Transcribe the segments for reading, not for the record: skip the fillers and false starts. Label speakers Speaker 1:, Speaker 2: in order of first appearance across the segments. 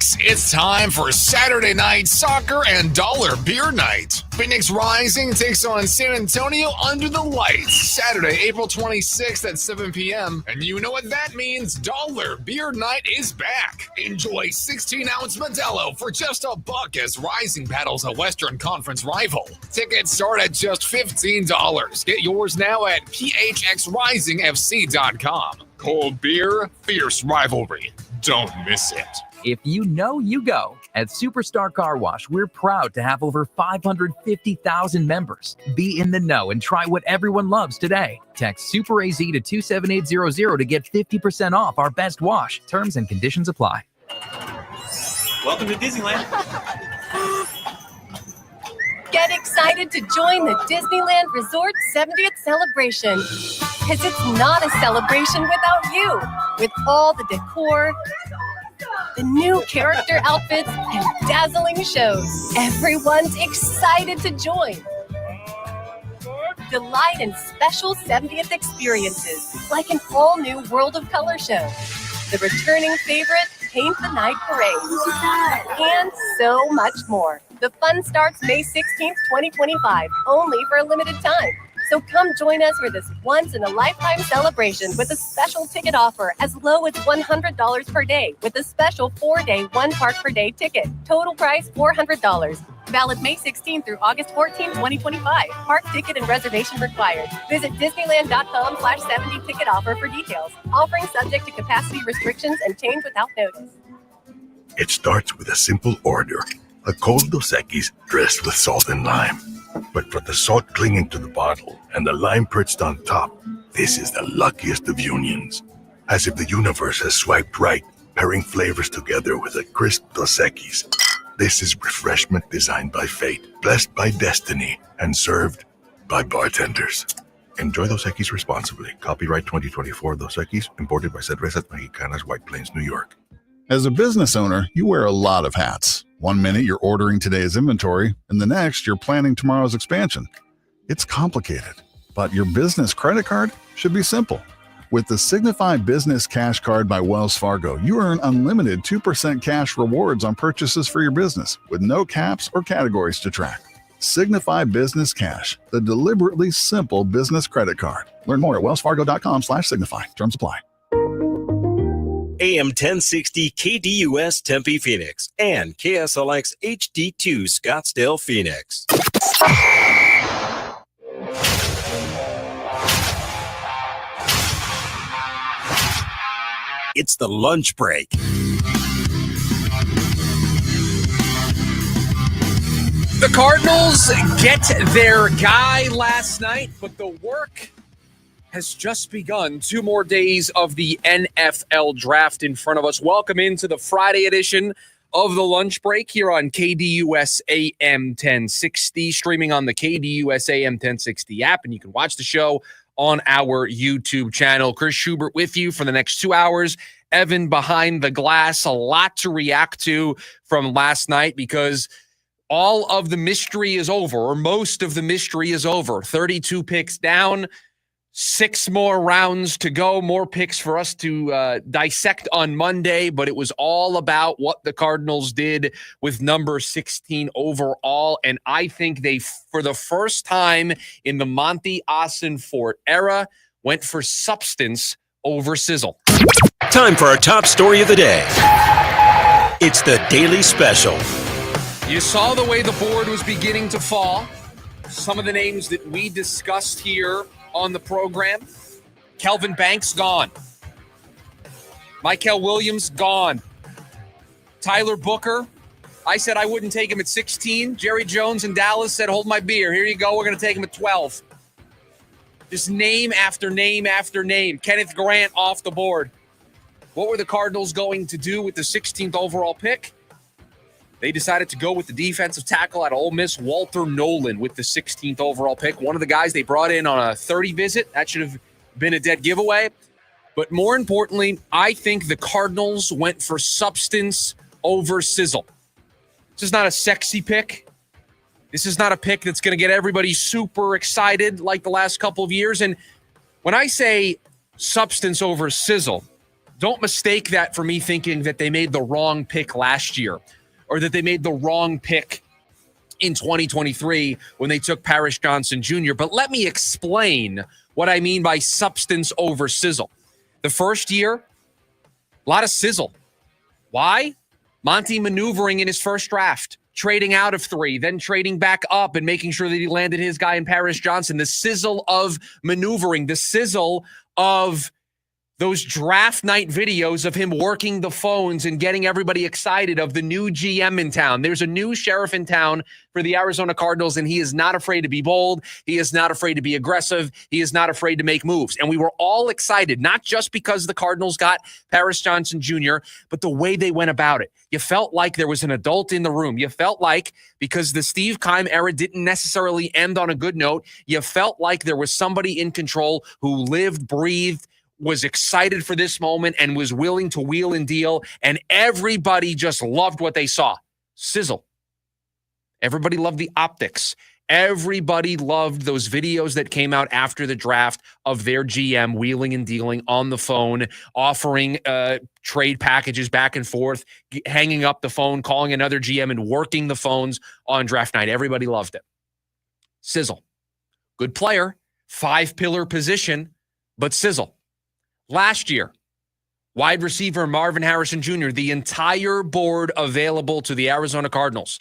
Speaker 1: Phoenix, it's time for Saturday night soccer and dollar beer night. Phoenix Rising takes on San Antonio under the lights Saturday, April 26th at 7 p.m. And you know what that means. Dollar beer night is back. Enjoy 16-ounce Modelo for just $1 as Rising battles a Western Conference rival. Tickets start at just $15. Get yours now at phxrisingfc.com. Cold beer, fierce rivalry. Don't miss it.
Speaker 2: If you know, you go. At Superstar Car Wash, we're proud to have over 550,000 members. Be in the know and try what everyone loves today. Text SuperAZ to 27800 to get 50% off our best wash. Terms and conditions apply.
Speaker 3: Welcome to Disneyland.
Speaker 4: Get excited to join the Disneyland Resort 70th celebration. Because it's not a celebration without you. With all the decor, the new character outfits, and dazzling shows. Everyone's excited to join. Delight in special 70th experiences, like an all-new World of Color show. The returning favorite, Paint the Night Parade. And so much more. The fun starts May 16th, 2025, only for a limited time. So come join us for this once-in-a-lifetime celebration with a special ticket offer as low as $100 per day with a special 4-day, 1-park-per-day ticket. Total price $400. Valid May 16 through August 14, 2025. Park ticket and reservation required. Visit Disneyland.com/70 ticket offer for details. Offering subject to capacity restrictions and change without notice.
Speaker 5: It starts with a simple order. A cold Dos Equis dressed with salt and lime. But for the salt clinging to the bottle and the lime perched on top, this is the luckiest of unions. As if the universe has swiped right, pairing flavors together with a crisp Dos Equis. This is refreshment designed by fate, blessed by destiny, and served by bartenders. Enjoy Dos Equis responsibly. Copyright 2024 Dos Equis, imported by Cervezas Mexicanas, White Plains, New York.
Speaker 6: As a business owner, you wear a lot of hats. One minute you're ordering today's inventory, and the next you're planning tomorrow's expansion. It's complicated, but your business credit card should be simple. With the Signify Business Cash Card by Wells Fargo, you earn unlimited 2% cash rewards on purchases for your business, with no caps or categories to track. Signify Business Cash, the deliberately simple business credit card. Learn more at wellsfargo.com/signify. Terms apply.
Speaker 7: AM 1060 KDUS Tempe Phoenix and KSLX HD2 Scottsdale Phoenix. It's the lunch break.
Speaker 8: The Cardinals get their guy last night, but the work has just begun. 2 more days of the NFL draft in front of us. Welcome into the Friday edition of the lunch break here on KDUS AM 1060, streaming on the KDUS AM 1060 app, and you can watch the show on our YouTube channel. Chris Schubert with you for the next 2 hours. Evan behind the glass. A lot to react to from last night because all of the mystery is over, or most of the mystery is over. 32 picks down. 6 more rounds to go, more picks for us to dissect on Monday, but it was all about what the Cardinals did with number 16 overall, and I think they, for the first time in the Monty Ossenfort era, went for substance over sizzle.
Speaker 7: Time for our top story of the day. It's the Daily Special.
Speaker 8: You saw the way the board was beginning to fall. Some of the names that we discussed here on the program. Kelvin Banks, gone. Michael Williams, gone. Tyler Booker, I said I wouldn't take him at 16. Jerry Jones in Dallas said, hold my beer. Here you go. We're going to take him at 12. Just name after name after name. Kenneth Grant off the board. What were the Cardinals going to do with the 16th overall pick? They decided to go with the defensive tackle at Ole Miss, Walter Nolen, with the 16th overall pick. One of the guys they brought in on a 30 visit. That should have been a dead giveaway. But more importantly, I think the Cardinals went for substance over sizzle. This is not a sexy pick. This is not a pick that's going to get everybody super excited like the last couple of years. And when I say substance over sizzle, Don't mistake that for me thinking that they made the wrong pick last year or that they made the wrong pick in 2023 when they took Paris Johnson Jr. But let me explain what I mean by substance over sizzle. The first year, a lot of sizzle. Why? Monty maneuvering in his first draft, trading out of 3, then trading back up and making sure that he landed his guy in Paris Johnson. The sizzle of maneuvering, the sizzle of those draft night videos of him working the phones and getting everybody excited of the new GM in town. There's a new sheriff in town for the Arizona Cardinals, and he is not afraid to be bold. He is not afraid to be aggressive. He is not afraid to make moves. And we were all excited, not just because the Cardinals got Paris Johnson Jr., but the way they went about it. You felt like there was an adult in the room. You felt like, because the Steve Keim era didn't necessarily end on a good note, you felt like there was somebody in control who lived, breathed, was excited for this moment and was willing to wheel and deal, and everybody just loved what they saw. Sizzle. Everybody loved the optics. Everybody loved those videos that came out after the draft of their GM wheeling and dealing on the phone, offering trade packages back and forth, hanging up the phone, calling another GM and working the phones on draft night. Everybody loved it. Sizzle. Good player, 5-pillar position, but sizzle. Last year, wide receiver Marvin Harrison Jr., the entire board available to the Arizona Cardinals.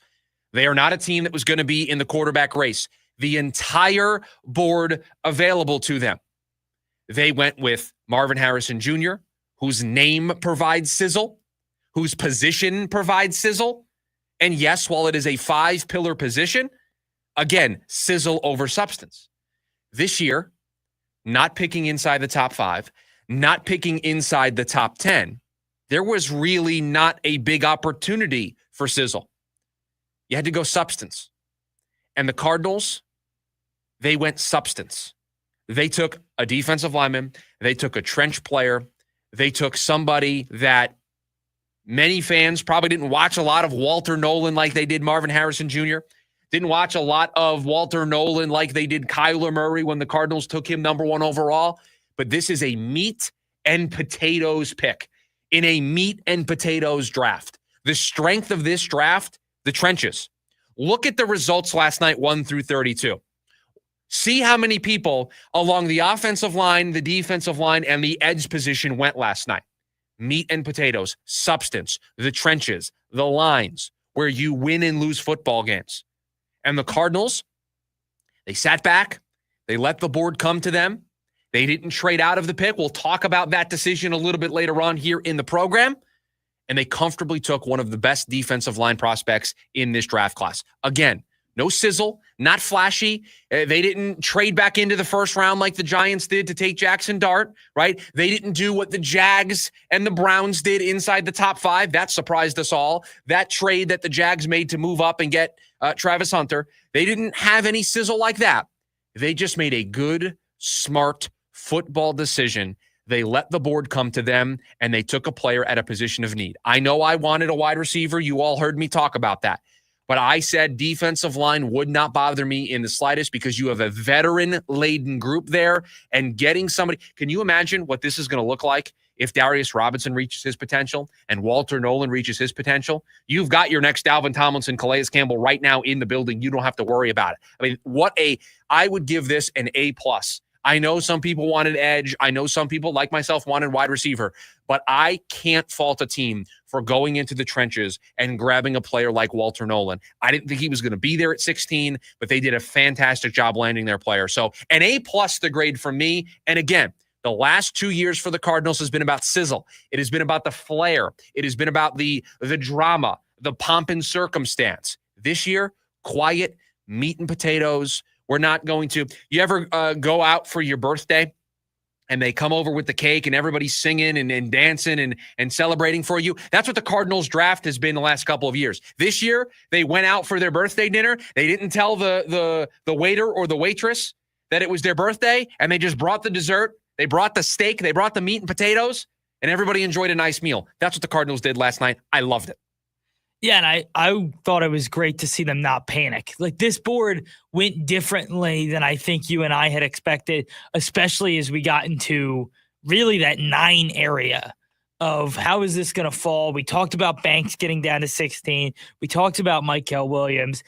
Speaker 8: They are not a team that was going to be in the quarterback race. The entire board available to them. They went with Marvin Harrison Jr., whose name provides sizzle, whose position provides sizzle. And yes, while it is a 5-pillar position, again, sizzle over substance. This year, not picking inside the top 5, not picking inside the top 10, there was really not a big opportunity for sizzle. You had to go substance. And the Cardinals, they went substance. They took a defensive lineman. They took a trench player. They took somebody that many fans probably didn't watch a lot of Walter Nolen like they did Marvin Harrison Jr., didn't watch a lot of Walter Nolen like they did Kyler Murray when the Cardinals took him number 1 overall. But this is a meat and potatoes pick in a meat and potatoes draft. The strength of this draft, the trenches. Look at the results last night, 1 through 32. See how many people along the offensive line, the defensive line, and the edge position went last night. Meat and potatoes, substance, the trenches, the lines, where you win and lose football games. And the Cardinals, they sat back. They let the board come to them. They didn't trade out of the pick. We'll talk about that decision a little bit later on here in the program. And they comfortably took one of the best defensive line prospects in this draft class. Again, no sizzle, not flashy. They didn't trade back into the first round like the Giants did to take Jackson Dart, right? They didn't do what the Jags and the Browns did inside the top 5. That surprised us all. That trade that the Jags made to move up and get Travis Hunter, they didn't have any sizzle like that. They just made a good, smart football decision. They let the board come to them, and they took a player at a position of need. I know I wanted a wide receiver. You all heard me talk about that. But I said defensive line would not bother me in the slightest because you have a veteran-laden group there, and getting somebody. Can you imagine what this is going to look like if Darius Robinson reaches his potential and Walter Nolen reaches his potential? You've got your next Dalvin Tomlinson, Calais Campbell right now in the building. You don't have to worry about it. I mean, I would give this an A+. I know some people wanted edge. I know some people, like myself, wanted wide receiver. But I can't fault a team for going into the trenches and grabbing a player like Walter Nolen. I didn't think he was going to be there at 16, but they did a fantastic job landing their player. So an A+ the grade from me. And again, the last 2 years for the Cardinals has been about sizzle. It has been about the flair. It has been about the drama, the pomp and circumstance. This year, quiet, meat and potatoes. We're not going to. You ever go out for your birthday and they come over with the cake and everybody's singing and dancing and celebrating for you? That's what the Cardinals draft has been the last couple of years. This year, they went out for their birthday dinner. They didn't tell the waiter or the waitress that it was their birthday, and they just brought the dessert. They brought the steak. They brought the meat and potatoes, and everybody enjoyed a nice meal. That's what the Cardinals did last night. I loved it.
Speaker 9: Yeah, and I thought it was great to see them not panic. Like, this board went differently than I think you and I had expected, especially as we got into really that 9 area. of how is this going to fall. We talked about Banks getting down to 16. We talked about Michael Williams.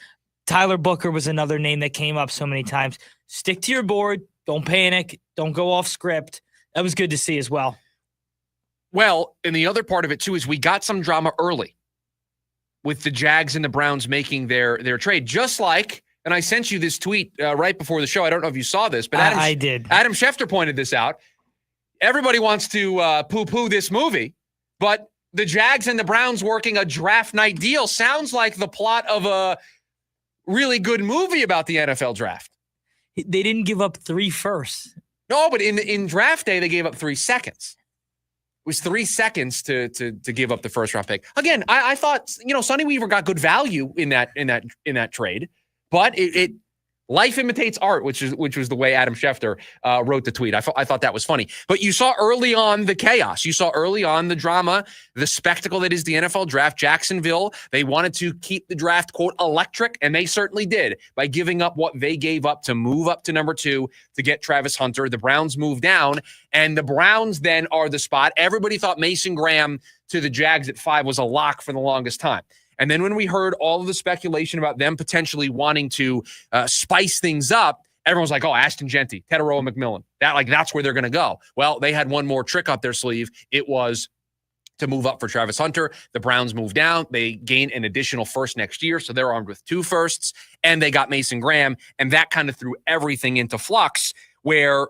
Speaker 9: Tyler Booker was another name that came up so many times. Stick to your board. Don't panic. Don't go off script. That was good to see as well.
Speaker 8: Well, and the other part of it, too, is we got some drama early with the Jags and the Browns making their trade. Just like, and I sent you this tweet right before the show. I don't know if you saw this, but
Speaker 9: I did.
Speaker 8: Adam Schefter pointed this out. Everybody wants to poo-poo this movie, but the Jags and the Browns working a draft night deal sounds like the plot of a really good movie about the NFL draft.
Speaker 9: They didn't give up 3 firsts.
Speaker 8: No, but in draft day, they gave up 3 seconds. It was 3 seconds to give up the first round pick. Again, I thought, Sonny Weaver got good value in that trade, but it life imitates art, which was the way Adam Schefter wrote the tweet. I thought that was funny. But you saw early on the chaos. You saw early on the drama, the spectacle that is the NFL draft. Jacksonville, they wanted to keep the draft, quote, electric, and they certainly did by giving up what they gave up to move up to number 2 to get Travis Hunter. The Browns moved down, and the Browns then are the spot. Everybody thought Mason Graham to the Jags at 5 was a lock for the longest time. And then when we heard all of the speculation about them potentially wanting to spice things up, everyone was like, oh, Ashton Genty, Teteroa McMillan. That's where they're going to go. Well, they had one more trick up their sleeve. It was to move up for Travis Hunter. The Browns moved down. They gained an additional first next year, so they're armed with 2 firsts, and they got Mason Graham, and that kind of threw everything into flux where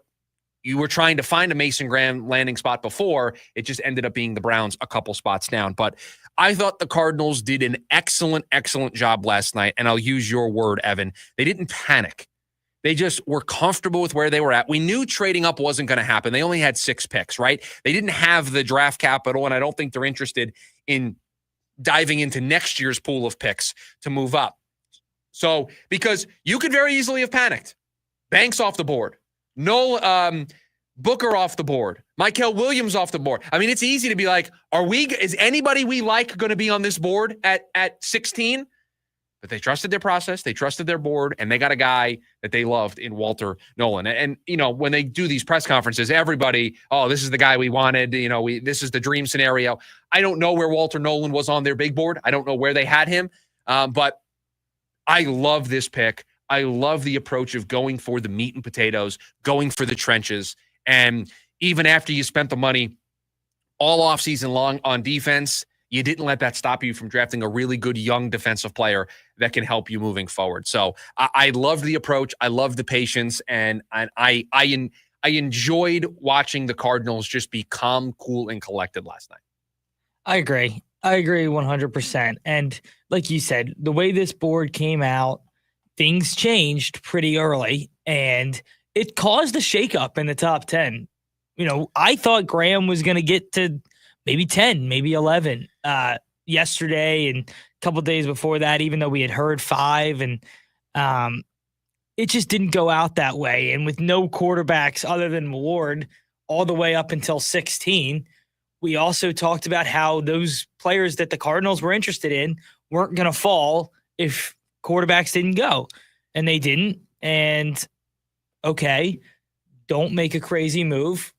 Speaker 8: you were trying to find a Mason Graham landing spot before. It just ended up being the Browns a couple spots down. But I thought the Cardinals did an excellent, excellent job last night. And I'll use your word, Evan. They didn't panic. They just were comfortable with where they were at. We knew trading up wasn't going to happen. They only had 6 picks, right? They didn't have the draft capital, and I don't think they're interested in diving into next year's pool of picks to move up. So, because you could very easily have panicked. Banks off the board. Booker off the board. Michael Williams off the board. I mean, it's easy to be like, is anybody we like going to be on this board at 16? But they trusted their process, they trusted their board, and they got a guy that they loved in Walter Nolen. And when they do these press conferences, everybody, this is the guy we wanted. This is the dream scenario. I don't know where Walter Nolen was on their big board. I don't know where they had him. But I love this pick. I love the approach of going for the meat and potatoes, going for the trenches. And even after you spent the money all offseason long on defense, you didn't let that stop you from drafting a really good young defensive player that can help you moving forward. So I love the approach. I love the patience. And I enjoyed watching the Cardinals just be calm, cool, and collected last night.
Speaker 9: I agree 100%. And like you said, the way this board came out, things changed pretty early, and it caused a shakeup in the top 10. I thought Graham was going to get to maybe 10, maybe 11 yesterday and a couple of days before that, even though we had heard 5. And it just didn't go out that way. And with no quarterbacks other than Ward all the way up until 16, we also talked about how those players that the Cardinals were interested in weren't going to fall if quarterbacks didn't go. And they didn't. And okay, don't make a crazy move.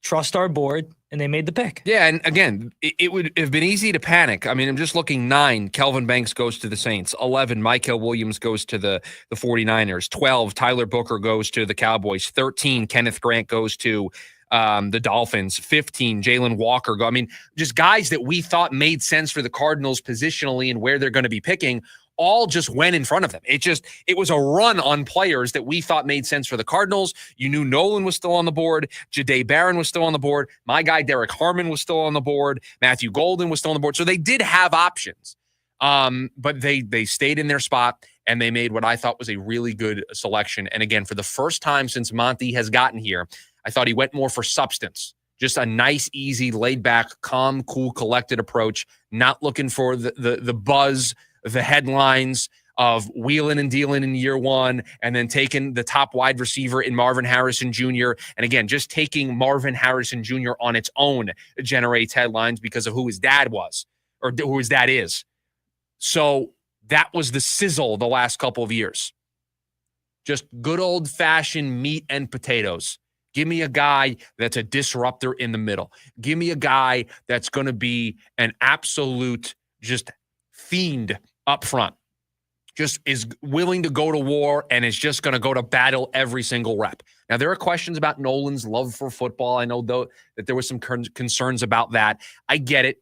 Speaker 9: Trust our board. And they made the pick.
Speaker 8: Yeah, and again, it would have been easy to panic. I mean, I'm just looking. 9, Kelvin Banks goes to the Saints. 11, Michael Williams goes to the 49ers. 12, Tyler Booker goes to the Cowboys. 13, Kenneth Grant goes to the Dolphins. 15, Jalen Walker. I mean, just guys that we thought made sense for the Cardinals positionally and where they're going to be picking all just went in front of them. It was a run on players that we thought made sense for the Cardinals. You knew Nolan was still on the board. Jahdae Barron was still on the board. My guy, Derek Harmon, was still on the board. Matthew Golden was still on the board. So they did have options. But they stayed in their spot, and they made what I thought was a really good selection. And again, for the first time since Monty has gotten here, I thought he went more for substance. Just a nice, easy, laid-back, calm, cool, collected approach, not looking for the buzz, the headlines of wheeling and dealing in year 1 and then taking the top wide receiver in Marvin Harrison Jr. And again, just taking Marvin Harrison Jr. on its own generates headlines because of who his dad was or who his dad is. So that was the sizzle the last couple of years. Just good old-fashioned meat and potatoes. Give me a guy that's a disruptor in the middle. Give me a guy that's going to be an absolute just fiend up front. Just is willing to go to war and is just going to go to battle every single rep. Now, there are questions about Nolen's love for football. I know, though, that there was some concerns about that. I get it,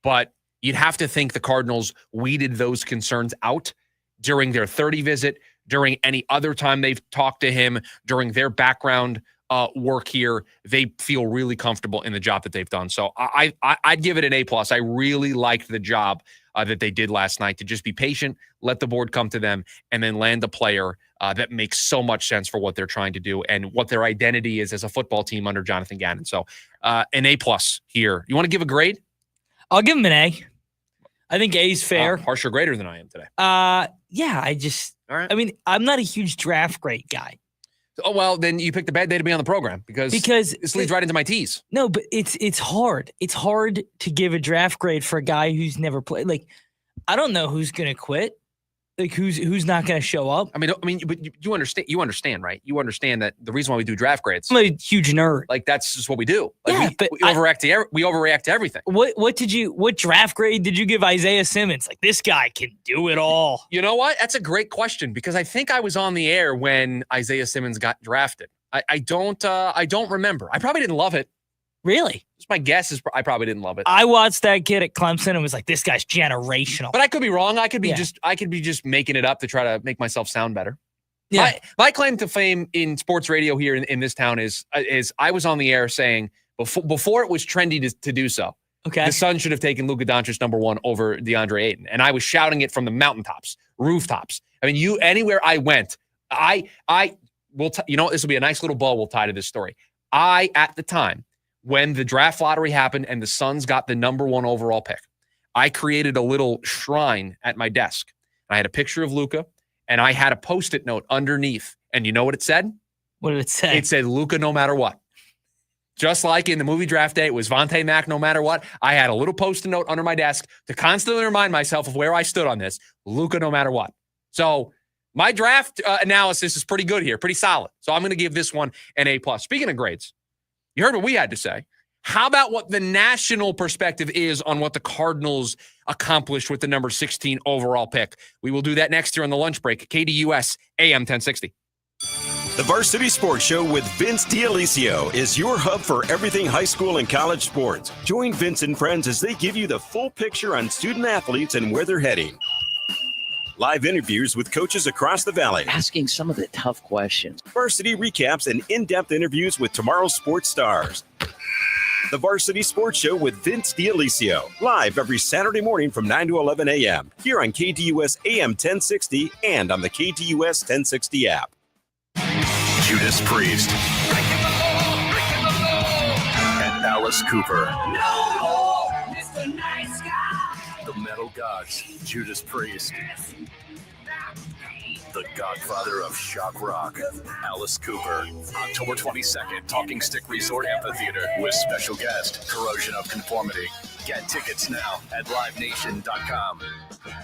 Speaker 8: but you'd have to think the Cardinals weeded those concerns out during their 30 visit, during any other time they've talked to him, during their background work here. They feel really comfortable in the job that they've done. So I'd give it an A+. I really liked the job that they did last night, to just be patient, let the board come to them, and then land a player that makes so much sense for what they're trying to do and what their identity is as a football team under Jonathan Gannon. So an A+ here. You want to give a grade?
Speaker 9: I'll give him an A. I think A is fair.
Speaker 8: Harsher grader than I am today.
Speaker 9: Yeah, all right. I mean, I'm not a huge draft grade guy.
Speaker 8: Oh, well, then you picked a bad day to be on the program because this leads right into my tease.
Speaker 9: No, but it's hard. It's hard to give a draft grade for a guy who's never played. Like, I don't know who's going to quit. Like, who's not going to show up.
Speaker 8: I mean, but you understand, right? You understand that the reason why we do draft grades.
Speaker 9: I'm a huge nerd.
Speaker 8: Like, that's just what we do. Like,
Speaker 9: yeah,
Speaker 8: we overreact to everything.
Speaker 9: What draft grade did you give Isaiah Simmons? Like, this guy can do it all.
Speaker 8: You know what? That's a great question, because I think I was on the air when Isaiah Simmons got drafted. I don't remember. I probably didn't love it.
Speaker 9: Really?
Speaker 8: Just my guess is I probably didn't love it.
Speaker 9: I watched that kid at Clemson and was like, this guy's generational.
Speaker 8: But I could be wrong. I could be just making it up to try to make myself sound better.
Speaker 9: Yeah.
Speaker 8: My claim to fame in sports radio here in this town is I was on the air saying before it was trendy to do so.
Speaker 9: Okay.
Speaker 8: The Suns should have taken Luka Doncic #1 over DeAndre Ayton. And I was shouting it from the mountaintops, rooftops. I mean, anywhere I went, I will, this will be a nice little bow we'll tie to this story. At the time, when the draft lottery happened and the Suns got the #1 overall pick, I created a little shrine at my desk. I had a picture of Luka, and I had a Post-it note underneath. And you know what it said?
Speaker 9: What did it say?
Speaker 8: It said, Luka no matter what. Just like in the movie Draft Day, it was Vontae Mack no matter what. I had a little Post-it note under my desk to constantly remind myself of where I stood on this. Luka no matter what. So my draft analysis is pretty good here, pretty solid. So I'm going to give this one an A+. Speaking of grades, you heard what we had to say. How about what the national perspective is on what the Cardinals accomplished with the number 16 overall pick? We will do that next year on the lunch break. KDUS AM 1060.
Speaker 7: The Varsity Sports Show with Vince D'Alessio is your hub for everything high school and college sports. Join Vince and friends as they give you the full picture on student athletes and where they're heading. Live interviews with coaches across the valley.
Speaker 10: Asking some of the tough questions.
Speaker 7: Varsity recaps and in-depth interviews with tomorrow's sports stars. The Varsity Sports Show with Vince D'Alessio. Live every Saturday morning from 9 to 11 a.m. Here on KDUS AM 1060 and on the KDUS 1060 app.
Speaker 11: Judas Priest. And Alice Cooper. No, Mr. Nice Guy. The Metal Gods. Judas Priest. The godfather of shock rock, Alice Cooper. October 22nd, Talking Stick Resort Amphitheater with special guest, Corrosion of Conformity. Get tickets now at livenation.com.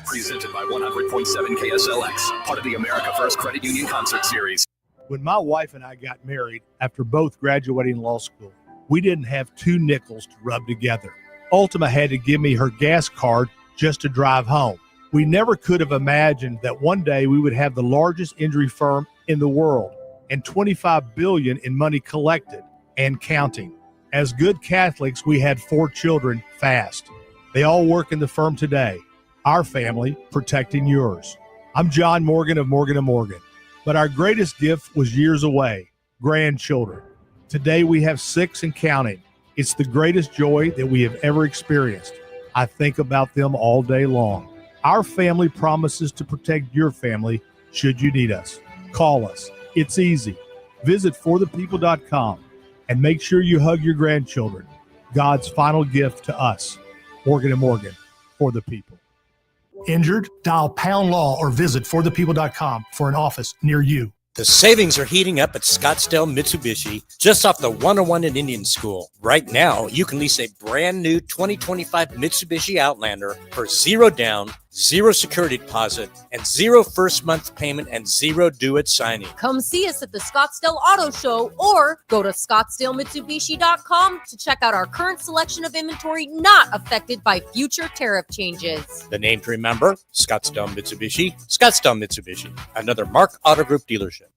Speaker 11: Presented by 100.7 KSLX, part of the America First Credit Union Concert Series.
Speaker 12: When my wife and I got married after both graduating law school, we didn't have 2 nickels to rub together. Ultima had to give me her gas card just to drive home. We never could have imagined that one day we would have the largest injury firm in the world and $25 billion in money collected and counting. As good Catholics, we had 4 children fast. They all work in the firm today. Our family protecting yours. I'm John Morgan of Morgan & Morgan, but our greatest gift was years away, grandchildren. Today we have 6 and counting. It's the greatest joy that we have ever experienced. I think about them all day long. Our family promises to protect your family should you need us. Call us. It's easy. Visit forthepeople.com and make sure you hug your grandchildren. God's final gift to us. Morgan & Morgan, for the people.
Speaker 13: Injured? Dial Pound Law or visit forthepeople.com for an office near you.
Speaker 14: The savings are heating up at Scottsdale Mitsubishi, just off the 101 in Indian School. Right now, you can lease a brand new 2025 Mitsubishi Outlander for $0 down, 0 security deposit, and 0 first month payment, and 0 due at signing.
Speaker 15: Come see us at the Scottsdale Auto Show or go to scottsdalemitsubishi.com to check out our current selection of inventory not affected by future tariff changes.
Speaker 14: The name to remember, Scottsdale Mitsubishi. Scottsdale Mitsubishi, another Mark Auto Group dealership.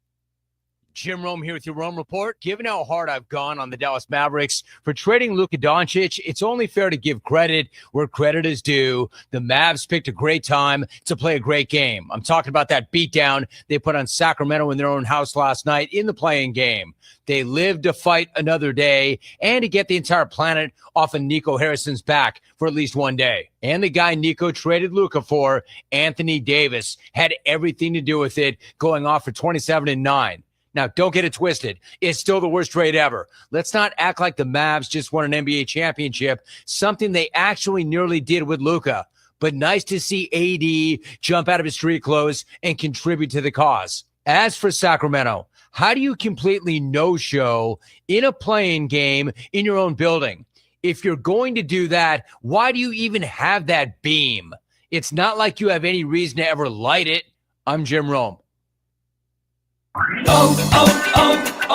Speaker 16: Jim Rome here with your Rome Report. Given how hard I've gone on the Dallas Mavericks for trading Luka Doncic, it's only fair to give credit where credit is due. The Mavs picked a great time to play a great game. I'm talking about that beatdown they put on Sacramento in their own house last night in the play-in game. They lived to fight another day and to get the entire planet off of Nico Harrison's back for at least one day. And the guy Nico traded Luka for, Anthony Davis, had everything to do with it, going off for 27-9. Now, don't get it twisted. It's still the worst trade ever. Let's not act like the Mavs just won an NBA championship, something they actually nearly did with Luka. But nice to see AD jump out of his street clothes and contribute to the cause. As for Sacramento, how do you completely no-show in a play-in game in your own building? If you're going to do that, why do you even have that beam? It's not like you have any reason to ever light it. I'm Jim Rome.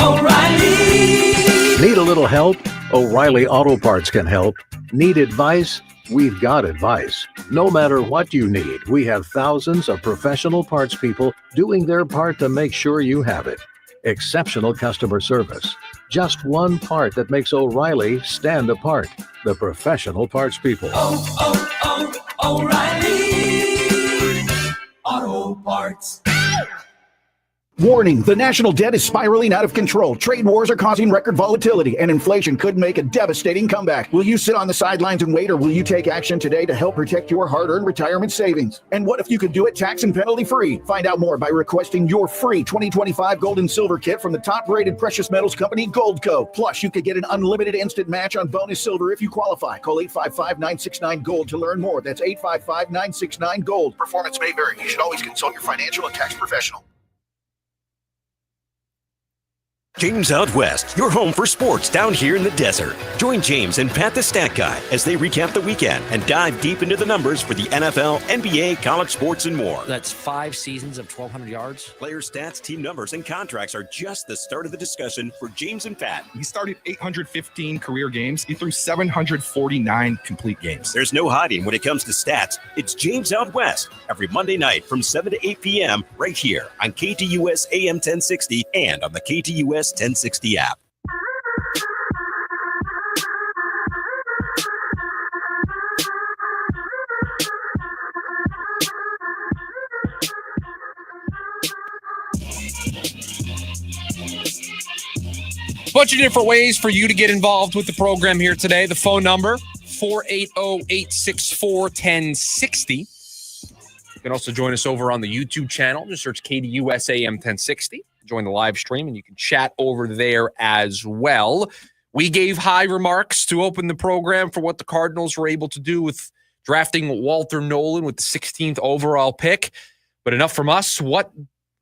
Speaker 17: O'Reilly. Need a little help? O'Reilly Auto Parts can help. Need advice? We've got advice. No matter what you need, we have thousands of professional parts people doing their part to make sure you have it. Exceptional customer service. Just one part that makes O'Reilly stand apart. The professional parts people.
Speaker 11: O'Reilly Auto Parts.
Speaker 18: Warning, the national debt is spiraling out of control. Trade wars are causing record volatility, and inflation could make a devastating comeback. Will you sit on the sidelines and wait, or will you take action today to help protect your hard-earned retirement savings? And what if you could do it tax and penalty free? Find out more by requesting your free 2025 gold and silver kit from the top-rated precious metals company, Goldco. Plus, you could get an unlimited instant match on bonus silver if you qualify. Call 855-969-GOLD to learn more. That's 855-969-GOLD. Performance may vary. You should always consult your financial and tax professional.
Speaker 7: James Out West, your home for sports down here in the desert. Join James and Pat the Stat Guy as they recap the weekend and dive deep into the numbers for the NFL, NBA, college sports, and more.
Speaker 19: That's 5 seasons of 1,200 yards.
Speaker 7: Player stats, team numbers, and contracts are just the start of the discussion for James and Pat.
Speaker 20: He started 815 career games. He threw 749 complete games.
Speaker 7: There's no hiding when it comes to stats. It's James Out West every Monday night from 7 to 8 p.m. right here on KTUS AM 1060 and on the KTUS 1060 app.
Speaker 8: Bunch of different ways for you to get involved with the program here today. The phone number, 480-864-1060. You can also join us over on the YouTube channel. Just search KTUS AM 1060. Join the live stream, and you can chat over there as well. We gave high remarks to open the program for what the Cardinals were able to do with drafting Walter Nolen with the 16th overall pick. But enough from us. What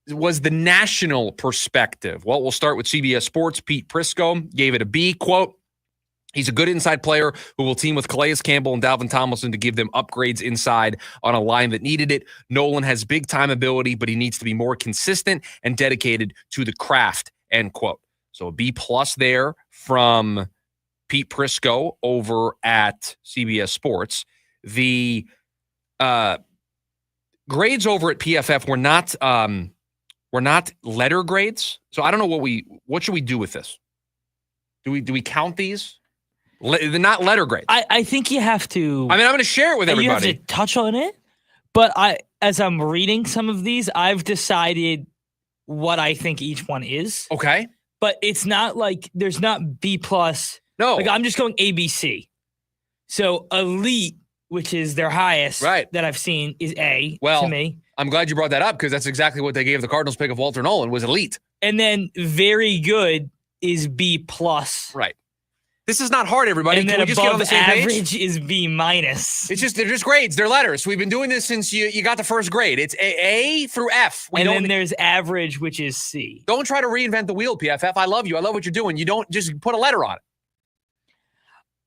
Speaker 8: was the national perspective? Well, we'll start with CBS Sports. Pete Prisco gave it a B. Quote, he's a good inside player who will team with Calais Campbell and Dalvin Tomlinson to give them upgrades inside on a line that needed it. Nolen has big-time ability, but he needs to be more consistent and dedicated to the craft, end quote. So a B-plus there from Pete Prisco over at CBS Sports. The grades over at PFF were not letter grades. So I don't know what should we do with this? Do we count these? They're not letter grades.
Speaker 9: I think you have to.
Speaker 8: I mean, I'm going to share it with everybody.
Speaker 9: You have to touch on it. But as I'm reading some of these, I've decided what I think each one is.
Speaker 8: Okay.
Speaker 9: But it's not like there's not B plus.
Speaker 8: No.
Speaker 9: Like I'm just going ABC. So elite, which is their highest that I've seen, is A to me.
Speaker 8: I'm glad you brought that up because that's exactly what they gave the Cardinals pick of Walter Nolen was elite.
Speaker 9: And then very good is B plus.
Speaker 8: Right. This is not hard, everybody.
Speaker 9: And
Speaker 8: Can
Speaker 9: then
Speaker 8: we just get on the same
Speaker 9: average
Speaker 8: page?
Speaker 9: is B minus.
Speaker 8: They're just grades. They're letters. We've been doing this since you got the first grade. It's A through F.
Speaker 9: Then there's average, which is C.
Speaker 8: Don't try to reinvent the wheel, PFF. I love you. I love what you're doing. You don't just put a letter on it.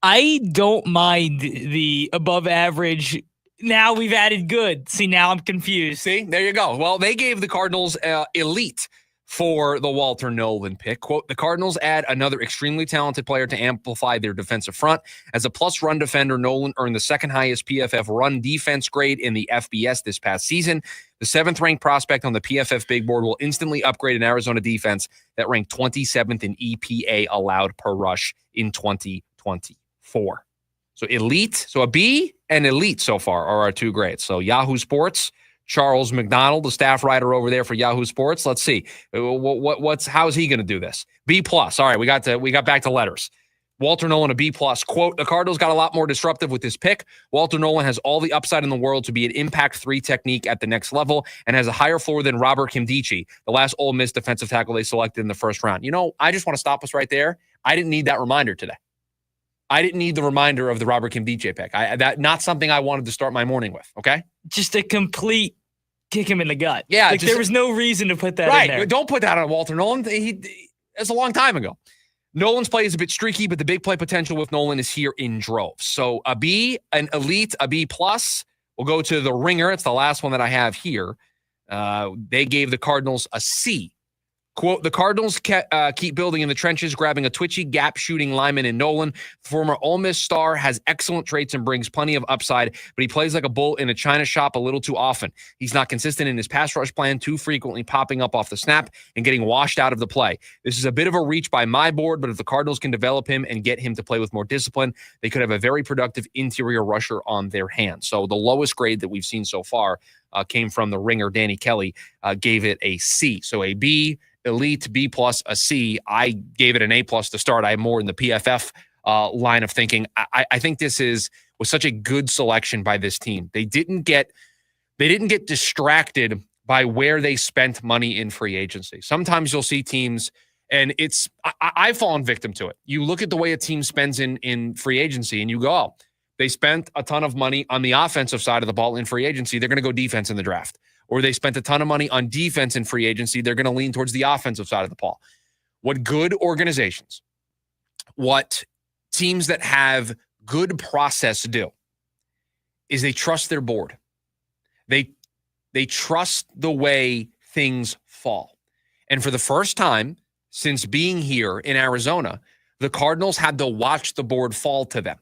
Speaker 9: I don't mind the above average now we've added good. See, now I'm confused.
Speaker 8: See, there you go. Well, they gave the Cardinals elite for the Walter Nolen pick. Quote, the Cardinals add another extremely talented player to amplify their defensive front. As a plus run defender, Nolen earned the second highest PFF run defense grade in the FBS this past season. The seventh ranked prospect on the PFF big board will instantly upgrade an Arizona defense that ranked 27th in EPA allowed per rush in 2024. So elite, so a B and elite so far are our two grades. So Yahoo Sports, Charles McDonald, the staff writer over there for Yahoo Sports. Let's see. How is he going to do this? B plus. All right, we got back to letters. Walter Nolen, a B plus. Quote, the Cardinals got a lot more disruptive with this pick. Walter Nolen has all the upside in the world to be an impact 3 technique at the next level and has a higher floor than Robert Kimdichie, the last Ole Miss defensive tackle they selected in the first round. You know, I just want to stop us right there. I didn't need that reminder today. I didn't need the reminder of the Robert Kimdichie pick. That not something I wanted to start my morning with, okay?
Speaker 9: Just a complete kick him in the gut.
Speaker 8: Yeah.
Speaker 9: Like there was no reason to put that in there.
Speaker 8: Right. Don't put that on Walter Nolen. It's a long time ago. Nolen's play is a bit streaky, but the big play potential with Nolen is here in droves. So a B, an elite, a B plus. We'll go to the ringer. It's the last one that I have here. They gave the Cardinals a C. Quote, the Cardinals keep building in the trenches, grabbing a twitchy, gap-shooting lineman in Nolen. Former Ole Miss star has excellent traits and brings plenty of upside, but he plays like a bull in a china shop a little too often. He's not consistent in his pass rush plan, too frequently popping up off the snap and getting washed out of the play. This is a bit of a reach by my board, but if the Cardinals can develop him and get him to play with more discipline, they could have a very productive interior rusher on their hands. So the lowest grade that we've seen so far came from the ringer. Danny Kelly gave it a C. So a B, elite, B plus, a C. I gave it an A plus to start. I have more in the PFF line of thinking. I think this was such a good selection by this team. They didn't get distracted by where they spent money in free agency. Sometimes you'll see teams, and I've fallen victim to it. You look at the way a team spends in free agency, and you go, oh, they spent a ton of money on the offensive side of the ball in free agency. They're going to go defense in the draft. Or they spent a ton of money on defense in free agency. They're going to lean towards the offensive side of the ball. What good organizations, what teams that have good process do is they trust their board. They trust the way things fall. And for the first time since being here in Arizona, the Cardinals had to watch the board fall to them.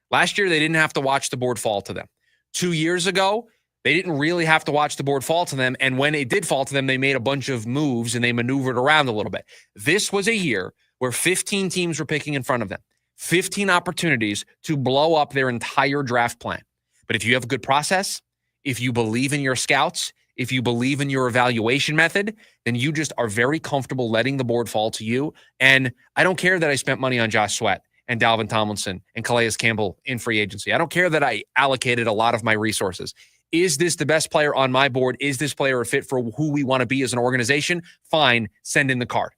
Speaker 8: Last year, they didn't have to watch the board fall to them. 2 years ago, they didn't really have to watch the board fall to them. And when it did fall to them, they made a bunch of moves and they maneuvered around a little bit. This was a year where 15 teams were picking in front of them, 15 opportunities to blow up their entire draft plan. But if you have a good process, if you believe in your scouts, if you believe in your evaluation method, then you just are very comfortable letting the board fall to you. And I don't care that I spent money on Josh Sweat and Dalvin Tomlinson and Calais Campbell in free agency. I don't care that I allocated a lot of my resources. Is this the best player on my board? Is this player a fit for who we want to be as an organization? Fine, send in the card.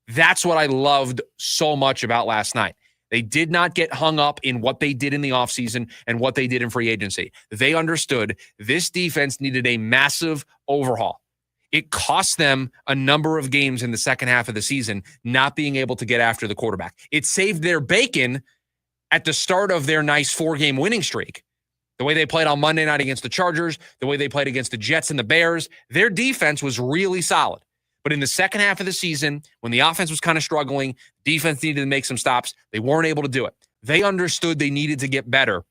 Speaker 8: That's what I loved so much about last night. They did not get hung up in what they did in the offseason and what they did in free agency. They understood this defense needed a massive overhaul. It cost them a number of games in the second half of the season not being able to get after the quarterback. It saved their bacon at the start of their nice 4-game winning streak. The way they played on Monday night against the Chargers, the way they played against the Jets and the Bears, their defense was really solid. But in the second half of the season, when the offense was kind of struggling, defense needed to make some stops, they weren't able to do it. They understood they needed to get better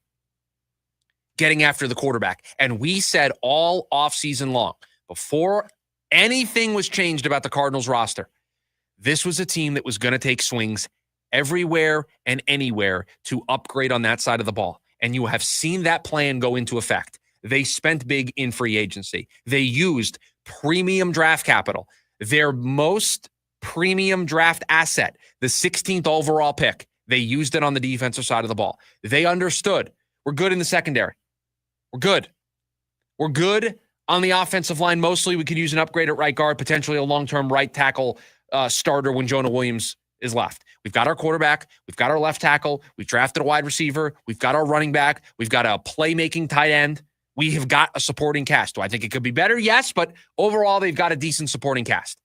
Speaker 8: getting after the quarterback. And we said all offseason long, before anything was changed about the Cardinals roster, this was a team that was going to take swings everywhere and anywhere to upgrade on that side of the ball. And you have seen that plan go into effect. They spent big in free agency. They used premium draft capital. Their most premium draft asset, the 16th overall pick, they used it on the defensive side of the ball. They understood we're good in the secondary. We're good. We're good on the offensive line. Mostly we could use an upgrade at right guard, potentially a long-term right tackle starter when Jonah Williams is left. We've got our quarterback. We've got our left tackle. We've drafted a wide receiver. We've got our running back. We've got a playmaking tight end. We have got a supporting cast. Do I think it could be better? Yes, but overall, they've got a decent supporting cast.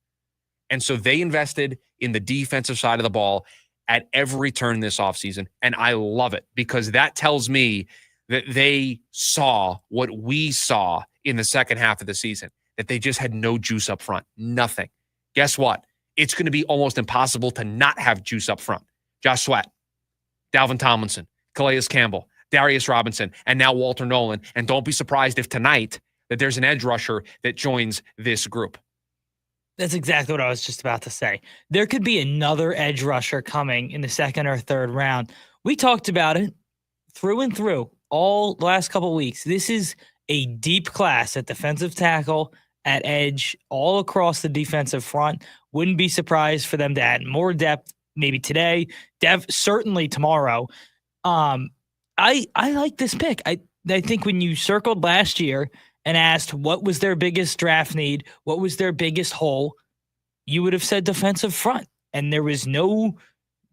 Speaker 8: And so they invested in the defensive side of the ball at every turn this offseason. And I love it because that tells me that they saw what we saw in the second half of the season, that they just had no juice up front, nothing. Guess what? It's going to be almost impossible to not have juice up front. Josh Sweat, Dalvin Tomlinson, Calais Campbell, Darius Robinson, and now Walter Nolen. And don't be surprised if tonight that there's an edge rusher that joins this group.
Speaker 9: That's exactly what I was just about to say. There could be another edge rusher coming in the second or third round. We talked about it through and through all the last couple of weeks. This is a deep class at defensive tackle, at edge, all across the defensive front. Wouldn't be surprised for them to add more depth maybe today, certainly tomorrow. I like this pick. I think when you circled last year and asked what was their biggest draft need, what was their biggest hole, you would have said defensive front. And there was no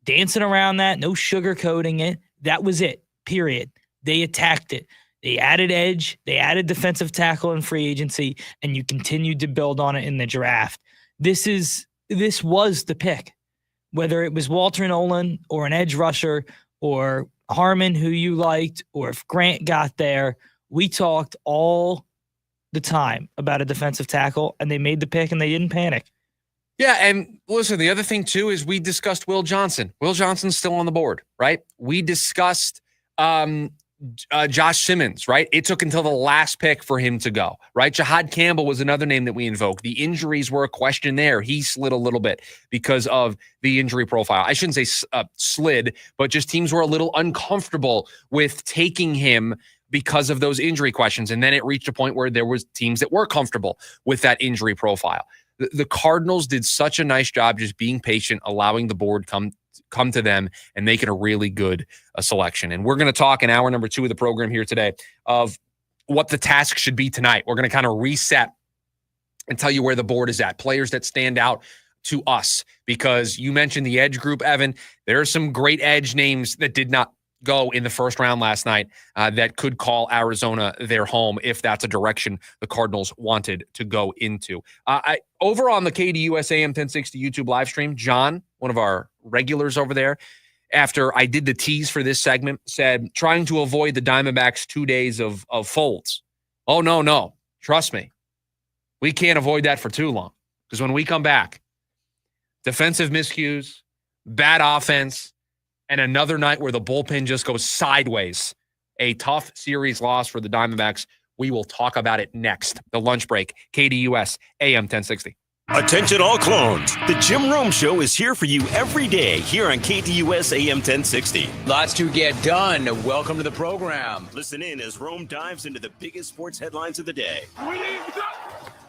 Speaker 9: dancing around that, no sugarcoating it. That was it, period. They attacked it. They added edge, they added defensive tackle in free agency, and you continued to build on it in the draft. This was the pick. Whether it was Walter Nolen or an edge rusher or Harmon, who you liked, or if Grant got there, we talked all the time about a defensive tackle, and they made the pick and they didn't panic.
Speaker 8: Yeah, and listen, the other thing too is we discussed Will Johnson. Will Johnson's still on the board, right? We discussed Josh Simmons, right? It took until the last pick for him to go, right? Jahad Campbell was another name that we invoked. The injuries were a question there. He slid a little bit because of the injury profile. I shouldn't say slid, but just teams were a little uncomfortable with taking him because of those injury questions. And then it reached a point where there was teams that were comfortable with that injury profile. The Cardinals did such a nice job just being patient, allowing the board come to them and making a really good selection. And we're going to talk in hour number 2 of the program here today of what the task should be tonight. We're going to kind of reset and tell you where the board is at, players that stand out to us, because you mentioned the edge group, Evan. There are some great edge names that did not go in the first round last night that could call Arizona their home if that's a direction the Cardinals wanted to go into. Over on the KDUS AM 1060 YouTube live stream, John, one of our regulars over there, after I did the tease for this segment, said, trying to avoid the Diamondbacks 2 days of folds. Oh, no. Trust me. We can't avoid that for too long, because when we come back, defensive miscues, bad offense, and another night where the bullpen just goes sideways. A tough series loss for the Diamondbacks. We will talk about it next. The lunch break, KDUS AM 1060.
Speaker 7: Attention all clones. The Jim Rome Show is here for you every day here on KDUS AM 1060.
Speaker 16: Lots to get done. Welcome to the program.
Speaker 7: Listen in as Rome dives into the biggest sports headlines of the day.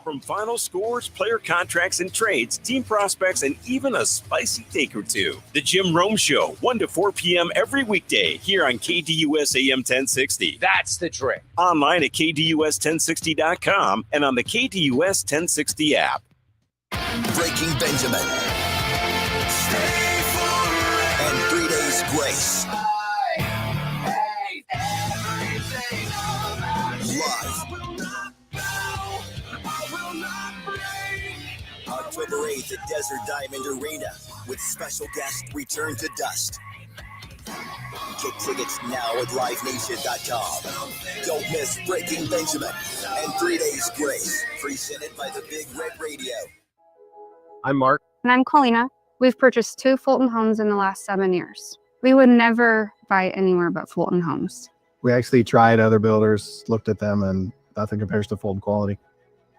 Speaker 7: From final scores, player contracts and trades, team prospects, and even a spicy take or two. The Jim Rome Show, 1 to 4 p.m. every weekday here on KDUS AM 1060.
Speaker 16: That's the trick.
Speaker 7: Online at KDUS1060.com and on the KDUS 1060 app.
Speaker 11: Breaking Benjamin. And 3 Days Grace. Live. October 8th at Desert Diamond Arena with special guest Return to Dust. Get tickets now at livenation.com. Don't miss Breaking Benjamin and 3 Days Grace, presented by the Big Red Radio.
Speaker 21: I'm Mark.
Speaker 22: And I'm Colina. We've purchased 2 Fulton homes in the last 7 years. We would never buy anywhere but Fulton homes.
Speaker 21: We actually tried other builders, looked at them, and nothing compares to Fulton quality.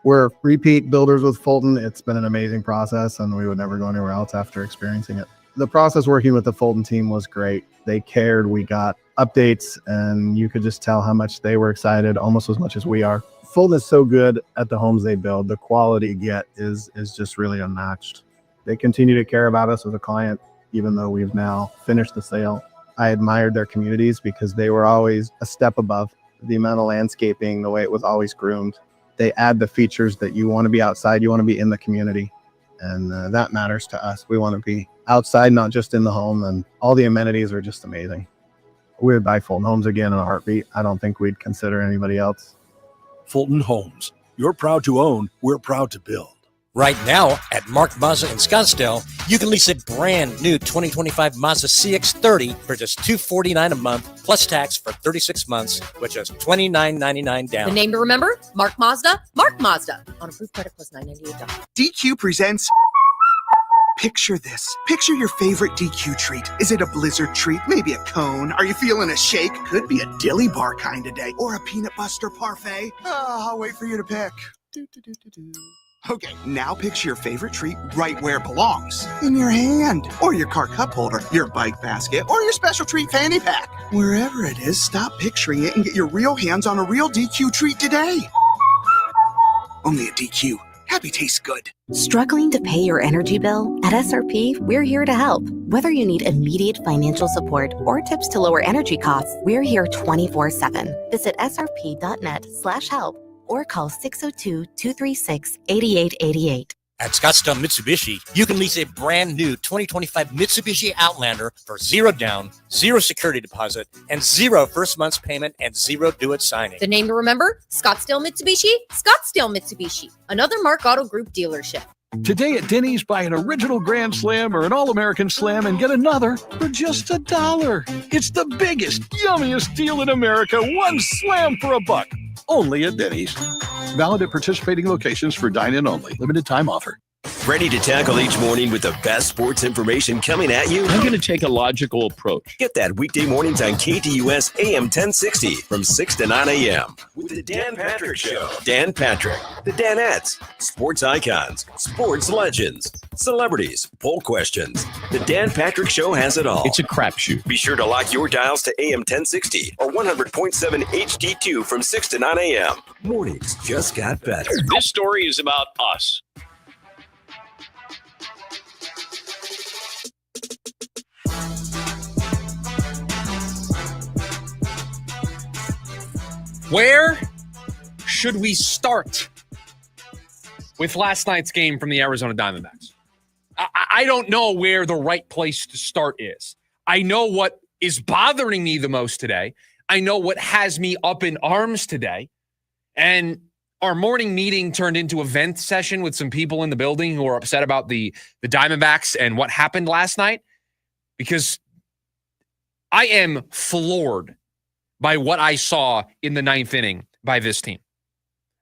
Speaker 21: We're repeat builders with Fulton. It's been an amazing process, and we would never go anywhere else after experiencing it. The process working with the Fulton team was great. They cared. We got updates, and you could just tell how much they were excited, almost as much as we are. Fulton is so good at the homes they build. The quality you get is just really unmatched. They continue to care about us as a client, even though we've now finished the sale. I admired their communities because they were always a step above. The amount of landscaping, the way it was always groomed. They add the features that you want to be outside, you want to be in the community. And that matters to us. We want to be outside, not just in the home. And all the amenities are just amazing. We would buy Fulton Homes again in a heartbeat. I don't think we'd consider anybody else.
Speaker 23: Fulton Homes. You're proud to own, we're proud to build.
Speaker 14: Right now, at Mark Mazda in Scottsdale, you can lease a brand new 2025 Mazda CX-30 for just $249 a month, plus tax for 36 months, with just $29.99 down.
Speaker 15: The name to remember? Mark Mazda. Mark Mazda. On approved credit plus $998.
Speaker 1: DQ presents... Picture this. Picture your favorite DQ treat. Is it a Blizzard treat? Maybe a cone? Are you feeling a shake? Could be a dilly bar kind of day. Or a peanut buster parfait. I'll wait for you to pick. Okay, now picture your favorite treat right where it belongs. In your hand. Or your car cup holder. Your bike basket. Or your special treat fanny pack. Wherever it is, stop picturing it and get your real hands on a real DQ treat today. Only a DQ. Happy tastes good.
Speaker 2: Struggling to pay your energy bill? At SRP, we're here to help. Whether you need immediate financial support or tips to lower energy costs, we're here 24/7. Visit srp.net/help or call 602-236-8888.
Speaker 14: At Scottsdale Mitsubishi, you can lease a brand new 2025 Mitsubishi Outlander for $0 down, 0 security deposit, and 0 first month's payment and 0 do-it signing.
Speaker 15: The name to remember? Scottsdale Mitsubishi. Scottsdale Mitsubishi. Another Mark Auto Group dealership.
Speaker 23: Today at Denny's, buy an original Grand Slam or an All-American Slam and get another for just $1. It's the biggest, yummiest deal in America. One slam for $1. Only at Denny's. Valid at participating locations for dine-in only. Limited time offer.
Speaker 7: Ready to tackle each morning with the best sports information coming at you?
Speaker 24: I'm going to take a logical approach.
Speaker 7: Get that weekday mornings on KTUS AM 1060 from 6 to 9 a.m. with the Dan Patrick Show. Dan Patrick, the Danettes, sports icons, sports legends, celebrities, poll questions. The Dan Patrick Show has it all.
Speaker 24: It's a crapshoot.
Speaker 7: Be sure to lock your dials to AM 1060 or 100.7 HD2 from 6 to 9 a.m. Mornings just got better.
Speaker 24: This story is about us.
Speaker 8: Where should we start with last night's game from the Arizona Diamondbacks? I don't know where the right place to start is. I know what is bothering me the most today. I know what has me up in arms today. And our morning meeting turned into a vent session with some people in the building who are upset about the Diamondbacks and what happened last night, because I am floored by what I saw in the ninth inning by this team.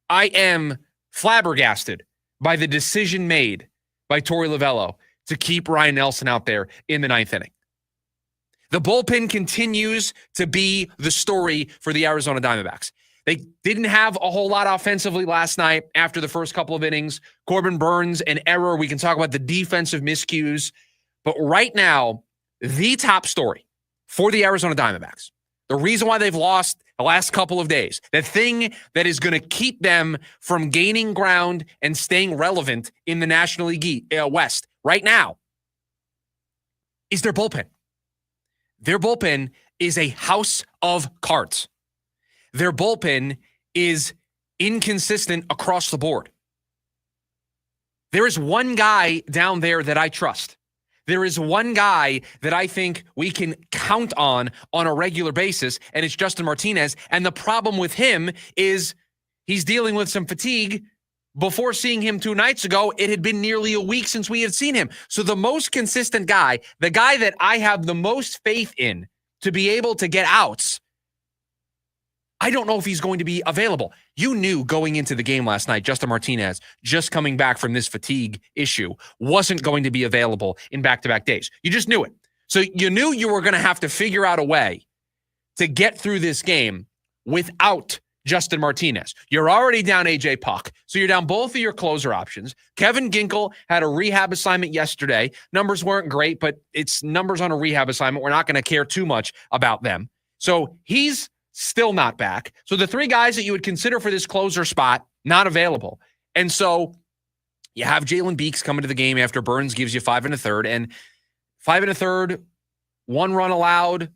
Speaker 8: I am flabbergasted by the decision made by Torey Lovello to keep Ryan Nelson out there in the ninth inning. The bullpen continues to be the story for the Arizona Diamondbacks. They didn't have a whole lot offensively last night after the first couple of innings. Corbin Burns, an error. We can talk about the defensive miscues. But right now, the top story for the Arizona Diamondbacks, the reason why they've lost the last couple of days, the thing that is going to keep them from gaining ground and staying relevant in the National League West right now, is their bullpen. Their bullpen is a house of cards. Their bullpen is inconsistent across the board. There is one guy down there that I trust. There is one guy that I think we can count on a regular basis, and it's Justin Martinez. And the problem with him is he's dealing with some fatigue. Before seeing him 2 nights ago, it had been nearly a week since we had seen him. So the most consistent guy, the guy that I have the most faith in to be able to get outs, I don't know if he's going to be available. You knew going into the game last night, Justin Martinez, just coming back from this fatigue issue, wasn't going to be available in back-to-back days. You just knew it. So you knew you were going to have to figure out a way to get through this game without Justin Martinez. You're already down A.J. Puck, so you're down both of your closer options. Kevin Ginkel had a rehab assignment yesterday. Numbers weren't great, but it's numbers on a rehab assignment. We're not going to care too much about them. So he's still not back. So the 3 guys that you would consider for this closer spot, not available. And so you have Jalen Beeks coming to the game after Burns gives you 5 1/3. And 5 1/3, 1 run allowed,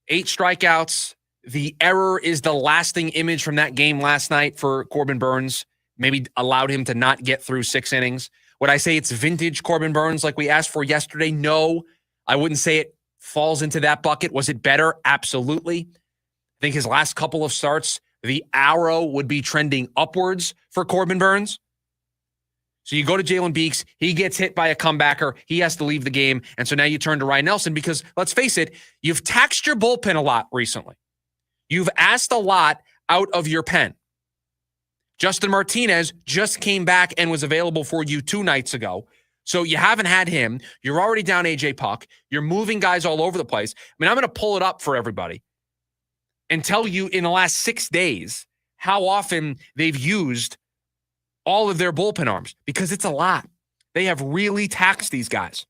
Speaker 8: 8 strikeouts. The error is the lasting image from that game last night for Corbin Burns. Maybe allowed him to not get through 6 innings. Would I say it's vintage Corbin Burns like we asked for yesterday? No, I wouldn't say it falls into that bucket. Was it better? Absolutely. I think his last couple of starts, the arrow would be trending upwards for Corbin Burns. So you go to Jalen Beeks. He gets hit by a comebacker. He has to leave the game. And so now you turn to Ryan Nelson because, let's face it, you've taxed your bullpen a lot recently. You've asked a lot out of your pen. Justin Martinez just came back and was available for you 2 nights ago. So you haven't had him. You're already down A.J. Puck. You're moving guys all over the place. I mean, I'm going to pull it up for everybody and tell you in the last 6 days how often they've used all of their bullpen arms, because it's a lot. They have really taxed these guys.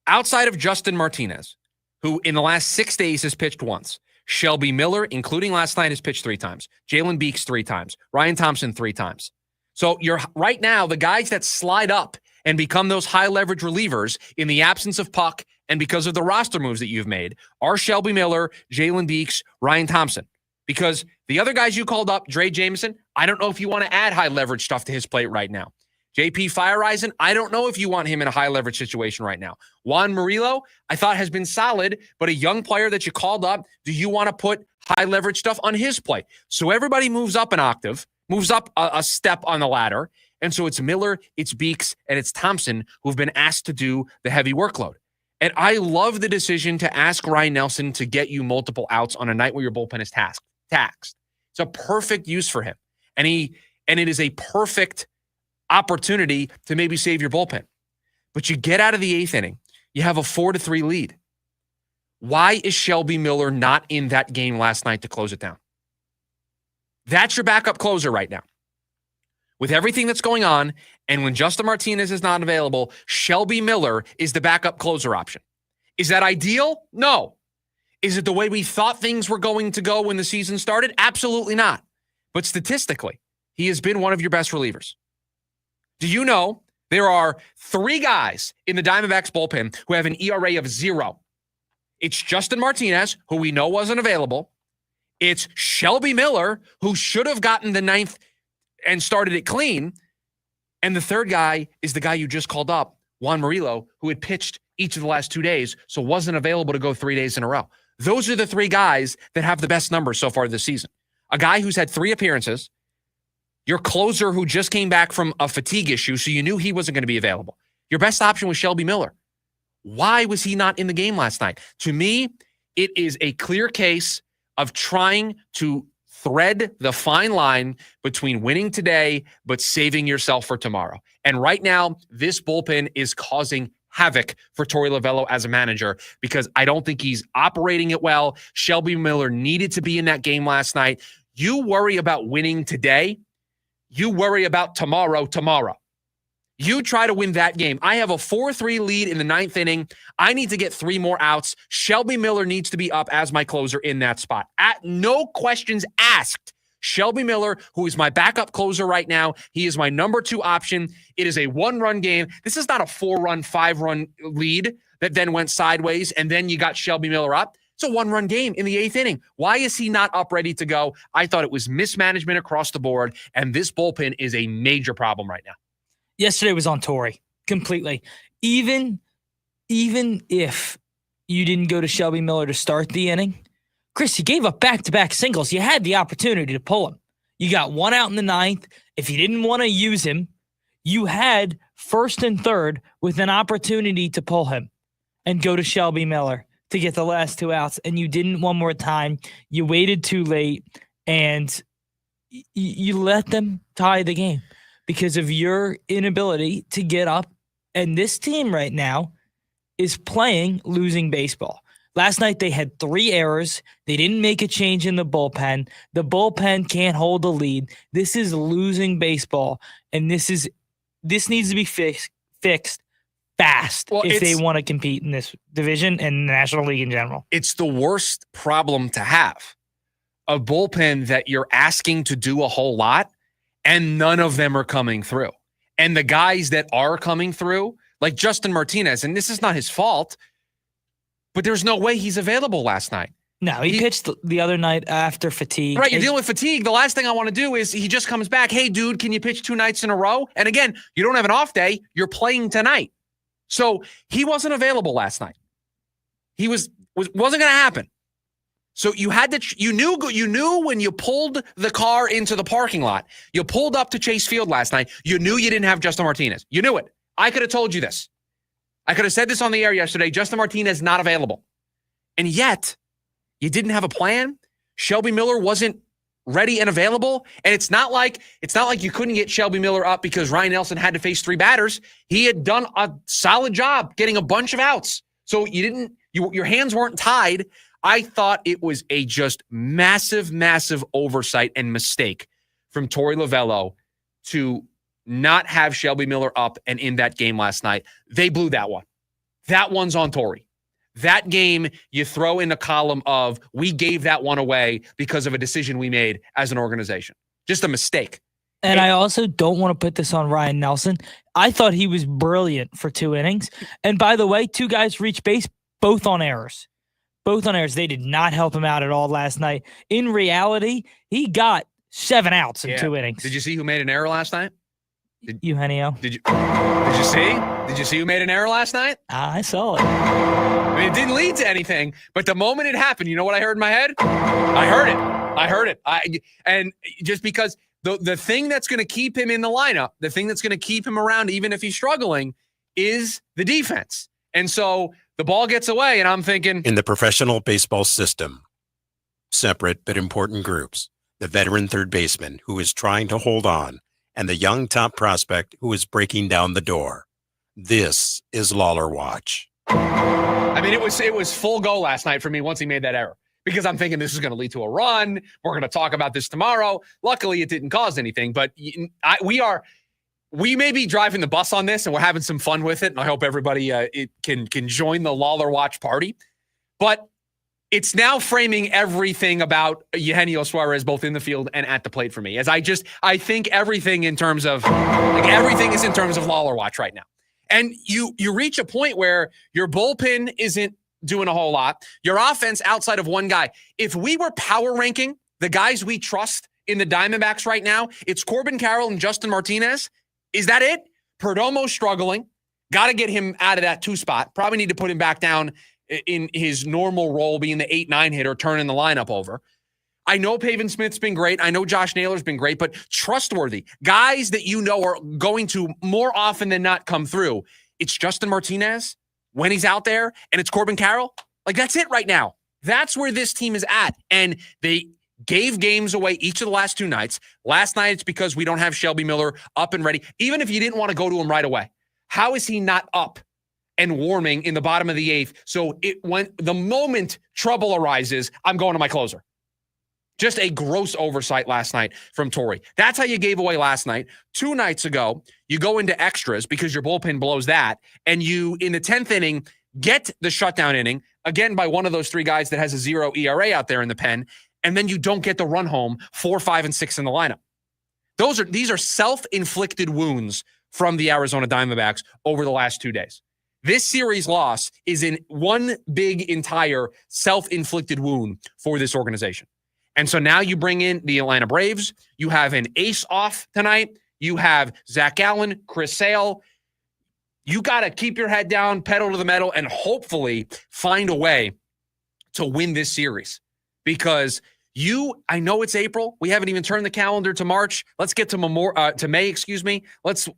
Speaker 8: Outside of Justin Martinez, who in the last 6 days has pitched once, Shelby Miller, including last night, has pitched 3 times. Jalen Beeks 3 times. Ryan Thompson 3 times. So you're right now, the guys that slide up and become those high leverage relievers in the absence of Puck and because of the roster moves that you've made are Shelby Miller, Jalen Beeks, Ryan Thompson. Because the other guys you called up, Dre Jameson, I don't know if you want to add high leverage stuff to his plate right now. JP Fireisen, I don't know if you want him in a high leverage situation right now. Juan Murillo, I thought has been solid, but a young player that you called up, do you want to put high leverage stuff on his plate? So everybody moves up an octave, moves up a step on the ladder. And so it's Miller, it's Beeks, and it's Thompson who've been asked to do the heavy workload. And I love the decision to ask Ryan Nelson to get you multiple outs on a night where your bullpen is taxed. It's a perfect use for him. And it is a perfect opportunity to maybe save your bullpen. But you get out of the 8th inning, you have a 4-3 lead. Why is Shelby Miller not in that game last night to close it down? That's your backup closer right now. With everything that's going on, and when Justin Martinez is not available, Shelby Miller is the backup closer option. Is that ideal? No. Is it the way we thought things were going to go when the season started? Absolutely not. But statistically, he has been one of your best relievers. Do you know there are 3 guys in the Diamondbacks bullpen who have an ERA of 0? It's Justin Martinez, who we know wasn't available. It's Shelby Miller, who should have gotten the 9th and started it clean. And the third guy is the guy you just called up, Juan Murillo, who had pitched each of the last 2 days, so wasn't available to go 3 days in a row. Those are the 3 guys that have the best numbers so far this season. A guy who's had 3 appearances, your closer who just came back from a fatigue issue, so you knew he wasn't going to be available. Your best option was Shelby Miller. Why was he not in the game last night? To me, it is a clear case of trying to thread the fine line between winning today but saving yourself for tomorrow. And right now, this bullpen is causing havoc for Torey Lovello as a manager because I don't think he's operating it well. Shelby Miller needed to be in that game last night. You worry about winning today. You worry about tomorrow. You try to win that game. I have a 4-3 lead in the 9th inning. I need to get 3 more outs. Shelby Miller needs to be up as my closer in that spot. At no questions asked. Shelby Miller, who is my backup closer right now, he is my number 2 option. It is a 1-run game. This is not a 4-run, 5-run lead that then went sideways and then you got Shelby Miller up. It's a 1-run game in the 8th inning. Why is he not up ready to go? I thought it was mismanagement across the board, and this bullpen is a major problem right now.
Speaker 9: Yesterday was on Torey completely. Even if you didn't go to Shelby Miller to start the inning, Chris, you gave up back-to-back singles. You had the opportunity to pull him. You got 1 out in the 9th. If you didn't want to use him, you had 1st and 3rd with an opportunity to pull him and go to Shelby Miller to get the last 2 outs, and you didn't one more time. You waited too late, and you let them tie the game because of your inability to get up. And this team right now is playing losing baseball. Last night they had 3 errors. They didn't make a change in the bullpen. The bullpen can't hold a lead. This is losing baseball, and this needs to be fixed fast if they want to compete in this division and the National League in general.
Speaker 8: It's the worst problem to have. A bullpen that you're asking to do a whole lot, and none of them are coming through. And the guys that are coming through, like Justin Martinez, and this is not his fault, but there's no way he's available last night.
Speaker 9: No, he pitched the other night after fatigue.
Speaker 8: Right, you're dealing with fatigue. The last thing I want to do is he just comes back, hey, dude, can you pitch 2 nights in a row? And again, you don't have an off day. You're playing tonight. So he wasn't available last night. He wasn't going to happen. So you knew when you pulled the car into the parking lot, you pulled up to Chase Field last night, you knew you didn't have Justin Martinez. You knew it. I could have told you this. I could have said this on the air yesterday. Justin Martinez not available. And yet, you didn't have a plan. Shelby Miller wasn't ready and available. And it's not like you couldn't get Shelby Miller up because Ryan Nelson had to face 3 batters. He had done a solid job getting a bunch of outs. So your hands weren't tied. I thought it was a just massive, massive oversight and mistake from Torey Lovello to not have Shelby Miller up and in that game last night. They blew that one. That one's on Torey. That game, you throw in the column of we gave that one away because of a decision we made as an organization. Just a mistake.
Speaker 9: And I also don't want to put this on Ryan Nelson. I thought he was brilliant for 2 innings. And by the way, 2 guys reached base, both on errors. Both on errors. They did not help him out at all last night. In reality, he got 7 outs in 2 innings.
Speaker 8: Did you see who made an error last night?
Speaker 9: Eugenio.
Speaker 8: Did you see? Did you see who made an error last night?
Speaker 9: I saw it.
Speaker 8: I mean, it didn't lead to anything, but the moment it happened, you know what I heard in my head? I heard it. And just because the thing that's going to keep him in the lineup, the thing that's going to keep him around, even if he's struggling, is the defense. And so the ball gets away, and I'm thinking,
Speaker 7: in the professional baseball system, separate but important groups, the veteran third baseman who is trying to hold on, and the young top prospect who is breaking down the door. This is Lawler Watch.
Speaker 8: I mean, it was full go last night for me once he made that error, because I'm thinking this is going to lead to a run. We're going to talk about this tomorrow. Luckily, it didn't cause anything, but we may be driving the bus on this, and we're having some fun with it, and I hope everybody can join the Lawler Watch party. But it's now framing everything about Eugenio Suarez, both in the field and at the plate for me. As I think everything in terms of everything is in terms of Lawler Watch right now. And you reach a point where your bullpen isn't doing a whole lot. Your offense outside of one guy. If we were power ranking the guys we trust in the Diamondbacks right now, it's Corbin Carroll and Justin Martinez. Is that it? Perdomo's struggling. Got to get him out of that 2 spot. Probably need to put him back down in his normal role, being the 8-9 hitter, turning the lineup over. I know Pavin Smith's been great. I know Josh Naylor's been great, but trustworthy guys that you know are going to more often than not come through. It's Justin Martinez when he's out there, and it's Corbin Carroll. Like, that's it right now. That's where this team is at. And they gave games away each of the last 2 nights. Last night, it's because we don't have Shelby Miller up and ready. Even if you didn't want to go to him right away, how is he not up and warming in the bottom of the 8th? So when the moment trouble arises, I'm going to my closer. Just a gross oversight last night from Torey. That's how you gave away last night. 2 nights ago, you go into extras because your bullpen blows that, and you, in the 10th inning, get the shutdown inning, again by one of those 3 guys that has a 0 ERA out there in the pen, and then you don't get the run home 4, 5, and 6 in the lineup. These are self-inflicted wounds from the Arizona Diamondbacks over the last 2 days. This series loss is in one big entire self-inflicted wound for this organization. And so now you bring in the Atlanta Braves. You have an ace off tonight. You have Zach Allen, Chris Sale. You got to keep your head down, pedal to the metal, and hopefully find a way to win this series. Because I know it's April. We haven't even turned the calendar to March. Let's get to May, excuse me. Let's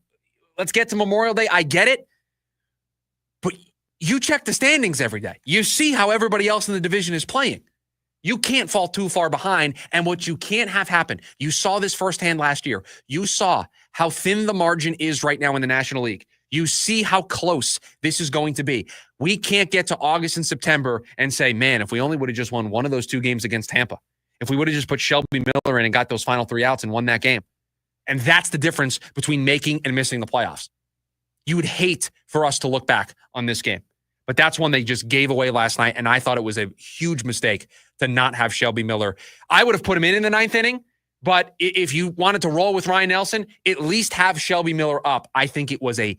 Speaker 8: get to Memorial Day. I get it. But you check the standings every day. You see how everybody else in the division is playing. You can't fall too far behind, and what you can't have happen, you saw this firsthand last year. You saw how thin the margin is right now in the National League. You see how close this is going to be. We can't get to August and September and say, man, if we only would have just won one of those 2 games against Tampa, if we would have just put Shelby Miller in and got those final 3 outs and won that game. And that's the difference between making and missing the playoffs. You would hate for us to look back on this game. But that's one they just gave away last night, and I thought it was a huge mistake to not have Shelby Miller. I would have put him in the 9th inning, but if you wanted to roll with Ryan Nelson, at least have Shelby Miller up. I think it was a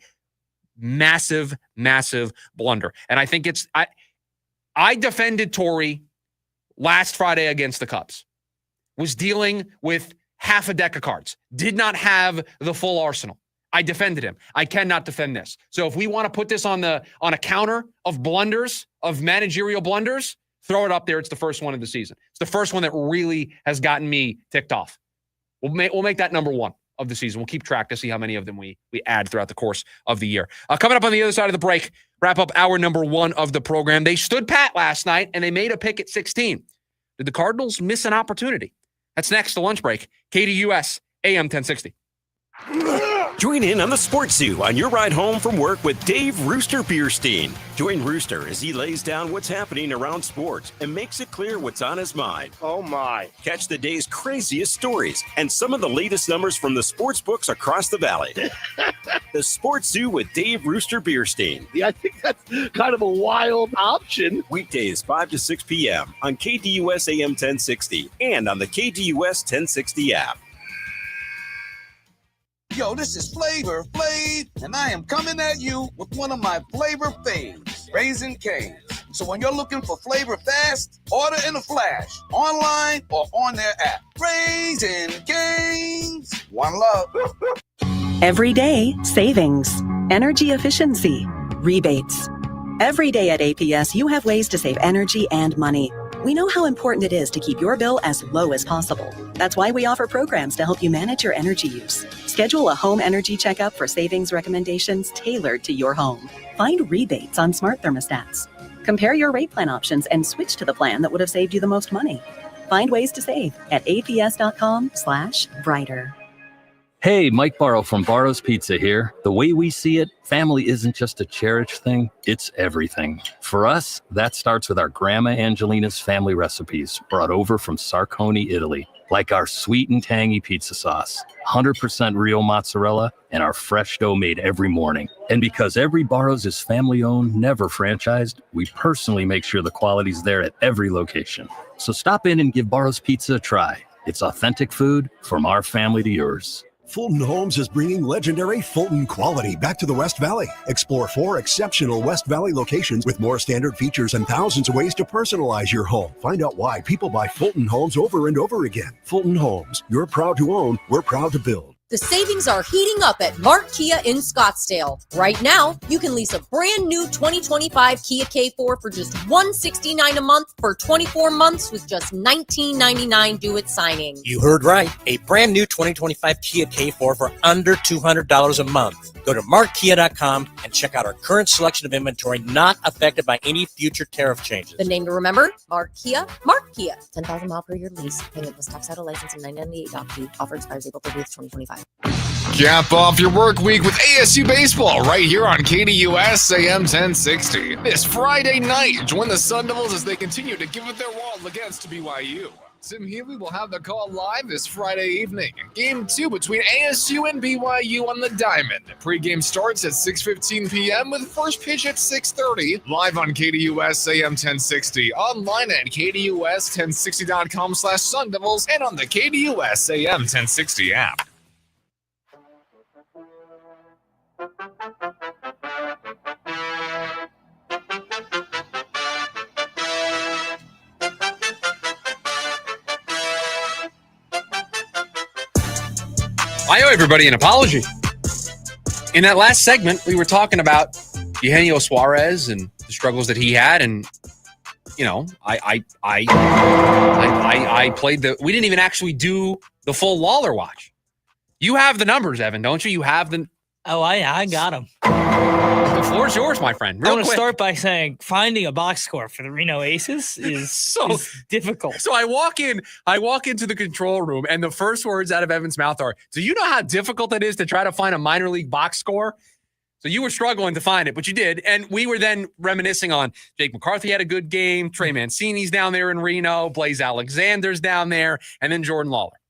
Speaker 8: massive, massive blunder. And I think I defended Torey last Friday against the Cubs, was dealing with half a deck of cards, did not have the full arsenal. I defended him. I cannot defend this. So if we want to put this on a counter of blunders, of managerial blunders, Throw it up there. It's the first one of the season. It's the first one that really has gotten me ticked off. We'll make that number one of the season. We'll keep track to see how many of them we add throughout the course of the year. Coming up on the other side of the break, wrap up hour number one of the program. They stood pat last night, and they made a pick at 16. Did the Cardinals miss an opportunity? That's next, the lunch break. KDUS, AM 1060.
Speaker 7: Join in on the Sports Zoo on your ride home from work with Dave Rooster Bierstein. Join Rooster as he lays down what's happening around sports and makes it clear what's on his mind.
Speaker 3: Oh, my.
Speaker 7: Catch the day's craziest stories and some of the latest numbers from the sports books across the valley. The Sports Zoo with Dave Rooster Bierstein.
Speaker 3: Yeah, I think that's kind of a wild option.
Speaker 7: Weekdays 5 to 6 p.m. on KDUS AM 1060 and on the KDUS 1060 app.
Speaker 4: Yo, this is Flavor Flav, and I am coming at you with one of my flavor faves, Raisin Cane's. So when you're looking for flavor fast, order in a flash, online or on their app. Raisin Cane's. One love.
Speaker 5: Every day, savings, energy efficiency, rebates. Every day at APS, you have ways to save energy and money. We know how important it is to keep your bill as low as possible. That's why we offer programs to help you manage your energy use. Schedule a home energy checkup for savings recommendations tailored to your home. Find rebates on smart thermostats. Compare your rate plan options and switch to the plan that would have saved you the most money. Find ways to save at aps.com/brighter.
Speaker 6: Hey, Mike Barrow from Barrow's Pizza here. The way we see it, family isn't just a cherished thing, it's everything. For us, that starts with our Grandma Angelina's family recipes brought over from Sarconi, Italy, like our sweet and tangy pizza sauce, 100% real mozzarella, and our fresh dough made every morning. And because every Barrow's is family-owned, never franchised, we personally make sure the quality's there at every location. So stop in and give Barrow's Pizza a try. It's authentic food from our family to yours.
Speaker 25: Fulton Homes is bringing legendary Fulton quality back to the West Valley. Explore 4 exceptional West Valley locations with more standard features and thousands of ways to personalize your home. Find out why people buy Fulton Homes over and over again. Fulton Homes, you're proud to own, we're proud to build.
Speaker 15: The savings are heating up at Mark Kia in Scottsdale. Right now, you can lease a brand new 2025 Kia K4 for just $169 a month for 24 months with just $19.99 due at signing.
Speaker 14: You heard right. A brand new 2025 Kia K4 for under $200 a month. Go to markkia.com and check out our current selection of inventory not affected by any future tariff changes.
Speaker 15: The name to remember, Mark Kia. Mark Kia. 10,000 mile per year lease. Payment plus tax title license and $998 doc fee. Offer expires April 30th, 2025.
Speaker 26: Cap off your work week with ASU baseball right here on KDUS AM 1060. This Friday night, join the Sun Devils as they continue to give it their all against BYU. Tim Healy will have the call live this Friday evening. Game 2 between ASU and BYU on the Diamond. Pre-game starts at 6:15 p.m. with first pitch at 6:30. Live on KDUS AM 1060. Online at KDUS1060.com/Sun Devils and on the KDUS AM 1060 app.
Speaker 8: I owe everybody an apology. In that last segment, we were talking about Eugenio Suarez and the struggles that he had, and you know, I played the. We didn't even actually do the full Lawler watch. You have the numbers, Evan, don't you? You have the.
Speaker 9: Oh, I got them.
Speaker 8: The floor's yours, my friend.
Speaker 9: I want to start by saying finding a box score for the Reno Aces is difficult.
Speaker 8: So I walk into the control room, and the first words out of Evan's mouth are, "Do you know how difficult it is to try to find a minor league box score?" So you were struggling to find it, but you did. And we were then reminiscing on Jake McCarthy had a good game, Trey Mancini's down there in Reno, Blaze Alexander's down there, and then Jordan Lawler.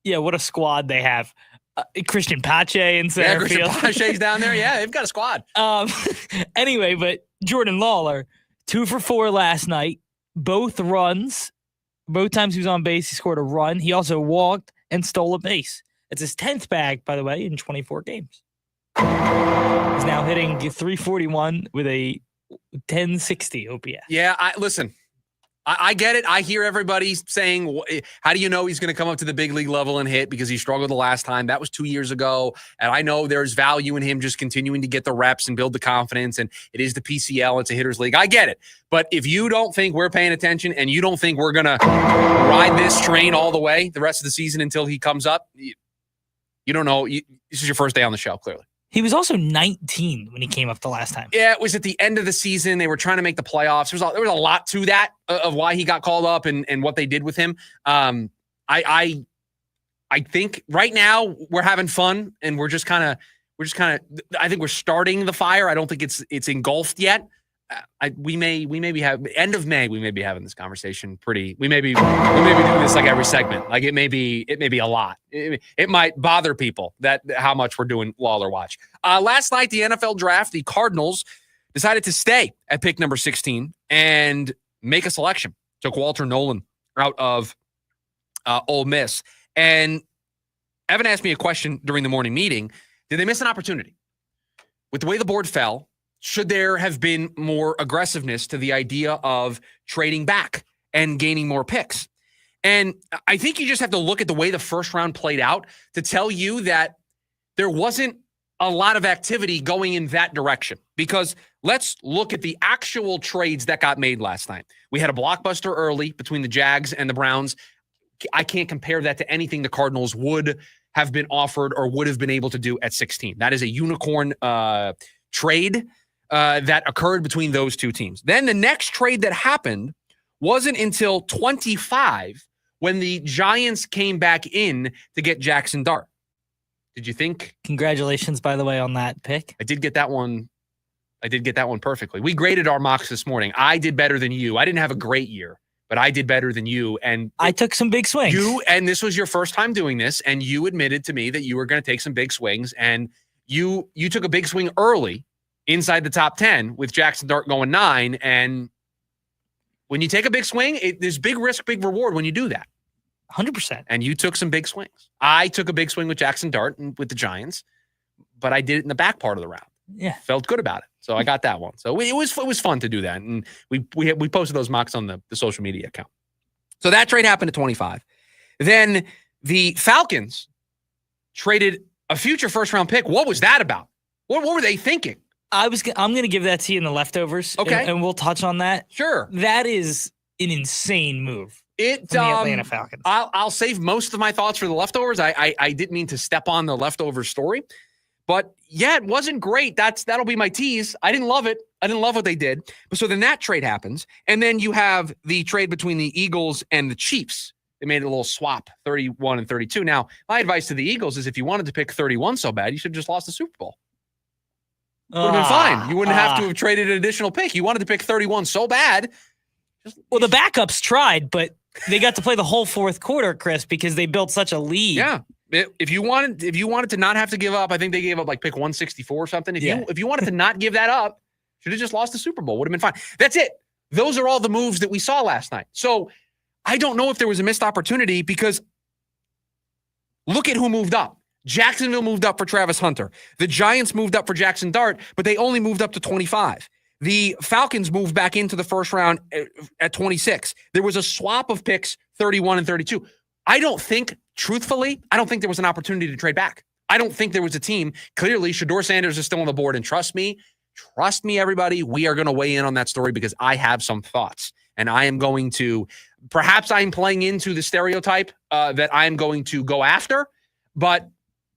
Speaker 9: Yeah, what a squad they have. Christian Pache in center field.
Speaker 8: Christian Pache's down there. Yeah, they've got a squad.
Speaker 9: Anyway, but Jordan Lawler, 2 for 4 last night. Both runs. Both times he was on base, he scored a run. He also walked and stole a base. It's his 10th bag, by the way, in 24 games. He's now hitting 341 with a 1060 OPS.
Speaker 8: Yeah, listen. I get it. I hear everybody saying, how do you know he's going to come up to the big league level and hit because he struggled the last time? That was 2 years ago. And I know there's value in him just continuing to get the reps and build the confidence. And it is the PCL. It's a hitter's league. I get it. But if you don't think we're paying attention and you don't think we're going to ride this train all the way the rest of the season until he comes up, you don't know. This is your first day on the show, clearly.
Speaker 9: He was also 19 when he came up the last time.
Speaker 8: Yeah, it was at the end of the season. They were trying to make the playoffs. There was a lot to that of why he got called up and what they did with him. I think right now we're having fun and we're just kind of. I think we're starting the fire. I don't think it's engulfed yet. We may be having end of May. We may be having this conversation. We may be doing this like every segment. Like it may be a lot. It might bother people that how much we're doing Lawler Watch. Last night, the NFL draft, the Cardinals decided to stay at pick number 16 and make a selection. Took Walter Nolen out of Ole Miss. And Evan asked me a question during the morning meeting. Did they miss an opportunity? With the way the board fell, should there have been more aggressiveness to the idea of trading back and gaining more picks? And I think you just have to look at the way the first round played out to tell you that there wasn't a lot of activity going in that direction. Because let's look at the actual trades that got made last night. We had a blockbuster early between the Jags and the Browns. I can't compare that to anything the Cardinals would have been offered or would have been able to do at 16. That is a unicorn trade that occurred between those two teams. Then the next trade that happened wasn't until 25 when the Giants came back in to get Jackson Dart. Did you think?
Speaker 9: Congratulations, by the way, on that pick.
Speaker 8: I did get that one perfectly. We graded our mocks this morning. I did better than you. I didn't have a great year, but I did better than you. And
Speaker 9: I took some big swings.
Speaker 8: And this was your first time doing this, and you admitted to me that you were going to take some big swings, and you took a big swing early inside the top 10 with Jackson Dart going 9. And when you take a big swing, there's big risk, big reward when you do that.
Speaker 9: 100%. And
Speaker 8: you took some big swings. I took a big swing with Jackson Dart and with the Giants, but I did it in the back part of the round.
Speaker 9: Yeah.
Speaker 8: Felt good about it. So I got that one. So it was fun to do that. And we posted those mocks on the social media account. So that trade happened at 25. Then the Falcons traded a future first round pick. What was that about? What were they thinking?
Speaker 9: I'm going to give that to you in the leftovers.
Speaker 8: Okay.
Speaker 9: And we'll touch on that.
Speaker 8: Sure.
Speaker 9: That is an insane move. The Atlanta Falcons.
Speaker 8: I'll save most of my thoughts for the leftovers. I didn't mean to step on the leftovers story, but yeah, it wasn't great. That'll be my tease. I didn't love it. I didn't love what they did. But so then that trade happens, and then you have the trade between the Eagles and the Chiefs. They made a little swap, 31 and 32. Now, my advice to the Eagles is if you wanted to pick 31 so bad, you should have just lost the Super Bowl. Would have been fine. You wouldn't have to have traded an additional pick. You wanted to pick 31 so bad.
Speaker 9: Well, the backups tried, but they got to play the whole fourth quarter, Chris, because they built such a lead.
Speaker 8: Yeah. If you wanted to not have to give up, I think they gave up like pick 164 or something. If you wanted to not give that up, should have just lost the Super Bowl. Would have been fine. That's it. Those are all the moves that we saw last night. So I don't know if there was a missed opportunity because look at who moved up. Jacksonville moved up for Travis Hunter. The Giants moved up for Jackson Dart, but they only moved up to 25. The Falcons moved back into the first round at 26. There was a swap of picks, 31 and 32. Truthfully, I don't think there was an opportunity to trade back. I don't think there was a team. Clearly, Shedeur Sanders is still on the board, and trust me, everybody, we are going to weigh in on that story because I have some thoughts, and I am going to, perhaps I'm playing into the stereotype that I'm going to go after, but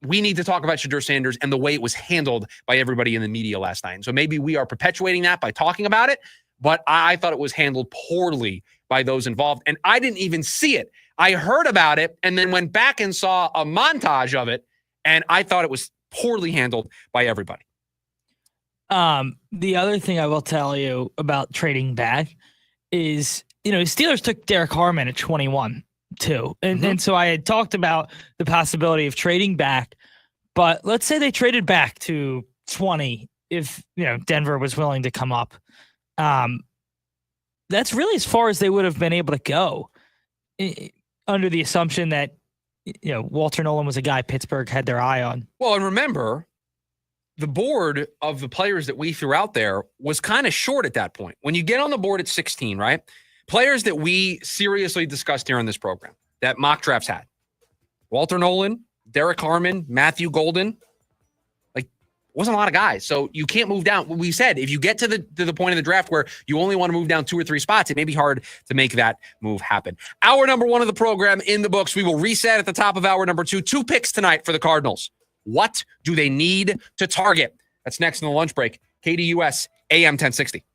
Speaker 8: we need to talk about Shedeur Sanders and the way it was handled by everybody in the media last night. And so maybe we are perpetuating that by talking about it, but I thought it was handled poorly by those involved. And I didn't even see it. I heard about it and then went back and saw a montage of it, and I thought it was poorly handled by everybody.
Speaker 9: The other thing I will tell you about trading back is, Steelers took Derek Harmon at 21. Too. And so I had talked about the possibility of trading back, but let's say they traded back to 20 if Denver was willing to come up. That's really as far as they would have been able to go under the assumption that Walter Nolen was a guy Pittsburgh had their eye on.
Speaker 8: Well, and remember, the board of the players that we threw out there was kind of short at that point. When you get on the board at 16, right? Players that we seriously discussed here on this program that mock drafts had. Walter Nolen, Derek Harmon, Matthew Golden. Like, wasn't a lot of guys. So you can't move down. We said if you get to the point of the draft where you only want to move down 2 or 3 spots, it may be hard to make that move happen. Hour number 1 of the program in the books. We will reset at the top of hour number 2. 2 picks tonight for the Cardinals. What do they need to target? That's next in the lunch break. KDUS AM 1060.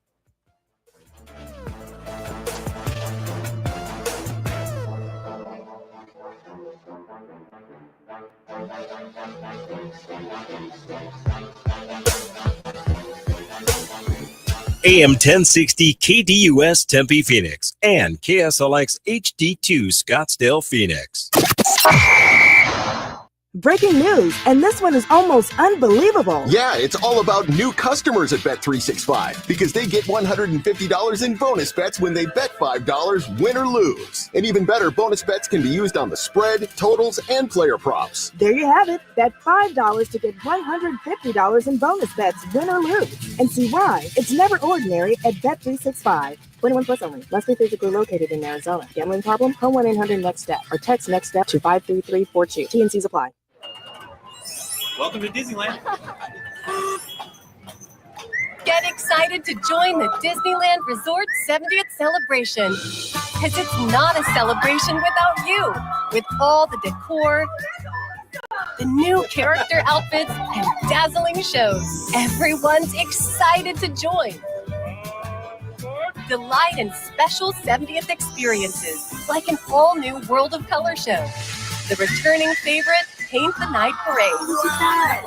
Speaker 7: AM 1060 KDUS Tempe Phoenix and KSLX HD2 Scottsdale Phoenix.
Speaker 10: Breaking news, and this one is almost unbelievable.
Speaker 12: Yeah, it's all about new customers at Bet365 because they get $150 in bonus bets when they bet $5, win or lose. And even better, bonus bets can be used on the spread, totals, and player props.
Speaker 10: There you have it. Bet $5 to get $150 in bonus bets, win or lose. And see why it's never ordinary at Bet365. 21 plus only. Must be physically located in Arizona. Gambling problem? Call 1-800-NEXT-STEP or text NEXT STEP to 53342. T&Cs apply.
Speaker 13: Welcome to Disneyland.
Speaker 15: Get excited to join the Disneyland Resort 70th celebration. Because it's not a celebration without you. With all the decor, the new character outfits, and dazzling shows. Everyone's excited to join. Delight in special 70th experiences, like an all-new World of Color show. The returning favorite, Paint the Night Parade,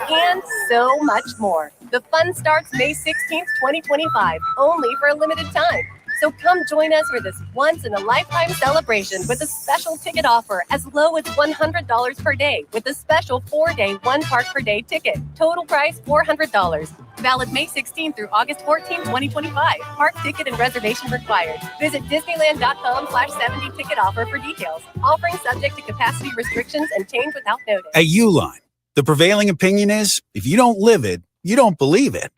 Speaker 15: and so much more. The fun starts May 16th, 2025, only for a limited time. So come join us for this once-in-a-lifetime celebration with a special ticket offer as low as $100 per day with a special 4-day, 1-park-per-day ticket. Total price $400. Valid May 16 through August 14, 2025. Park ticket and reservation required. Visit Disneyland.com/70 ticket offer for details. Offering subject to capacity restrictions and change without notice.
Speaker 17: At Uline, the prevailing opinion is if you don't live it, you don't believe it.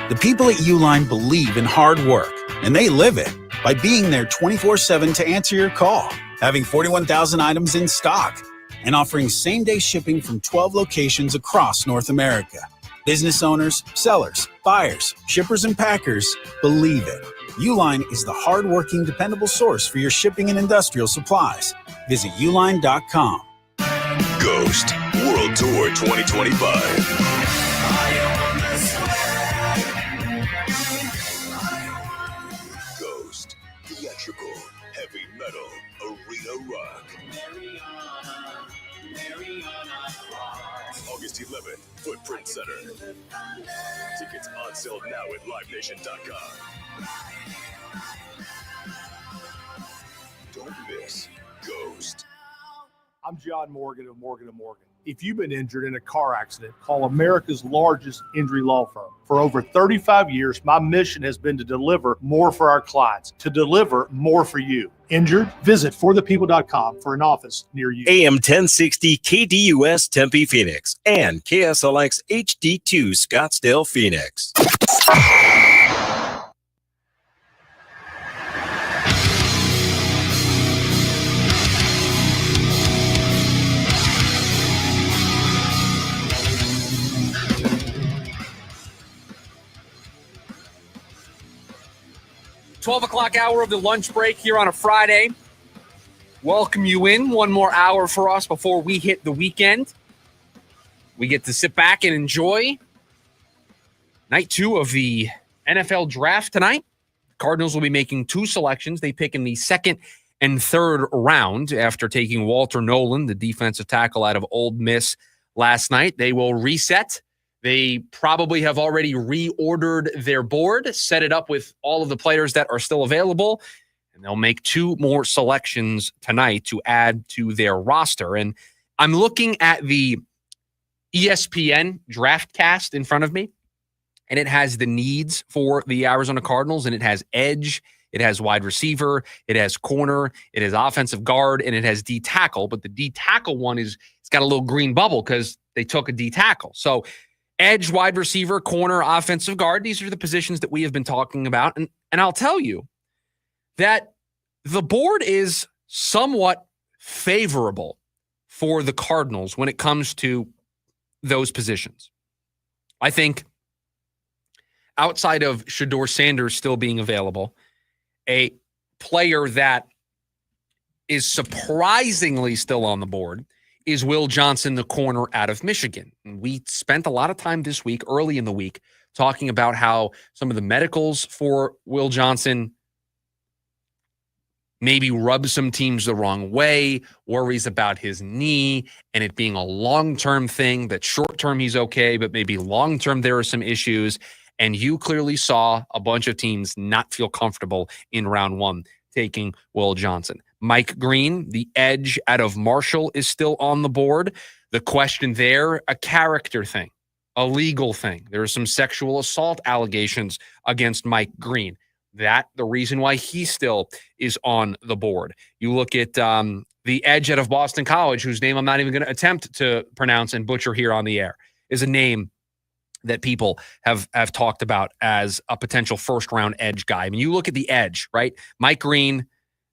Speaker 17: The people at Uline believe in hard work, and they live it by being there 24/7 to answer your call, having 41,000 items in stock, and offering same-day shipping from 12 locations across North America. Business owners, sellers, buyers, shippers, and packers believe it. Uline is the hard-working, dependable source for your shipping and industrial supplies. Visit uline.com.
Speaker 25: Ghost World Tour 2025. Ghost Theatrical Heavy Metal Arena Rock. August 11th, Footprint Center. Tickets on sale now at livenation.com. Don't miss Ghost.
Speaker 18: I'm John Morgan of Morgan & Morgan. If you've been injured in a car accident, call America's largest injury law firm. For over 35 years, my mission has been to deliver more for our clients, to deliver more for you. Injured? Visit forthepeople.com for an office near you.
Speaker 7: AM 1060 KDUS Tempe Phoenix and KSLX HD2 Scottsdale Phoenix.
Speaker 8: 12 o'clock hour of the lunch break here on a Friday. Welcome you in. One more hour for us before we hit the weekend. We get to sit back and enjoy night 2 of the NFL draft tonight. Cardinals will be making 2 selections. They pick in the 2nd and 3rd round after taking Walter Nolen, the defensive tackle out of Ole Miss last night. They will reset. They probably have already reordered their board, set it up with all of the players that are still available, and they'll make 2 more selections tonight to add to their roster. And I'm looking at the ESPN draft cast in front of me, and it has the needs for the Arizona Cardinals, and it has edge, it has wide receiver, it has corner, it has offensive guard, and it has D tackle. But the D tackle one it's got a little green bubble because they took a D tackle. So edge, wide receiver, corner, offensive guard. These are the positions that we have been talking about. And I'll tell you that the board is somewhat favorable for the Cardinals when it comes to those positions. I think outside of Shedeur Sanders still being available, a player that is surprisingly still on the board is Will Johnson, the corner out of Michigan. And we spent a lot of time this week, early in the week, talking about how some of the medicals for Will Johnson maybe rub some teams the wrong way, worries about his knee and it being a long-term thing, that short-term he's okay, but maybe long-term there are some issues. And you clearly saw a bunch of teams not feel comfortable in round one taking Will Johnson. Mike Green, the edge out of Marshall, is still on the board. The question there, a character thing, a legal thing. There are some sexual assault allegations against Mike Green. The reason why he still is on the board. You look at the edge out of Boston College, whose name I'm not even going to attempt to pronounce and butcher here on the air, is a name that people have talked about as a potential first-round edge guy. I mean, you look at the edge, right? Mike Green,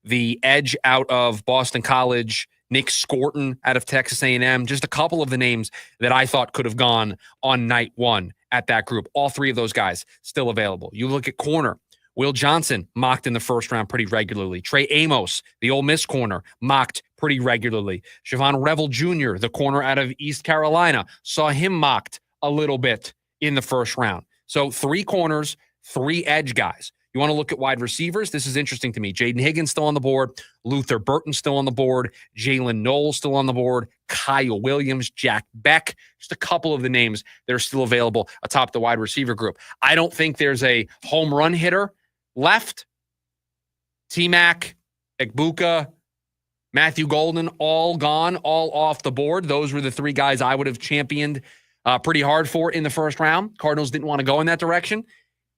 Speaker 8: the edge out of Boston College, Nick Scorton out of Texas A&M, just a couple of the names that I thought could have gone on night one at that group. All three of those guys still available. You look at corner. Will Johnson mocked in the first round pretty regularly. Trey Amos, the Ole Miss corner, mocked pretty regularly. Siobhan Revel Jr., the corner out of East Carolina, saw him mocked a little bit in the first round. So 3 corners, 3 edge guys. You want to look at wide receivers? This is interesting to me. Jaden Higgins still on the board. Luther Burton still on the board. Jalen Knowles still on the board. Kyle Williams, Jack Beck. Just a couple of the names that are still available atop the wide receiver group. I don't think there's a home run hitter left. T-Mac, Egbuka, Matthew Golden, all gone, all off the board. Those were the 3 guys I would have championed pretty hard for in the first round. Cardinals didn't want to go in that direction.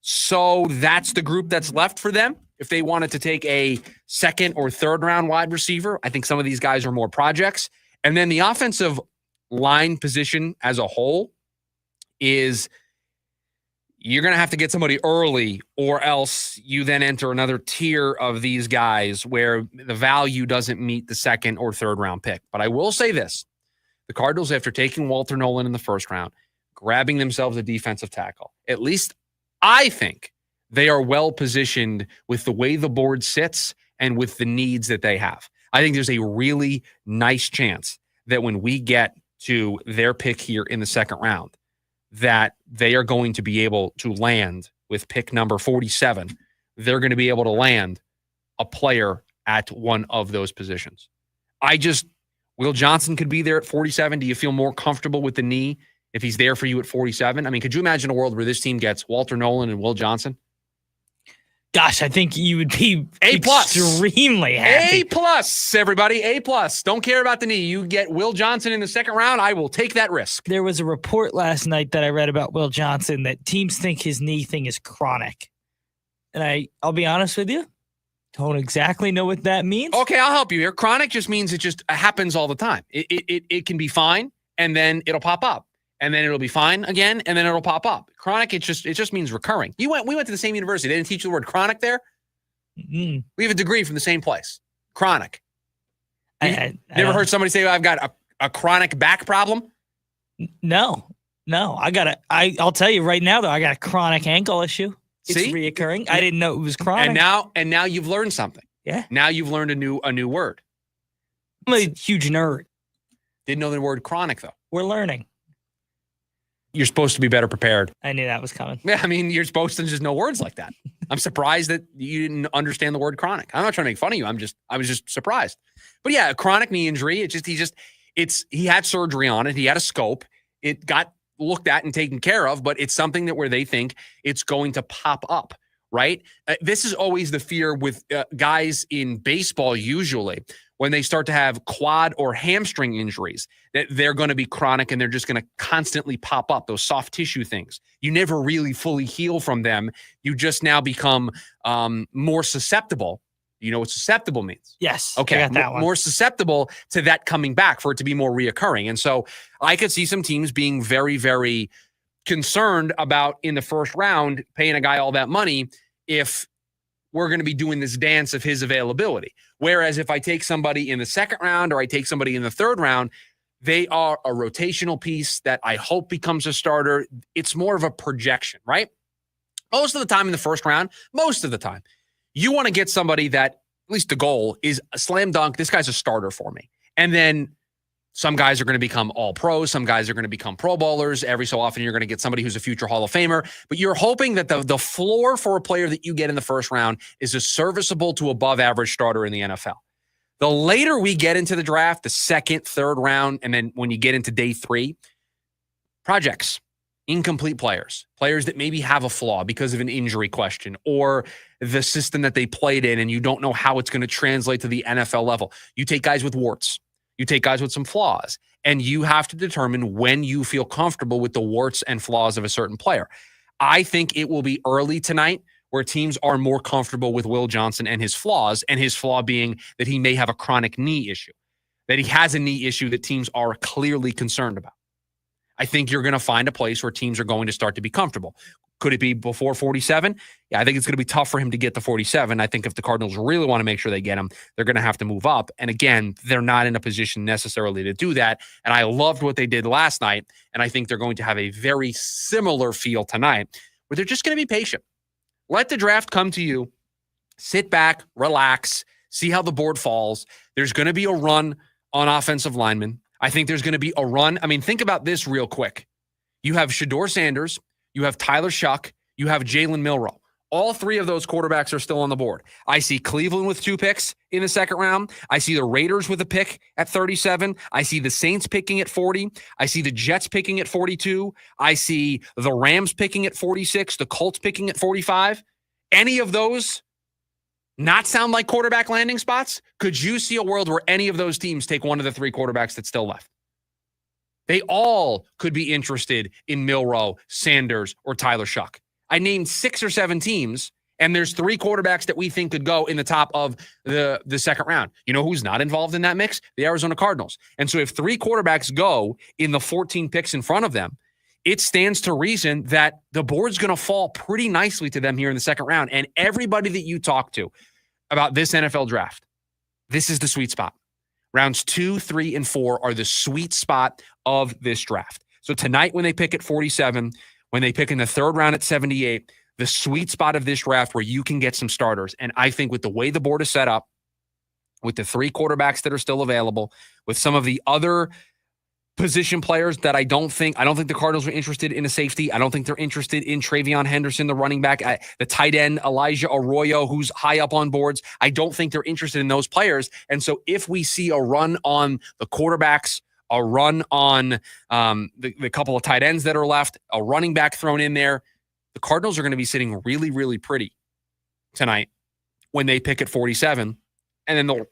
Speaker 8: So that's the group that's left for them. If they wanted to take a second or third round wide receiver, I think some of these guys are more projects. And then the offensive line position as a whole is you're going to have to get somebody early, or else you then enter another tier of these guys where the value doesn't meet the second or third round pick. But I will say this. The Cardinals, after taking Walter Nolen in the first round, grabbing themselves a defensive tackle, at least I think they are well positioned with the way the board sits and with the needs that they have. I think there's a really nice chance that when we get to their pick here in the second round, that they are going to be able to land with pick number 47. They're going to be able to land a player at one of those positions. Will Johnson could be there at 47. Do you feel more comfortable with the knee if he's there for you at 47? I mean, could you imagine a world where this team gets Walter Nolen and Will Johnson?
Speaker 9: Gosh, I think you would be
Speaker 8: A+.
Speaker 9: extremely happy.
Speaker 8: A+, everybody. A+. Don't care about the knee. You get Will Johnson in the second round, I will take that risk.
Speaker 9: There was a report last night that I read about Will Johnson that teams think his knee thing is chronic. And I'll be honest with you, don't exactly know what that means.
Speaker 8: Okay, I'll help you here. Chronic just means it just happens all the time. It can be fine, and then it'll pop up. And then it'll be fine again, and then it'll pop up. Chronic, it just means recurring. We went to the same university. They didn't teach you the word chronic there?
Speaker 9: Mm-hmm.
Speaker 8: We have a degree from the same place. Chronic.
Speaker 9: I
Speaker 8: Never heard somebody say, I've got a chronic back problem?
Speaker 9: No. I'll tell you right now, though, I got a chronic ankle issue. It's reoccurring. I didn't know it was chronic.
Speaker 8: And now you've learned something.
Speaker 9: Yeah.
Speaker 8: Now you've learned a new word.
Speaker 9: I'm a huge nerd.
Speaker 8: Didn't know the word chronic, though.
Speaker 9: We're learning.
Speaker 8: You're supposed to be better prepared.
Speaker 9: I knew that was coming.
Speaker 8: Yeah, I mean, you're supposed to just know words like that. I'm surprised that you didn't understand the word chronic. I'm not trying to make fun of you. I was just surprised. But yeah, a chronic knee injury. He had surgery on it. He had a scope. It got looked at and taken care of, but it's something that where they think it's going to pop up, right? This is always the fear with guys in baseball usually when they start to have quad or hamstring injuries, that they're going to be chronic and they're just going to constantly pop up, those soft tissue things. You never really fully heal from them. You just now become more susceptible. You know what susceptible means?
Speaker 9: Yes.
Speaker 8: Okay.
Speaker 9: I got that one.
Speaker 8: More susceptible to that coming back, for it to be more reoccurring. And so I could see some teams being very, very concerned about in the first round paying a guy all that money if we're going to be doing this dance of his availability. Whereas if I take somebody in the second round or I take somebody in the third round, they are a rotational piece that I hope becomes a starter. It's more of a projection, right? Most of the time in the first round, you want to get somebody that, at least the goal, is a slam dunk. This guy's a starter for me. And then some guys are going to become all pros. Some guys are going to become pro bowlers. Every so often, you're going to get somebody who's a future Hall of Famer. But you're hoping that the floor for a player that you get in the first round is a serviceable to above average starter in the NFL. The later we get into the draft, the second, third round, and then when you get into day 3, projects, incomplete players that maybe have a flaw because of an injury question or the system that they played in, and you don't know how it's going to translate to the NFL level. You take guys with warts. You take guys with some flaws, and you have to determine when you feel comfortable with the warts and flaws of a certain player. I think it will be early tonight where teams are more comfortable with Will Johnson and his flaws, and his flaw being that he may have a chronic knee issue, that he has a knee issue that teams are clearly concerned about. I think you're going to find a place where teams are going to start to be comfortable. Could it be before 47? Yeah, I think it's going to be tough for him to get to 47. I think if the Cardinals really want to make sure they get him, they're going to have to move up. And again, they're not in a position necessarily to do that. And I loved what they did last night. And I think they're going to have a very similar feel tonight where they're just going to be patient. Let the draft come to you. Sit back, relax, see how the board falls. There's going to be a run on offensive linemen. I think there's going to be a run. I mean, think about this real quick. You have Shedeur Sanders, you have Tyler Shuck, you have Jalen Milroe. All 3 of those quarterbacks are still on the board. I see Cleveland with 2 picks in the second round. I see the Raiders with a pick at 37. I see the Saints picking at 40. I see the Jets picking at 42. I see the Rams picking at 46, the Colts picking at 45. Any of those not sound like quarterback landing spots? Could you see a world where any of those teams take one of the 3 quarterbacks that's still left? They all could be interested in Milroe, Sanders, or Tyler Shuck. I named 6 or 7 teams, and there's 3 quarterbacks that we think could go in the top of the second round. You know who's not involved in that mix? The Arizona Cardinals. And so if 3 quarterbacks go in the 14 picks in front of them, it stands to reason that the board's going to fall pretty nicely to them here in the second round. And everybody that you talk to about this NFL draft, this is the sweet spot. Rounds 2, 3, and 4 are the sweet spot of this draft. So tonight when they pick at 47, when they pick in the third round at 78, the sweet spot of this draft where you can get some starters. And I think with the way the board is set up, with the 3 quarterbacks that are still available, with some of the other position players that I don't think the Cardinals are interested in a safety. I don't think they're interested in Travion Henderson, the running back, the tight end, Elijah Arroyo, who's high up on boards. I don't think they're interested in those players. And so if we see a run on the quarterbacks, a run on the couple of tight ends that are left, a running back thrown in there, the Cardinals are going to be sitting really, really pretty tonight when they pick at 47, and then they'll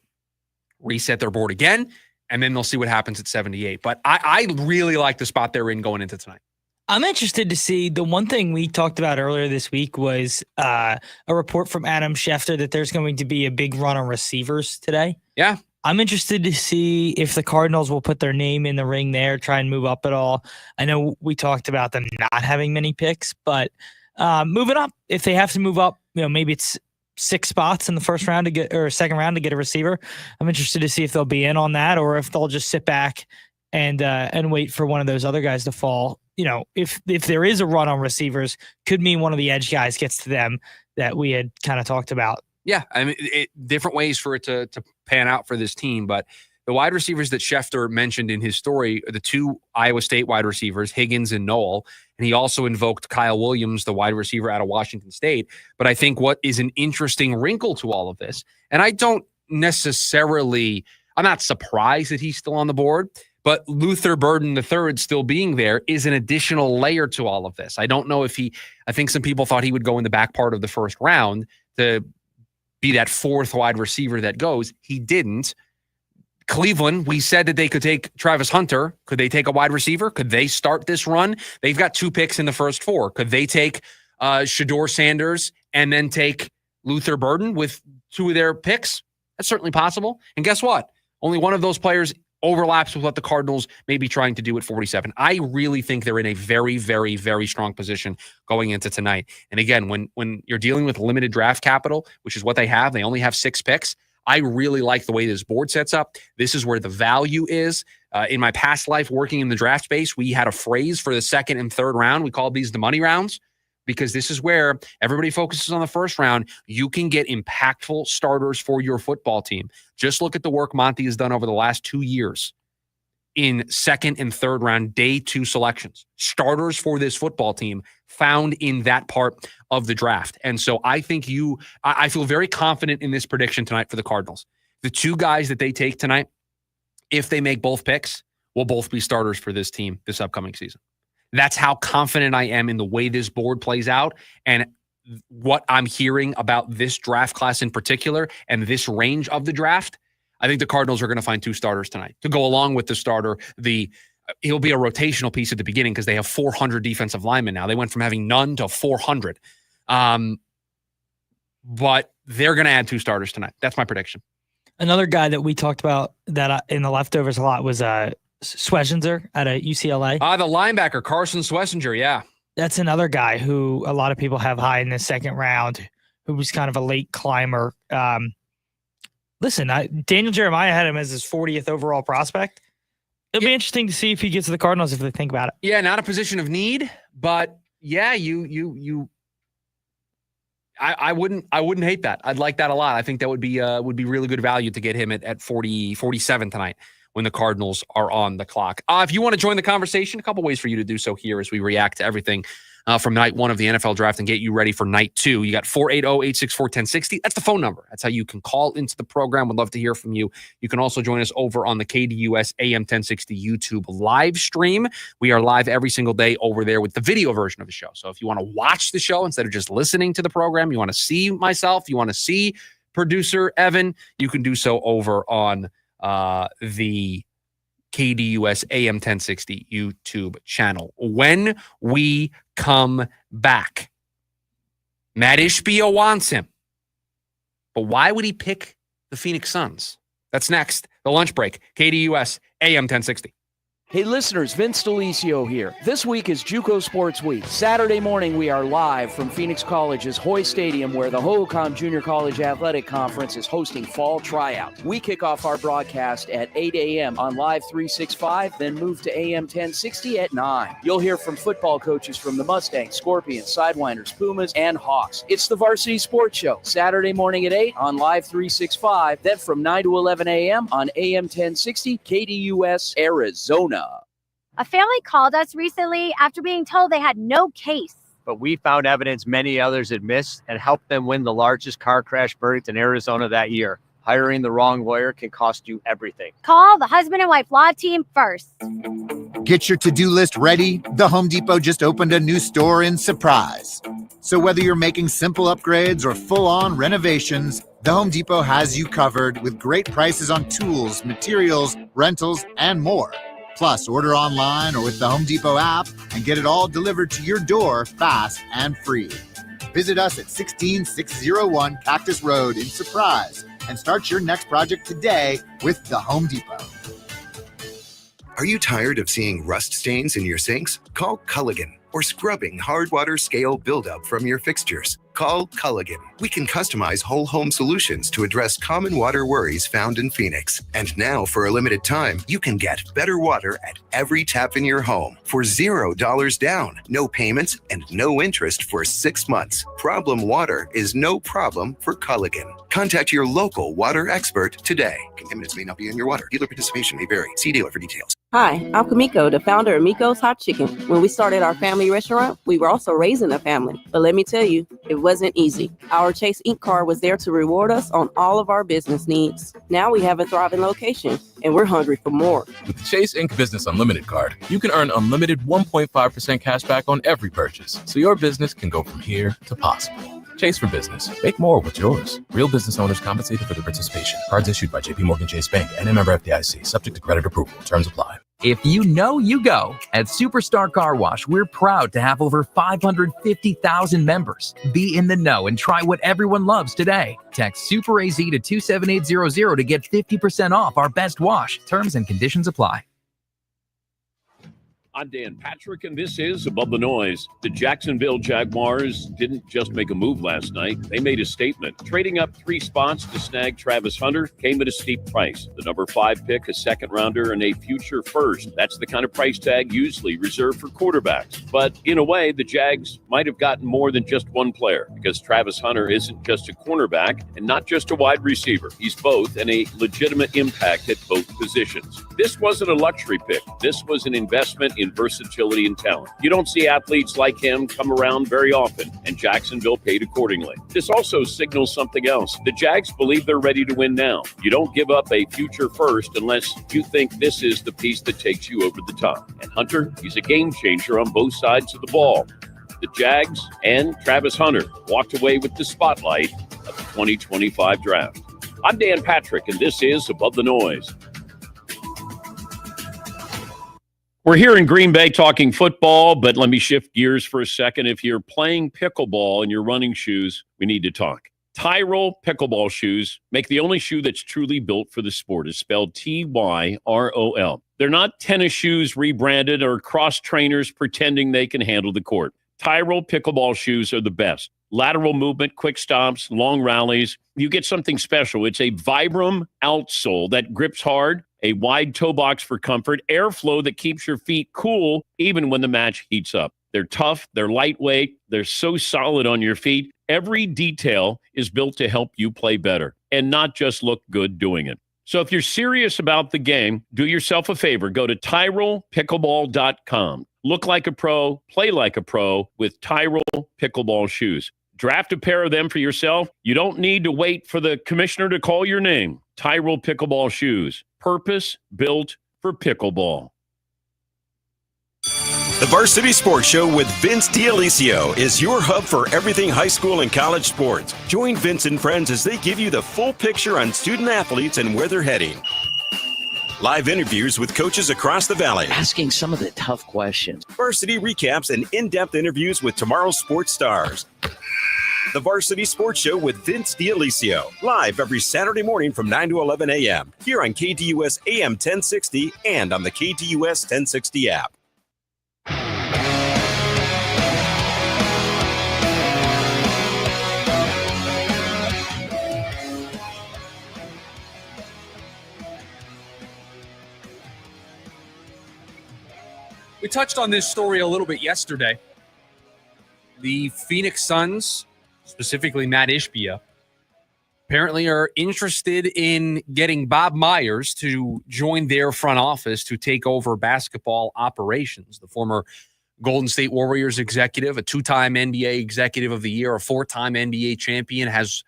Speaker 8: reset their board again, and then they'll see what happens at 78. But I really like the spot they're in going into tonight.
Speaker 9: I'm interested to see. The one thing we talked about earlier this week was a report from Adam Schefter that there's going to be a big run on receivers today.
Speaker 8: Yeah.
Speaker 9: I'm interested to see if the Cardinals will put their name in the ring there, try and move up at all. I know we talked about them not having many picks, but moving up, if they have to move up, maybe it's 6 spots in the first round to get, or second round to get a receiver. I'm interested to see if they'll be in on that or if they'll just sit back and wait for one of those other guys to fall. If there is a run on receivers, could mean one of the edge guys gets to them that we had kind of talked about.
Speaker 8: Yeah, I mean, different ways for it to pan out for this team, but the wide receivers that Schefter mentioned in his story are the 2 Iowa State wide receivers, Higgins and Noel, and he also invoked Kyle Williams, the wide receiver out of Washington State. But I think what is an interesting wrinkle to all of this, and I'm not surprised that he's still on the board, but Luther Burden III still being there is an additional layer to all of this. I don't know if I think some people thought he would go in the back part of the first round to be that 4th wide receiver that goes. He didn't. Cleveland, we said that they could take Travis Hunter. Could they take a wide receiver? Could they start this run? They've got 2 picks in the first 4. Could they take Shedeur Sanders and then take Luther Burden with 2 of their picks? That's certainly possible. And guess what? Only one of those players overlaps with what the Cardinals may be trying to do at 47. I really think they're in a very, very, very strong position going into tonight. And again, when you're dealing with limited draft capital, which is what they only have 6 picks. I really like the way this board sets up. This is where the value is. In my past life working in the draft space, we had a phrase for the second and third round. We called these the money rounds, because this is where everybody focuses on the first round. You can get impactful starters for your football team. Just look at the work Monty has done over the last 2 years in second and third round day 2 selections. Starters for this football team found in that part of the draft. And so I think I feel very confident in this prediction tonight for the Cardinals. The 2 guys that they take tonight, if they make both picks, will both be starters for this team this upcoming season. That's how confident I am in the way this board plays out and what I'm hearing about this draft class in particular and this range of the draft. I think the Cardinals are going to find 2 starters tonight to go along with the starter. He'll be a rotational piece at the beginning because they have 400 defensive linemen now. They went from having none to 400. But they're going to add 2 starters tonight. That's my prediction.
Speaker 9: Another guy that we talked about that in the leftovers a lot was Schlesinger at UCLA.
Speaker 8: The linebacker, Carson Schlesinger, yeah.
Speaker 9: That's another guy who a lot of people have high in the second round, who was kind of a late climber. Listen, Daniel Jeremiah had him as his 40th overall prospect. It'll be interesting to see if he gets to the Cardinals if they think about it.
Speaker 8: Yeah, not a position of need, but yeah, I wouldn't hate that. I'd like that a lot. I think that would be really good value to get him at 47 tonight when the Cardinals are on the clock. If you want to join the conversation, a couple ways for you to do so here as we react to everything from night 1 of the NFL draft and get you ready for night 2. You got 480-864-1060. That's the phone number. That's how you can call into the program. Would love to hear from you. You can also join us over on the KDUS AM 1060 YouTube live stream. We are live every single day over there with the video version of the show. So if you want to watch the show instead of just listening to the program, you want to see myself, you want to see producer Evan, you can do so over on the KDUS AM 1060 YouTube channel. When we come back, Matt Ishbia wants him. But why would he pick the Phoenix Suns? That's next. The lunch break. KDUS AM 1060.
Speaker 11: Hey listeners, Vince DeLisio here. This week is JUCO Sports Week. Saturday morning, we are live from Phoenix College's Hoy Stadium, where the Hohokam Junior College Athletic Conference is hosting fall tryouts. We kick off our broadcast at 8 a.m. on Live 365, then move to AM 1060 at 9. You'll hear from football coaches from the Mustangs, Scorpions, Sidewinders, Pumas, and Hawks. It's the Varsity Sports Show, Saturday morning at 8 on Live 365, then from 9 to 11 a.m. on AM 1060, KDUS, Arizona.
Speaker 16: A family called us recently after being told they had no case.
Speaker 19: But we found evidence many others had missed and helped them win the largest car crash verdict in Arizona that year. Hiring the wrong lawyer can cost you everything.
Speaker 16: Call the husband and wife law team first.
Speaker 20: Get your to-do list ready. The Home Depot just opened a new store in Surprise. So whether you're making simple upgrades or full-on renovations, the Home Depot has you covered with great prices on tools, materials, rentals, and more. Plus, order online or with the Home Depot app and get it all delivered to your door fast and free. Visit us at 16601 Cactus Road in Surprise and start your next project today with the Home Depot.
Speaker 21: Are you tired of seeing rust stains in your sinks? Call Culligan. Or scrubbing hard water scale buildup from your fixtures. Call Culligan. We can customize whole home solutions to address common water worries found in Phoenix. And now, for a limited time, you can get better water at every tap in your home for $0 down, no payments, and no interest for 6 months. Problem water is no problem for Culligan. Contact your local water expert today. Contaminants may not be in your water. Dealer participation may vary. See dealer for details. Hi, I'm Kamiko, the founder of Miko's Hot Chicken. When we started our family restaurant, we were also raising a family. But let me tell you, it wasn't easy. Our Chase Ink card was there to reward us on all of our business needs. Now we have a thriving location, and we're hungry for more.
Speaker 23: With the Chase Ink Business Unlimited card, you can earn unlimited 1.5% cash back on every purchase, so your business can go from here to possible. Chase for business. Make more with yours. Real business owners compensated for their participation. Cards issued by JPMorgan Chase Bank and a member FDIC, subject to credit approval. Terms apply.
Speaker 1: If you know, you go. At Superstar Car Wash, we're proud to have over 550,000 members. Be in the know and try what everyone loves today. Text SuperAZ to 27800 to get 50% off our best wash. Terms and conditions apply.
Speaker 2: I'm Dan Patrick, and this is Above the Noise. The Jacksonville Jaguars didn't just make a move last night. They made a statement. Trading up 3 spots to snag Travis Hunter came at a steep price. The number 5 pick, a second-rounder, and a future first. That's the kind of price tag usually reserved for quarterbacks. But in a way, the Jags might have gotten more than just one player, because Travis Hunter isn't just a cornerback and not just a wide receiver. He's both, and a legitimate impact at both positions. This wasn't a luxury pick. This was an investment in versatility and talent. You don't see athletes like him come around very often, and Jacksonville paid accordingly. This also signals something else. The Jags believe they're ready to win now. You don't give up a future first unless you think this is the piece that takes you over the top. And Hunter, he's a game changer on both sides of the ball. The Jags and Travis Hunter walked away with the spotlight of the 2025 draft. I'm Dan Patrick, and this is Above the Noise. We're here in Green Bay talking football, but let me shift gears for a second. If you're playing pickleball in your running shoes, we need to talk. Tyrol pickleball shoes make the only shoe that's truly built for the sport. It's spelled Tyrol. They're not tennis shoes rebranded or cross trainers pretending they can handle the court. Tyrol pickleball shoes are the best. Lateral movement, quick stops, long rallies. You get something special. It's a Vibram outsole that grips hard, a wide toe box for comfort, airflow that keeps your feet cool even when the match heats up. They're tough, they're lightweight, they're so solid on your feet. Every detail is built to help you play better and not just look good doing it. So if you're serious about the game, do yourself a favor. Go to TyrolPickleball.com. Look like a pro, play like a pro with Tyrol pickleball shoes. Draft a pair of them for yourself. You don't need to wait for the commissioner to call your name. Tyrol pickleball shoes. Purpose built for pickleball.
Speaker 7: The Varsity Sports Show with Vince D'Alessio is your hub for everything high school and college sports. Join Vince and friends as they give you the full picture on student athletes and where they're heading. Live interviews with coaches across the valley.
Speaker 11: Asking some of the tough questions.
Speaker 7: Varsity recaps and in-depth interviews with tomorrow's sports stars. The Varsity Sports Show with Vince D'Alessio. Live every Saturday morning from 9 to 11 a.m. Here on KDUS AM 1060 and on the KDUS 1060 app.
Speaker 8: We touched on this story a little bit yesterday. The Phoenix Suns, specifically Matt Ishbia, apparently are interested in getting Bob Myers to join their front office to take over basketball operations. The former Golden State Warriors executive, a 2-time NBA Executive of the Year, a 4-time NBA champion, has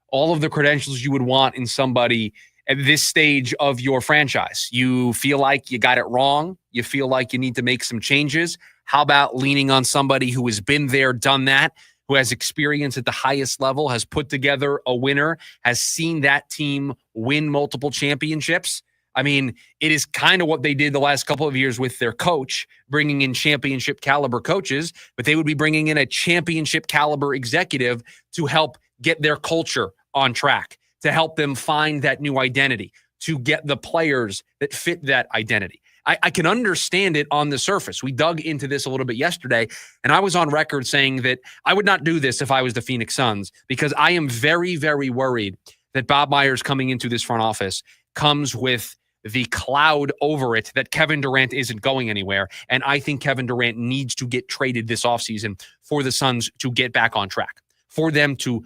Speaker 8: all of the credentials you would want in somebody at this stage of your franchise. You feel like you got it wrong. You feel like you need to make some changes. How about leaning on somebody who has been there, done that, who has experience at the highest level, has put together a winner, has seen that team win multiple championships? I mean, it is kind of what they did the last couple of years with their coach, bringing in championship caliber coaches, but they would be bringing in a championship caliber executive to help get their culture on track, to help them find that new identity, to get the players that fit that identity. I can understand it on the surface. We dug into this a little bit yesterday, and I was on record saying that I would not do this if I was the Phoenix Suns, because I am very, very worried that Bob Myers coming into this front office comes with the cloud over it that Kevin Durant isn't going anywhere. And I think Kevin Durant needs to get traded this offseason for the Suns to get back on track, for them to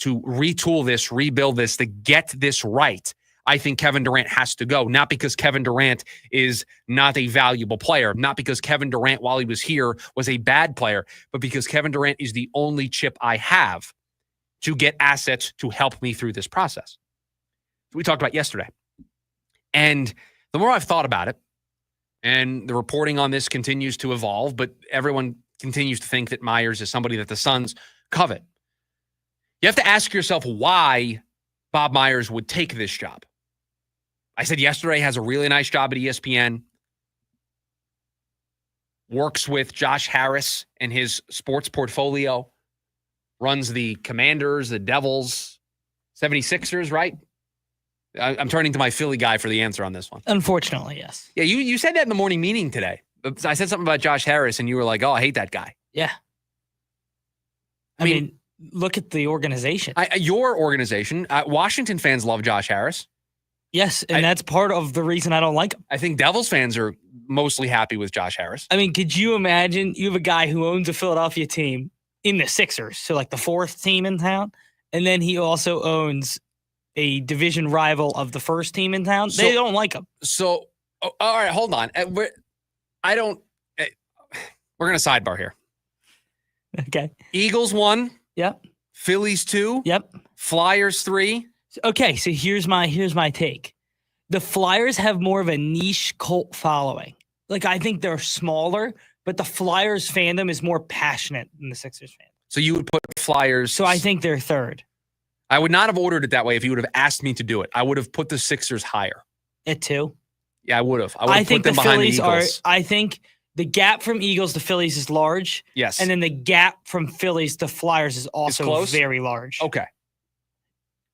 Speaker 8: retool this, rebuild this, to get this right. I think Kevin Durant has to go, not because Kevin Durant is not a valuable player, not because Kevin Durant, while he was here, was a bad player, but because Kevin Durant is the only chip I have to get assets to help me through this process. We talked about yesterday. And the more I've thought about it, and the reporting on this continues to evolve, but everyone continues to think that Myers is somebody that the Suns covet. You have to ask yourself why Bob Myers would take this job. I said yesterday he has a really nice job at ESPN. works with Josh Harris and his sports portfolio, runs the Commanders, the Devils, 76ers, right? I'm turning to my Philly guy for the answer on this one.
Speaker 9: Unfortunately, yes.
Speaker 8: Yeah, you said that in the morning meeting today. I said something about Josh Harris, and you were like, oh, I hate that guy.
Speaker 9: Yeah. I mean, look at the organization.
Speaker 8: Your organization, Washington fans love Josh Harris.
Speaker 9: Yes, and that's part of the reason I don't like him.
Speaker 8: I think Devils fans are mostly happy with Josh Harris.
Speaker 9: I mean, could you imagine you have a guy who owns a Philadelphia team in the Sixers, so like the fourth team in town, and then he also owns a division rival of the first team in town? They don't like him.
Speaker 8: So, all right, hold on. We're going to sidebar here.
Speaker 9: Okay.
Speaker 8: Eagles 1.
Speaker 9: Yep.
Speaker 8: Phillies 2.
Speaker 9: Yep.
Speaker 8: Flyers 3.
Speaker 9: Okay, so here's my take. The Flyers have more of a niche cult following. Like, I think they're smaller, but the Flyers fandom is more passionate than the Sixers fan.
Speaker 8: So you would put Flyers.
Speaker 9: So I think they're third.
Speaker 8: I would not have ordered it that way if you would have asked me to do it. I would have put the Sixers higher.
Speaker 9: At 2?
Speaker 8: Yeah, I would have.
Speaker 9: I think
Speaker 8: put them
Speaker 9: the
Speaker 8: behind
Speaker 9: Phillies
Speaker 8: the Eagles.
Speaker 9: I think the gap from Eagles to Phillies is large.
Speaker 8: Yes.
Speaker 9: And then the gap from Phillies to Flyers is also
Speaker 8: close?
Speaker 9: very large.
Speaker 8: Okay.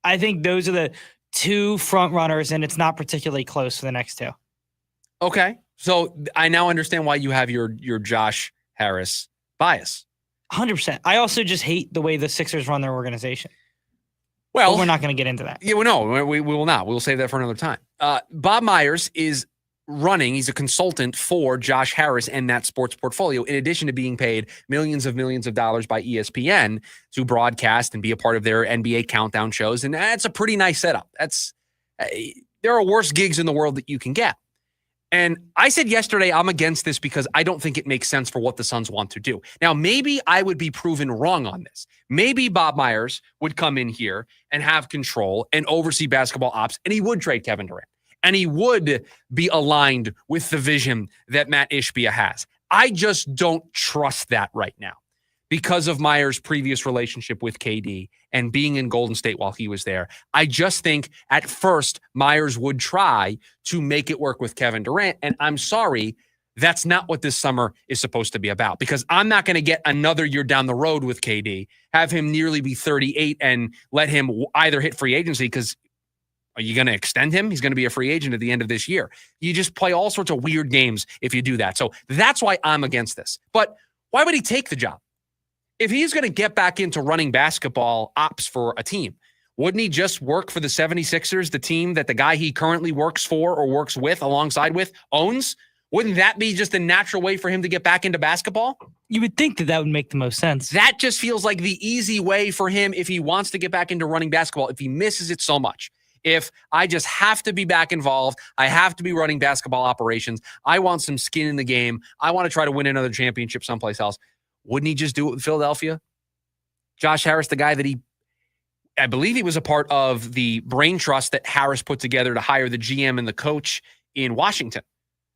Speaker 9: I think those are the two front runners, and it's not particularly close for the next two.
Speaker 8: Okay. So I now understand why you have your Josh Harris bias.
Speaker 9: 100%. I also just hate the way the Sixers run their organization.
Speaker 8: Well,
Speaker 9: but we're not going to get into that.
Speaker 8: Yeah, well, no, we will not. We'll save that for another time. Bob Myers is he's a consultant for Josh Harris and that sports portfolio, in addition to being paid millions of dollars by ESPN to broadcast and be a part of their NBA countdown shows. And that's a pretty nice setup. There are worse gigs in the world that you can get. And I said yesterday, I'm against this because I don't think it makes sense for what the Suns want to do. Now, maybe I would be proven wrong on this. Maybe Bob Myers would come in here and have control and oversee basketball ops, and he would trade Kevin Durant. And he would be aligned with the vision that Matt Ishbia has. I just don't trust that right now because of Myers' previous relationship with KD and being in Golden State while he was there. I just think at first Myers would try to make it work with Kevin Durant. And I'm sorry, that's not what this summer is supposed to be about, because I'm not going to get another year down the road with KD, have him nearly be 38 and let him either hit free agency, because are you going to extend him? He's going to be a free agent at the end of this year. You just play all sorts of weird games if you do that. So that's why I'm against this. But why would he take the job? If he's going to get back into running basketball ops for a team, wouldn't he just work for the 76ers, the team that the guy he currently works for or works with alongside with owns? Wouldn't that be just a natural way for him to get back into basketball?
Speaker 9: You would think that would make the most sense.
Speaker 8: That just feels like the easy way for him if he wants to get back into running basketball, if he misses it so much. If I just have to be back involved, I have to be running basketball operations, I want some skin in the game, I want to try to win another championship someplace else, wouldn't he just do it with Philadelphia? Josh Harris, the guy that I believe he was a part of the brain trust that Harris put together to hire the GM and the coach in Washington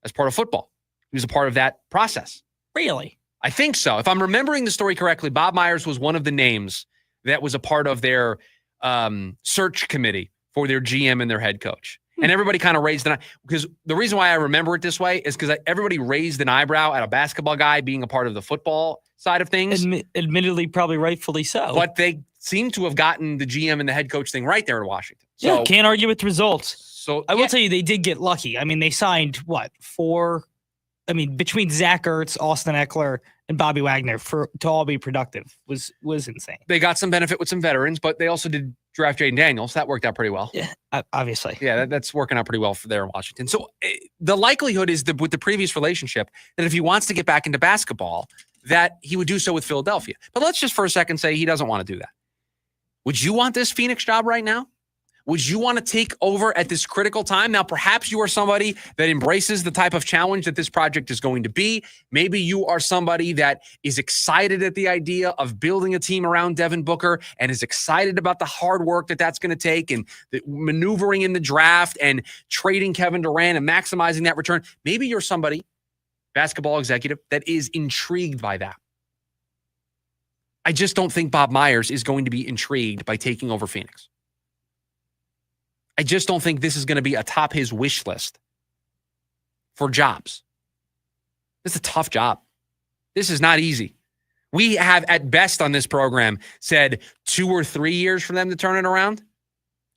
Speaker 8: as part of football. He was a part of that process.
Speaker 9: Really?
Speaker 8: I think so. If I'm remembering the story correctly, Bob Myers was one of the names that was a part of their search committee for their GM and their head coach. And everybody kind of raised an eye, because the reason why I remember it this way is because everybody raised an eyebrow at a basketball guy being a part of the football side of things.
Speaker 9: Admittedly, probably rightfully so.
Speaker 8: But they seem to have gotten the GM and the head coach thing right there in Washington. So,
Speaker 9: yeah, can't argue with the results.
Speaker 8: So
Speaker 9: I will tell you, they did get lucky. I mean, they signed between Zach Ertz, Austin Eckler, and Bobby Wagner to all be productive was insane.
Speaker 8: They got some benefit with some veterans, but they also did draft Jaden Daniels. That worked out pretty well.
Speaker 9: Yeah, obviously.
Speaker 8: Yeah, that's working out pretty well for there in Washington. So the likelihood is that with the previous relationship, that if he wants to get back into basketball, that he would do so with Philadelphia. But let's just for a second say he doesn't want to do that. Would you want this Phoenix job right now? Would you want to take over at this critical time? Now, perhaps you are somebody that embraces the type of challenge that this project is going to be. Maybe you are somebody that is excited at the idea of building a team around Devin Booker and is excited about the hard work that that's going to take and the maneuvering in the draft and trading Kevin Durant and maximizing that return. Maybe you're somebody, basketball executive, that is intrigued by that. I just don't think Bob Myers is going to be intrigued by taking over Phoenix. I just don't think this is going to be atop his wish list for jobs. It's a tough job. This is not easy. We have, at best on this program, said 2 or 3 years for them to turn it around.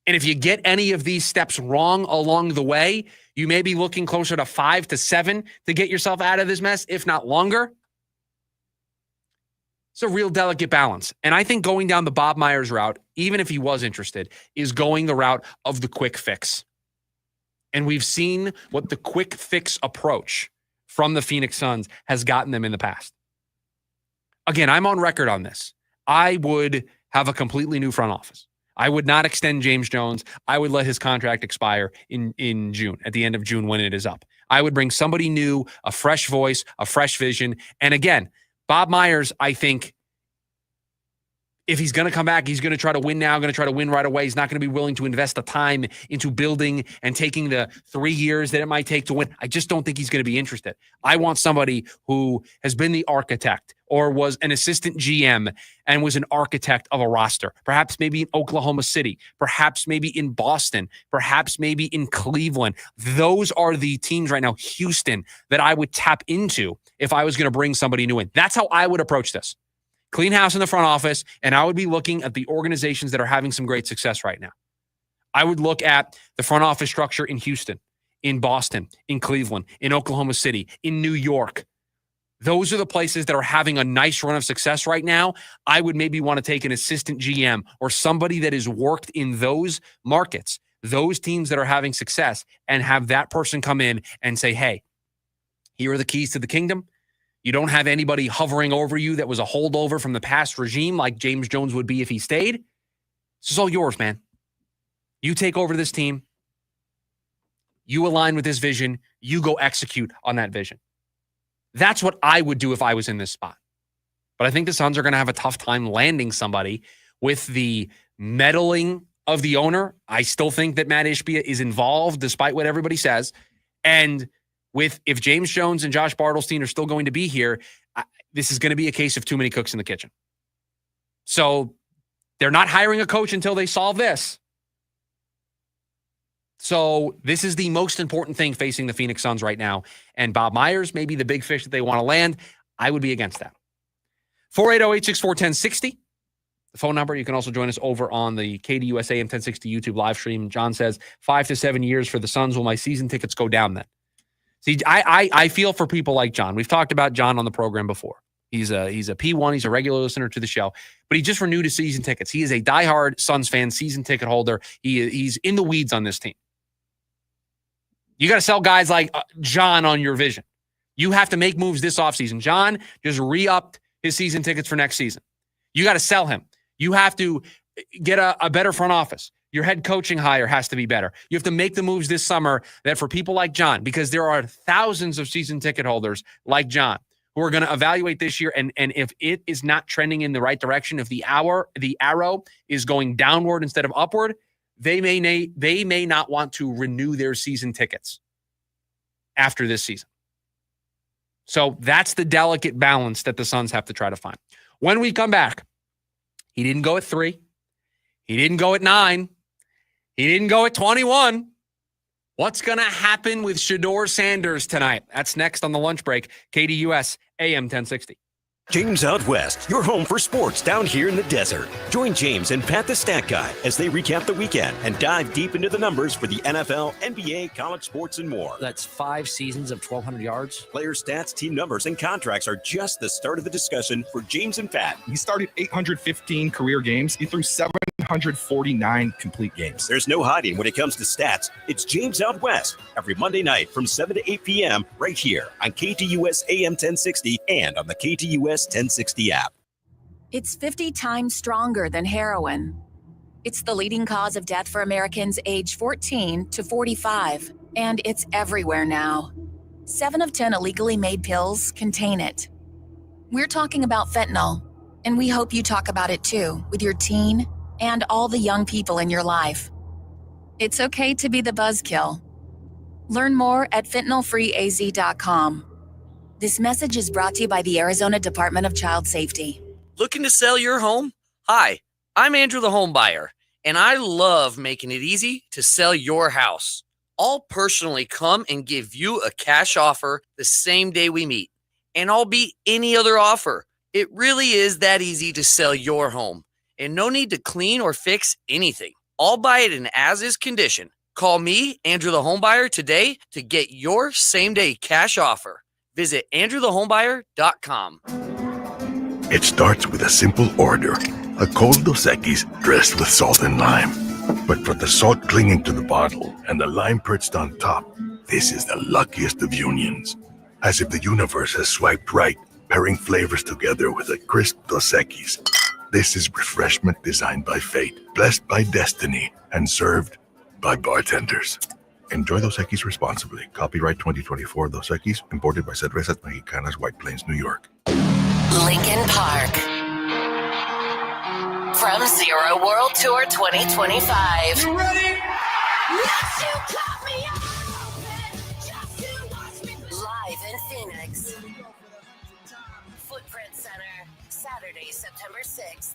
Speaker 8: And if you get any of these steps wrong along the way, you may be looking closer to 5 to 7 to get yourself out of this mess, if not longer. It's a real delicate balance. And I think going down the Bob Myers route, even if he was interested, is going the route of the quick fix. And we've seen what the quick fix approach from the Phoenix Suns has gotten them in the past. Again, I'm on record on this. I would have a completely new front office. I would not extend James Jones. I would let his contract expire in June, at the end of June when it is up. I would bring somebody new, a fresh voice, a fresh vision. And again, Bob Myers, I think, if he's going to come back, he's going to try to win now, going to try to win right away. He's not going to be willing to invest the time into building and taking the 3 years that it might take to win. I just don't think he's going to be interested. I want somebody who has been the architect or was an assistant GM and was an architect of a roster, perhaps maybe in Oklahoma City, perhaps maybe in Boston, perhaps maybe in Cleveland. Those are the teams right now, Houston, that I would tap into if I was going to bring somebody new in. That's how I would approach this. Clean house in the front office, and I would be looking at the organizations that are having some great success right now. I would look at the front office structure in Houston, in Boston, in Cleveland, in Oklahoma City, in New York. Those are the places that are having a nice run of success right now. I would maybe want to take an assistant GM or somebody that has worked in those markets, those teams that are having success, and have that person come in and say, hey, here are the keys to the kingdom. You don't have anybody hovering over you that was a holdover from the past regime like James Jones would be if he stayed. This is all yours, man. You take over this team. You align with this vision. You go execute on that vision. That's what I would do if I was in this spot. But I think the Suns are going to have a tough time landing somebody with the meddling of the owner. I still think that Matt Ishbia is involved despite what everybody says. And if James Jones and Josh Bartelstein are still going to be here, this is going to be a case of too many cooks in the kitchen. So they're not hiring a coach until they solve this. So this is the most important thing facing the Phoenix Suns right now. And Bob Myers may be the big fish that they want to land. I would be against that. 480-864-1060. The phone number. You can also join us over on the KDUS AM 1060 YouTube live stream. John says 5 to 7 years for the Suns. Will my season tickets go down then? See, I feel for people like John. We've talked about John on the program before. He's a P1. He's a regular listener to the show, but he just renewed his season tickets. He is a diehard Suns fan, season ticket holder. He's in the weeds on this team. You got to sell guys like John on your vision. You have to make moves this offseason. John just re-upped his season tickets for next season. You got to sell him. You have to get a better front office. Your head coaching hire has to be better. You have to make the moves this summer that for people like John, because there are thousands of season ticket holders like John who are going to evaluate this year. And if it is not trending in the right direction, if the arrow is going downward instead of upward, they may not want to renew their season tickets after this season. So that's the delicate balance that the Suns have to try to find. When we come back, he didn't go at 3. He didn't go at 9. He didn't go at 21. What's going to happen with Shedeur Sanders tonight? That's next on the lunch break. KDUS AM 1060.
Speaker 7: James Out West, your home for sports down here in the desert. Join James and Pat the Stat Guy as they recap the weekend and dive deep into the numbers for the NFL, NBA, college sports, and more.
Speaker 3: That's 5 seasons of 1,200 yards.
Speaker 7: Player stats, team numbers, and contracts are just the start of the discussion for James and Pat.
Speaker 4: He started 815 career games. He threw 749 complete games.
Speaker 7: There's no hiding when it comes to stats. It's James Out West every Monday night from 7 to 8 p.m. right here on KTUS AM 1060 and on the KTUS 1060 app.
Speaker 5: It's 50 times stronger than heroin. It's the leading cause of death for Americans age 14 to 45, and it's everywhere now. 7 of 10 illegally made pills contain it. We're talking about fentanyl, and we hope you talk about it too with your teen and all the young people in your life. It's okay to be the buzzkill. Learn more at fentanylfreeaz.com. This message is brought to you by the Arizona Department of Child Safety.
Speaker 6: Looking to sell your home? Hi, I'm Andrew the Home Buyer, and I love making it easy to sell your house. I'll personally come and give you a cash offer the same day we meet. and I'll beat any other offer. It really is that easy to sell your home, and no need to clean or fix anything. I'll buy it in as-is condition. Call me, Andrew the Homebuyer, today to get your same-day cash offer. Visit andrewthehomebuyer.com.
Speaker 10: It starts with a simple order, a cold Dos Equis dressed with salt and lime. But for the salt clinging to the bottle and the lime perched on top, this is the luckiest of unions. As if the universe has swiped right, pairing flavors together with a crisp Dos Equis. This is refreshment designed by fate, blessed by destiny, and served by bartenders. Enjoy Dos Equis responsibly. Copyright 2024 Dos Equis, imported by Cervezas Mexicanas, White Plains, New York.
Speaker 12: Lincoln Park. From Zero World Tour 2025.
Speaker 14: You ready?
Speaker 12: Live in Phoenix. Footprint Center, Saturday, September 6th,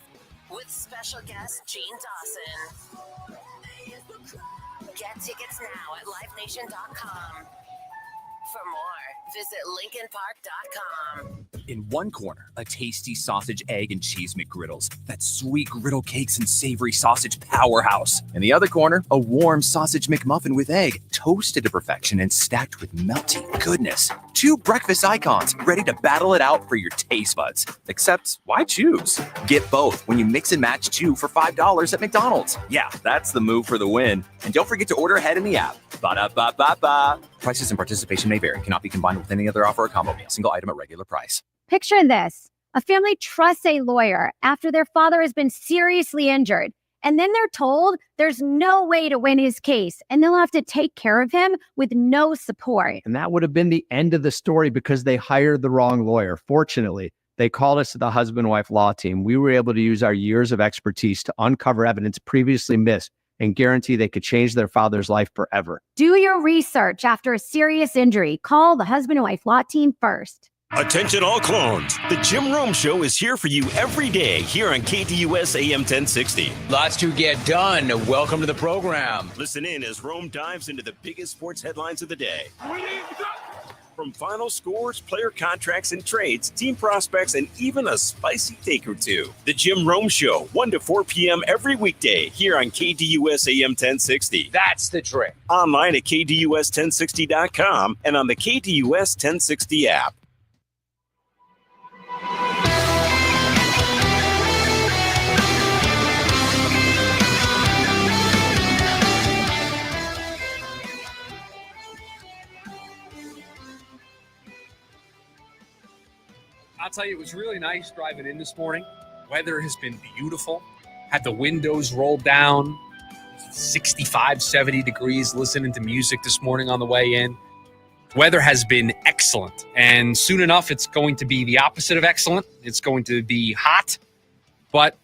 Speaker 12: with special guest Gene Dawson. Get tickets now at livenation.com. For more, visit lincolnpark.com.
Speaker 22: In one corner, a tasty sausage, egg, and cheese McGriddles. That sweet griddle cakes and savory sausage powerhouse. In the other corner, a warm sausage McMuffin with egg, toasted to perfection and stacked with melty goodness. Two breakfast icons, ready to battle it out for your taste buds. Except, why choose? Get both when you mix and match two for $5 at McDonald's. Yeah, that's the move for the win. And don't forget to order ahead in the app. Ba-da-ba-ba-ba. Prices and participation may vary. Cannot be combined with any other offer or combo meal. Single item at regular price.
Speaker 16: Picture this. A family trusts a lawyer after their father has been seriously injured. And then they're told there's no way to win his case and they'll have to take care of him with no support.
Speaker 19: And that would have been the end of the story because they hired the wrong lawyer. Fortunately, they called us to the husband-wife law team. We were able to use our years of expertise to uncover evidence previously missed and guarantee they could change their father's life forever.
Speaker 16: Do your research after a serious injury. Call the husband and wife law team first.
Speaker 7: Attention all clones. The Jim Rome Show is here for you every day here on KDUS AM 1060.
Speaker 24: Lots to get done. Welcome to the program.
Speaker 7: Listen in as Rome dives into the biggest sports headlines of the day. From final scores, player contracts and trades, team prospects, and even a spicy take or two. The Jim Rome Show, 1 to 4 p.m. every weekday here on KDUS AM 1060.
Speaker 24: That's the trick.
Speaker 7: Online at KDUS1060.com and on the KDUS 1060 app.
Speaker 8: I'll tell you, it was really nice driving in this morning. Weather has been beautiful. Had the windows rolled down, 65, 70 degrees, listening to music this morning on the way in. Weather has been excellent. And soon enough, it's going to be the opposite of excellent. It's going to be hot. But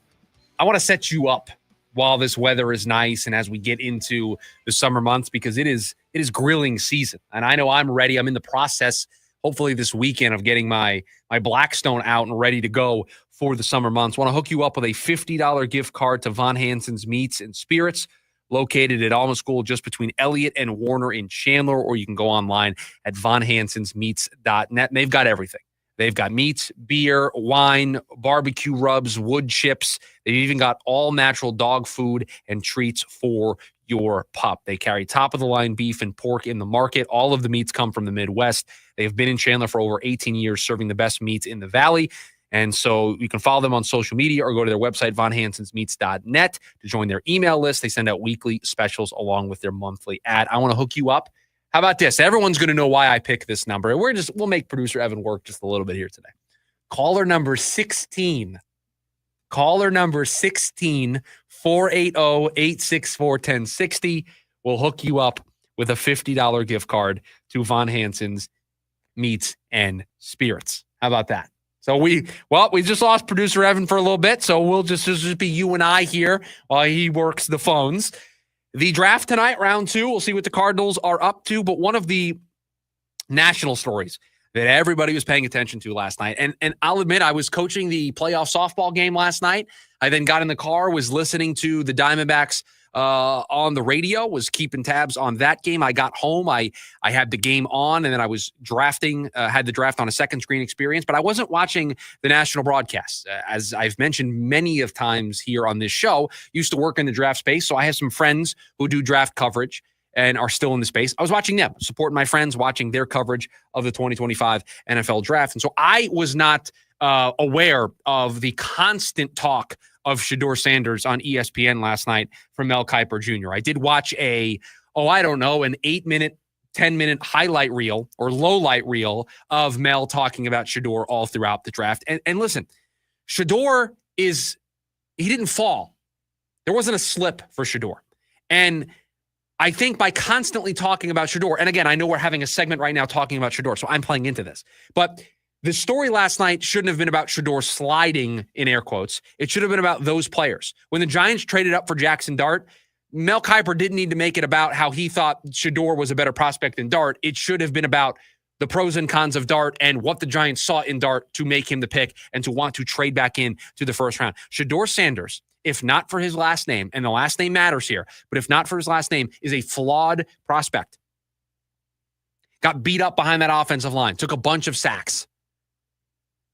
Speaker 8: I want to set you up while this weather is nice and as we get into the summer months, because it is grilling season. And I know I'm ready. I'm in the process, hopefully this weekend, of getting my Blackstone out and ready to go for the summer months. Want to hook you up with a $50 gift card to Von Hansen's Meats and Spirits, located at Alma School just between Elliott and Warner in Chandler, or you can go online at vonhansensmeats.net. And they've got everything. They've got meats, beer, wine, barbecue rubs, wood chips. They've even got all natural dog food and treats for your pup. They carry top-of-the-line beef and pork in the market. All of the meats come from the Midwest. They've been in Chandler for over 18 years, serving the best meats in the Valley. And so you can follow them on social media or go to their website, vonhansensmeats.net, to join their email list. They send out weekly specials along with their monthly ad. I want to hook you up. How about this? Everyone's going to know why I picked this number. We'll make producer Evan work just a little bit here today. Caller number 16. Caller number 16, 480-864-1060. We'll hook you up with a $50 gift card to Von Hansen's Meats and Spirits. How about that? So we just lost producer Evan for a little bit, so we'll just be you and I here while he works the phones. The draft tonight, round 2, we'll see what the Cardinals are up to, but one of the national stories that everybody was paying attention to last night, and I'll admit I was coaching the playoff softball game last night. I then got in the car, was listening to the Diamondbacks on the radio, was keeping tabs on that game. I got home. I had the game on, and then I was drafting, had the draft on a second screen experience, but I wasn't watching the national broadcasts. As I've mentioned many of times here on this show, used to work in the draft space, so I have some friends who do draft coverage and are still in the space. I was watching them, supporting my friends, watching their coverage of the 2025 NFL draft. And so I was not aware of the constant talk of Shedeur Sanders on ESPN last night from Mel Kiper Jr. I did watch an 8-minute, 10-minute highlight reel or low light reel of Mel talking about Shedeur all throughout the draft. And listen, Shedeur he didn't fall. There wasn't a slip for Shedeur. And I think by constantly talking about Shedeur, and again, I know we're having a segment right now talking about Shedeur, so I'm playing into this. But the story last night shouldn't have been about Shedeur sliding, in air quotes. It should have been about those players. When the Giants traded up for Jackson Dart, Mel Kiper didn't need to make it about how he thought Shedeur was a better prospect than Dart. It should have been about the pros and cons of Dart and what the Giants saw in Dart to make him the pick and to want to trade back in to the first round. Shedeur Sanders, if not for his last name, and the last name matters here, but if not for his last name, is a flawed prospect. Got beat up behind that offensive line, took a bunch of sacks,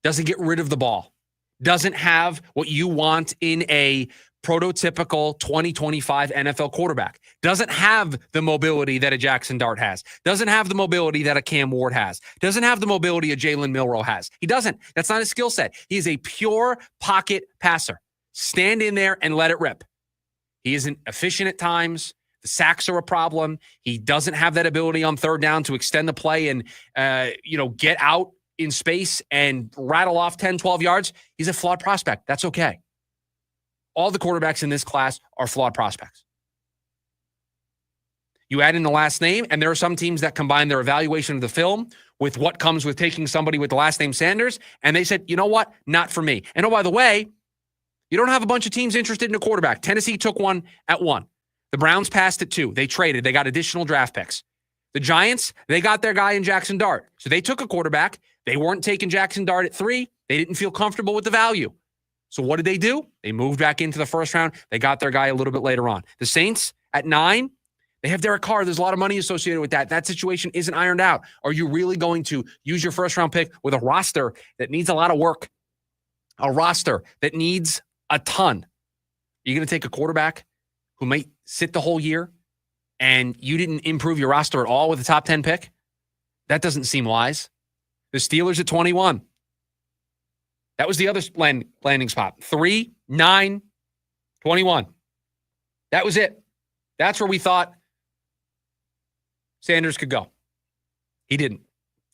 Speaker 8: doesn't get rid of the ball, doesn't have what you want in a prototypical 2025 NFL quarterback, doesn't have the mobility that a Jackson Dart has, doesn't have the mobility that a Cam Ward has, doesn't have the mobility a Jalen Milroe has. He doesn't. That's not his skill set. He is a pure pocket passer. Stand in there and let it rip. He isn't efficient at times. The sacks are a problem. He doesn't have that ability on third down to extend the play and, get out in space and rattle off 10, 12 yards. He's a flawed prospect. That's okay. All the quarterbacks in this class are flawed prospects. You add in the last name, and there are some teams that combine their evaluation of the film with what comes with taking somebody with the last name Sanders, and they said, you know what? Not for me. And oh, by the way, you don't have a bunch of teams interested in a quarterback. Tennessee took one at 1. The Browns passed at 2. They traded. They got additional draft picks. The Giants, they got their guy in Jackson Dart. So they took a quarterback. They weren't taking Jackson Dart at 3. They didn't feel comfortable with the value. So what did they do? They moved back into the first round. They got their guy a little bit later on. The Saints at 9, they have Derek Carr. There's a lot of money associated with that. That situation isn't ironed out. Are you really going to use your first round pick with a roster that needs a lot of work? A roster that needs a ton. You're going to take a quarterback who might sit the whole year and you didn't improve your roster at all with a top 10 pick? That doesn't seem wise. The Steelers at 21. That was the other landing spot. 3, 9, 21. That was it. That's where we thought Sanders could go. He didn't.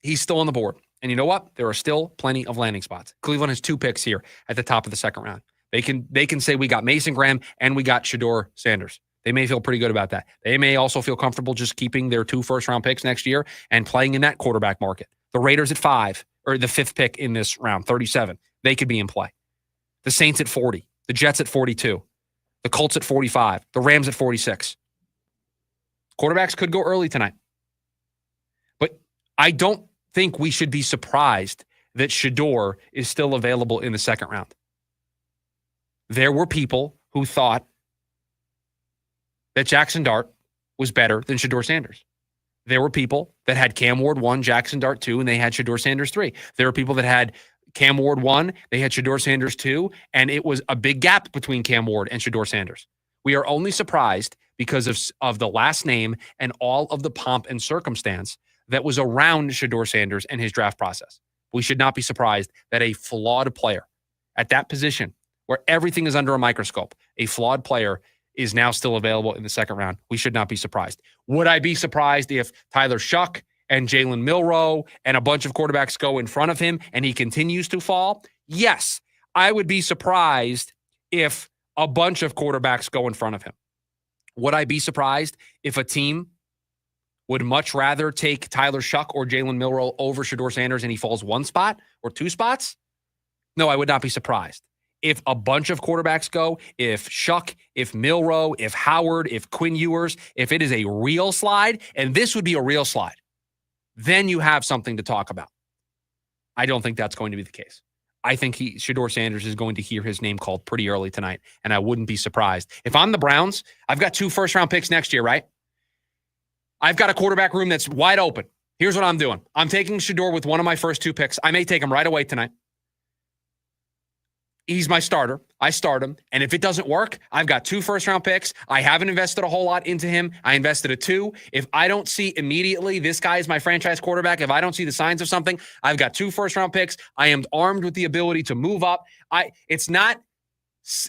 Speaker 8: He's still on the board. And you know what? There are still plenty of landing spots. Cleveland has 2 picks here at the top of the second round. They can say we got Mason Graham and we got Shedeur Sanders. They may feel pretty good about that. They may also feel comfortable just keeping their 2 first-round picks next year and playing in that quarterback market. The Raiders at 5, or the 5th pick in this round, 37. They could be in play. The Saints at 40. The Jets at 42. The Colts at 45. The Rams at 46. Quarterbacks could go early tonight. But I don't think we should be surprised that Shedeur is still available in the second round. There were people who thought that Jackson Dart was better than Shedeur Sanders. There were people that had Cam Ward 1, Jackson Dart 2, and they had Shedeur Sanders 3. There were people that had Cam Ward 1, they had Shedeur Sanders 2, and it was a big gap between Cam Ward and Shedeur Sanders. We are only surprised because of the last name and all of the pomp and circumstance that was around Shedeur Sanders and his draft process. We should not be surprised that a flawed player at that position, where everything is under a microscope, a flawed player is now still available in the second round. We should not be surprised. Would I be surprised if Tyler Shuck and Jalen Milroe and a bunch of quarterbacks go in front of him and he continues to fall? Yes, I would be surprised if a bunch of quarterbacks go in front of him. Would I be surprised if a team would much rather take Tyler Shuck or Jalen Milroe over Shedeur Sanders and he falls 1 spot or 2 spots? No, I would not be surprised. If a bunch of quarterbacks go, if Shuck, if Milroe, if Howard, if Quinn Ewers, if it is a real slide, and this would be a real slide, then you have something to talk about. I don't think that's going to be the case. I think Shedeur Sanders is going to hear his name called pretty early tonight, and I wouldn't be surprised. If I'm the Browns, I've got 2 first-round picks next year, right? I've got a quarterback room that's wide open. Here's what I'm doing. I'm taking Shedeur with one of my first 2 picks. I may take him right away tonight. He's my starter. I start him. And if it doesn't work, I've got 2 first-round picks. I haven't invested a whole lot into him. I invested a 2. If I don't see immediately this guy is my franchise quarterback, if I don't see the signs of something, I've got 2 first-round picks. I am armed with the ability to move up. It's not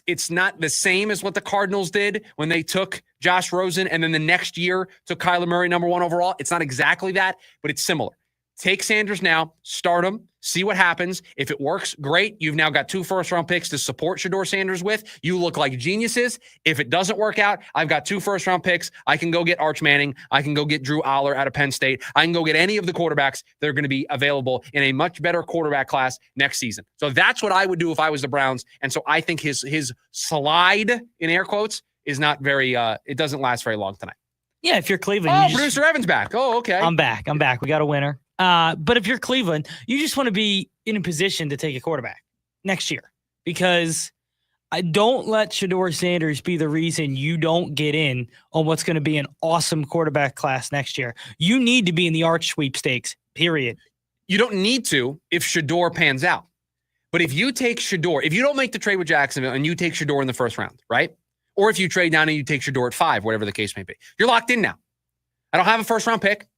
Speaker 8: the same as what the Cardinals did when they took Josh Rosen and then the next year took Kyler Murray number 1 overall. It's not exactly that, but it's similar. Take Sanders now, start him, see what happens. If it works, great. You've now got 2 first-round picks to support Shedeur Sanders with. You look like geniuses. If it doesn't work out, I've got 2 first-round picks. I can go get Arch Manning. I can go get Drew Aller out of Penn State. I can go get any of the quarterbacks that are going to be available in a much better quarterback class next season. So that's what I would do if I was the Browns. And so I think his slide, in air quotes, is not very it doesn't last very long tonight.
Speaker 9: Yeah, if you're Cleveland.
Speaker 8: Producer Evan's back. Oh, okay.
Speaker 9: I'm back. We got a winner. But if you're Cleveland, you just want to be in a position to take a quarterback next year, because I don't let Shedeur Sanders be the reason you don't get in on what's going to be an awesome quarterback class next year. You need to be in the Arch sweepstakes, period.
Speaker 8: You don't need to if Shedeur pans out. But if you take Shedeur, if you don't make the trade with Jacksonville and you take Shedeur in the first round, right? Or if you trade down and you take Shedeur at 5, whatever the case may be, you're locked in now. I don't have a first round pick.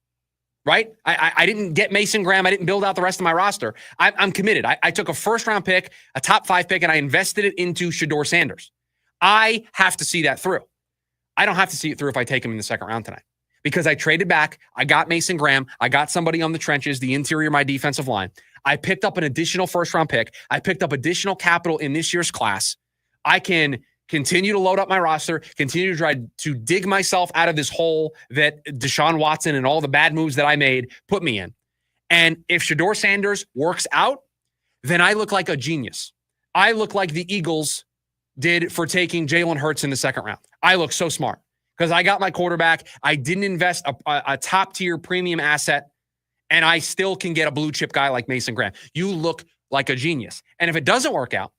Speaker 8: Right? I didn't get Mason Graham. I didn't build out the rest of my roster. I'm committed. I took a first-round pick, a top 5 pick, and I invested it into Shedeur Sanders. I have to see that through. I don't have to see it through if I take him in the second round tonight, because I traded back. I got Mason Graham. I got somebody on the trenches, the interior of my defensive line. I picked up an additional first-round pick. I picked up additional capital in this year's class. I can continue to load up my roster, continue to try to dig myself out of this hole that Deshaun Watson and all the bad moves that I made put me in. And if Shedeur Sanders works out, then I look like a genius. I look like the Eagles did for taking Jalen Hurts in the second round. I look so smart because I got my quarterback. I didn't invest a top-tier premium asset, and I still can get a blue-chip guy like Mason Graham. You look like a genius. And if it doesn't work out,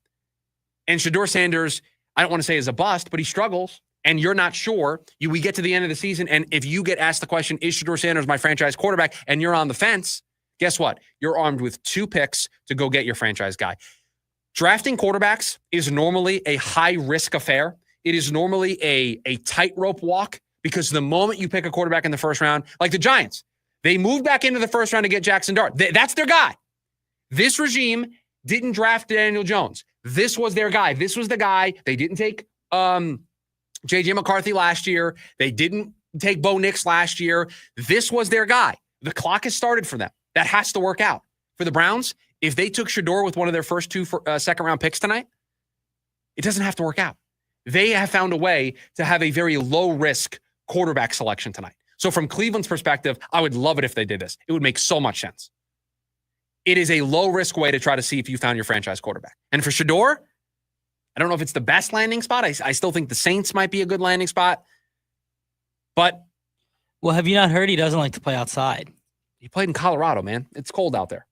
Speaker 8: and Shedeur Sanders, I don't want to say is a bust, but he struggles, and you're not sure, we get to the end of the season, and if you get asked the question, is Shedeur Sanders my franchise quarterback, and you're on the fence, guess what? You're armed with 2 picks to go get your franchise guy. Drafting quarterbacks is normally a high-risk affair. It is normally a tightrope walk, because the moment you pick a quarterback in the first round, like the Giants, they moved back into the first round to get Jackson Dart. That's their guy. This regime didn't draft Daniel Jones. This was their guy. This was the guy. They didn't take J.J. McCarthy last year. They didn't take Bo Nix last year. This was their guy. The clock has started for them. That has to work out. For the Browns, if they took Shedeur with one of their first 2 second-round picks tonight, it doesn't have to work out. They have found a way to have a very low-risk quarterback selection tonight. So from Cleveland's perspective, I would love it if they did this. It would make so much sense. It is a low-risk way to try to see if you found your franchise quarterback. And for Shedeur, I don't know if it's the best landing spot. I still think the Saints might be a good landing spot. But,
Speaker 9: well, have you not heard he doesn't like to play outside?
Speaker 8: He played in Colorado, man. It's cold out there.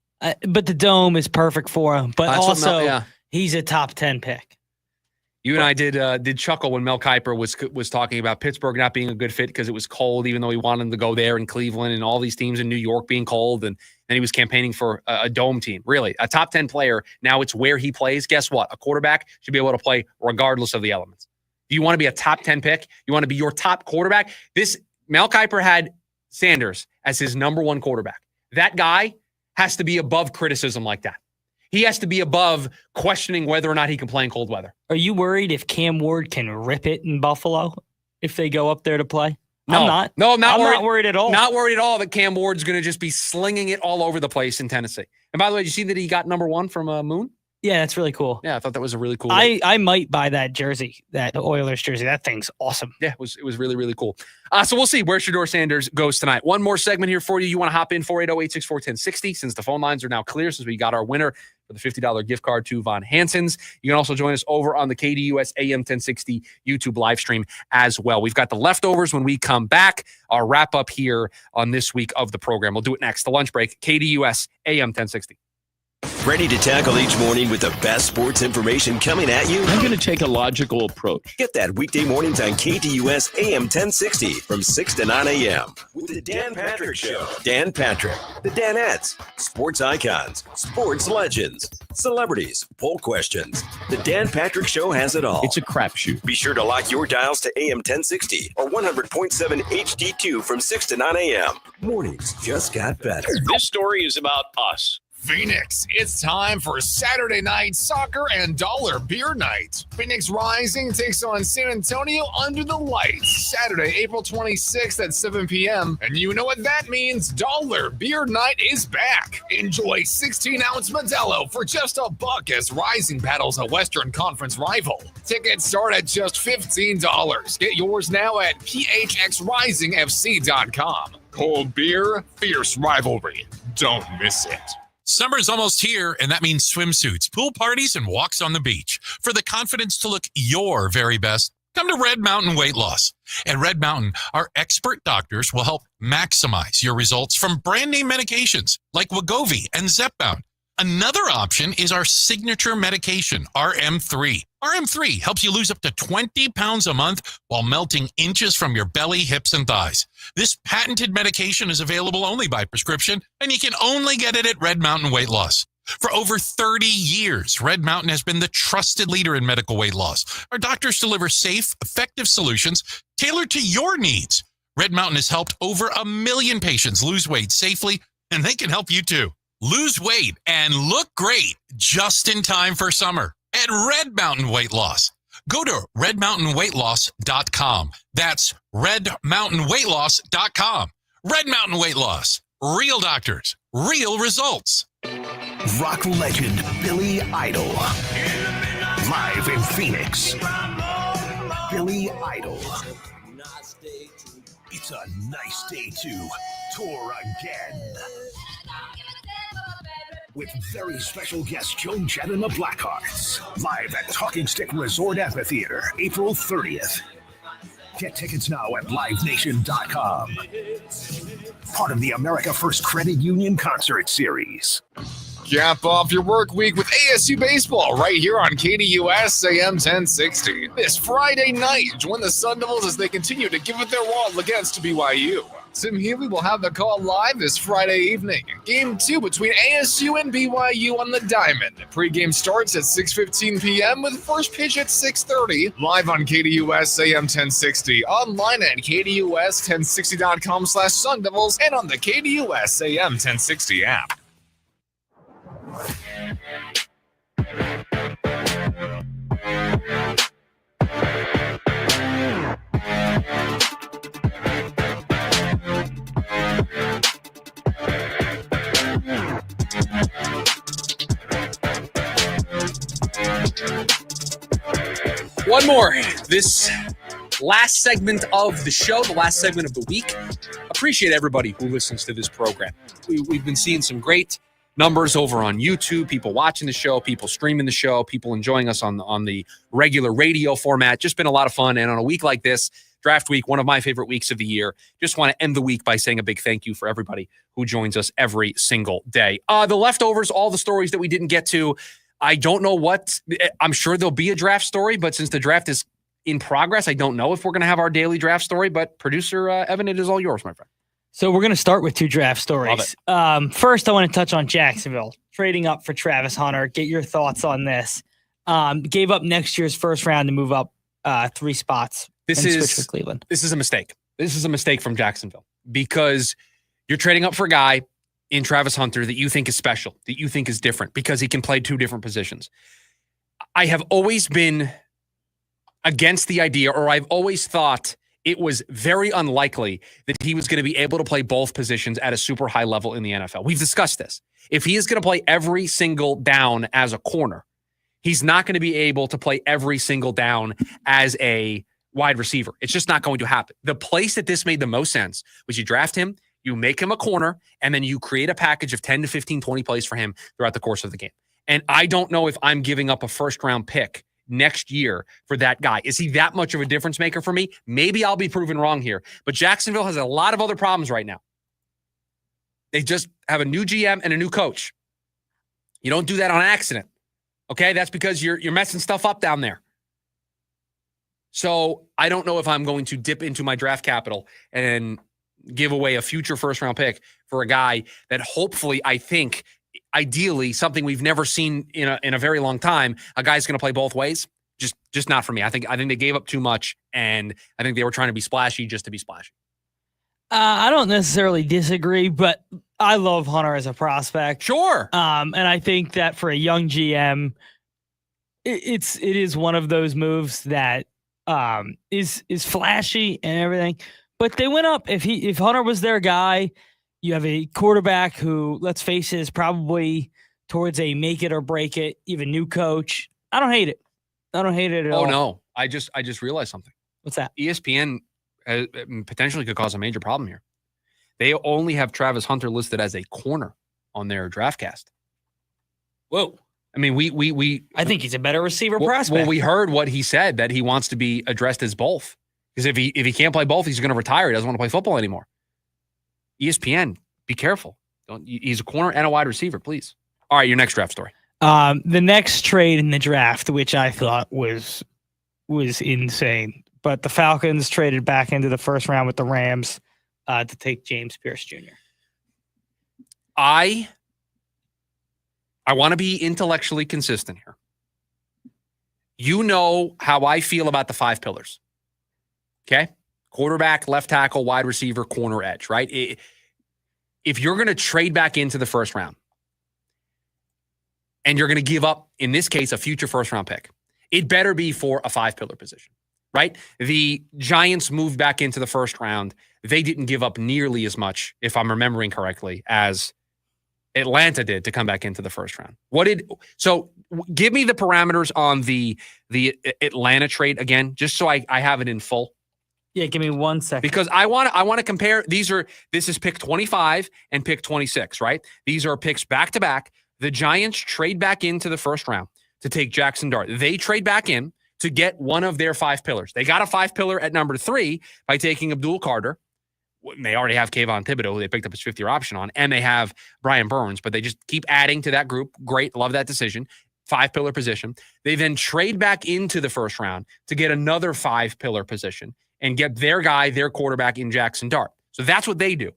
Speaker 9: But the dome is perfect for him. But also, he's a top 10 pick.
Speaker 8: You and I did chuckle when Mel Kiper was talking about Pittsburgh not being a good fit because it was cold, even though he wanted to go there, in Cleveland and all these teams in New York being cold, and he was campaigning for a dome team. Really, a top 10 player. Now it's where he plays. Guess what? A quarterback should be able to play regardless of the elements. Do you want to be a top 10 pick? You want to be your top quarterback? Mel Kiper had Sanders as his number 1 quarterback. That guy has to be above criticism like that. He has to be above questioning whether or not he can play in cold weather.
Speaker 9: Are you worried if Cam Ward can rip it in Buffalo if they go up there to play?
Speaker 8: No,
Speaker 9: I'm not.
Speaker 8: No, I'm not worried.
Speaker 9: Not worried at all.
Speaker 8: Not worried at all that Cam Ward's going to just be slinging it all over the place in Tennessee. And by the way, did you see that he got number 1 from Moon?
Speaker 9: Yeah, that's really cool.
Speaker 8: Yeah, I thought that was a really cool.
Speaker 9: I might buy that jersey, that Oilers jersey. That thing's awesome.
Speaker 8: Yeah, it was really, really cool. So we'll see where Shedeur Sanders goes tonight. One more segment here for you. You want to hop in 480-864-1060 since the phone lines are now clear, since we got our winner for the $50 gift card to Von Hansen's. You can also join us over on the KDUS AM 1060 YouTube live stream as well. We've got the leftovers when we come back. Our wrap up here on this week of the program. We'll do it next. The lunch break, KDUS AM 1060.
Speaker 7: Ready to tackle each morning with the best sports information coming at you?
Speaker 2: I'm going to take a logical approach.
Speaker 7: Get that weekday mornings on KDUS AM 1060 from 6 to 9 a.m. with the Dan Patrick Show. Dan Patrick, the Danettes, sports icons, sports legends, celebrities, poll questions. The Dan Patrick Show has it all.
Speaker 2: It's a crapshoot.
Speaker 7: Be sure to lock your dials to AM 1060 or 100.7 HD2 from 6 to 9 a.m. Mornings just got better.
Speaker 2: This story is about us.
Speaker 13: Phoenix, it's time for Saturday night soccer and dollar beer night. Phoenix Rising takes on San Antonio under the lights Saturday, April 26th at 7 p.m. And you know what that means. Dollar beer night is back. Enjoy 16-ounce Modelo for just $1 as Rising battles a Western Conference rival. Tickets start at just $15. Get yours now at phxrisingfc.com. Cold beer, fierce rivalry. Don't miss it.
Speaker 14: Summer's almost here, and that means swimsuits, pool parties, and walks on the beach. For the confidence to look your very best, come to Red Mountain Weight Loss. At Red Mountain, our expert doctors will help maximize your results from brand name medications like Wegovy and Zepbound. Another option is our signature medication, RM3. RM3 helps you lose up to 20 pounds a month while melting inches from your belly, hips, and thighs. This patented medication is available only by prescription, and you can only get it at Red Mountain Weight Loss. For over 30 years, Red Mountain has been the trusted leader in medical weight loss. Our doctors deliver safe, effective solutions tailored to your needs. Red Mountain has helped over 1 million patients lose weight safely, and they can help you too. Lose weight and look great just in time for summer at Red Mountain Weight Loss. Go to redmountainweightloss.com. That's redmountainweightloss.com. Red Mountain Weight Loss. Real doctors, real results.
Speaker 15: Rock legend Billy Idol. Live in Phoenix. Billy Idol. It's a nice day to tour again. With very special guest Joan Jett and the Blackhearts. Live at Talking Stick Resort Amphitheater, April 30th. Get tickets now at livenation.com. Part of the America First Credit Union Concert Series.
Speaker 13: Cap off your work week with ASU baseball right here on KDUS AM 1060. This Friday night, join the Sun Devils as they continue to give it their all against BYU. Tim Healy will have the call live this Friday evening. Game 2 between ASU and BYU on the Diamond. Pre-game starts at 6:15 p.m. with first pitch at 6:30. Live on KDUS AM 1060. Online at KDUS1060.com/Sun Devils and on the KDUS AM 1060 app.
Speaker 8: One more. This last segment of the show, the last segment of the week. Appreciate everybody who listens to this program. We've been seeing some great numbers over on YouTube, people watching the show, people streaming the show, people enjoying us on the regular radio format. Just been a lot of fun. And on a week like this, draft week, one of my favorite weeks of the year, just want to end the week by saying a big thank you for everybody who joins us every single day. The leftovers, all the stories that we didn't get to, I don't know what, I'm sure there'll be a draft story, but since the draft is in progress, I don't know if we're going to have our daily draft story, but producer Evan, it is all yours, my friend.
Speaker 9: So we're going to start with 2 draft stories. First, I want to touch on Jacksonville, trading up for Travis Hunter. Get your thoughts on this. Gave up next year's first round to move up 3 spots. Switch with Cleveland.
Speaker 8: This is a mistake. This is a mistake from Jacksonville because you're trading up for a guy in Travis Hunter that you think is special, that you think is different because he can play 2 different positions. I have always been against the idea, or I've always thought it was very unlikely that he was going to be able to play both positions at a super high level in the NFL. We've discussed this. If he is going to play every single down as a corner, he's not going to be able to play every single down as a wide receiver. It's just not going to happen. The place that this made the most sense was you draft him, you make him a corner, and then you create a package of 10 to 15, 20 plays for him throughout the course of the game. And I don't know if I'm giving up a first-round pick next year for that guy. Is he that much of a difference maker for me? Maybe I'll be proven wrong here. But Jacksonville has a lot of other problems right now. They just have a new GM and a new coach. You don't do that on accident. Okay? That's because you're messing stuff up down there. So I don't know if I'm going to dip into my draft capital and give away a future first-round pick for a guy that hopefully, I think, ideally, something we've never seen in a very long time, a guy's going to play both ways. Just not for me. I think they gave up too much, and I think they were trying to be splashy just to be splashy.
Speaker 9: I don't necessarily disagree, but I love Hunter as a prospect.
Speaker 8: Sure.
Speaker 9: And I think that for a young GM, it is one of those moves that is flashy and everything. But they went up. If Hunter was their guy, you have a quarterback who, let's face it, is probably towards a make it or break it. You have a new coach. I don't hate it. I don't hate it at all.
Speaker 8: Oh no! I just realized something.
Speaker 9: What's that?
Speaker 8: ESPN potentially could cause a major problem here. They only have Travis Hunter listed as a corner on their draft cast.
Speaker 9: Whoa!
Speaker 8: I mean, we
Speaker 9: I think he's a better receiver prospect.
Speaker 8: Well, we heard what he said, that he wants to be addressed as both. Because if he can't play both, he's going to retire. He doesn't want to play football anymore. ESPN, be careful. He's a corner and a wide receiver, please. All right, your next draft story.
Speaker 9: The next trade in the draft, which I thought was insane, but the Falcons traded back into the first round with the Rams to take James Pierce Jr.
Speaker 8: I want to be intellectually consistent here. You know how I feel about the 5 pillars. Okay? Quarterback, left tackle, wide receiver, corner, edge, right? If you're going to trade back into the first round and you're going to give up, in this case, a future first-round pick, it better be for a 5-pillar position, right? The Giants moved back into the first round. They didn't give up nearly as much, if I'm remembering correctly, as Atlanta did to come back into the first round. So give me the parameters on the Atlanta trade again, just so I have it in full.
Speaker 9: Yeah, give me 1 second.
Speaker 8: Because I want to compare. This is pick 25 and pick 26, right? These are picks back to back. The Giants trade back into the first round to take Jackson Dart. They trade back in to get one of their 5 pillars. They got a 5 pillar at number 3 by taking Abdul Carter. They already have Kayvon Thibodeau, who they picked up his 5th-year option on, and they have Brian Burns, but they just keep adding to that group. Great. Love that decision. 5-pillar position. They then trade back into the first round to get another 5-pillar position and get their guy, their quarterback in Jackson Dart. So that's what they do.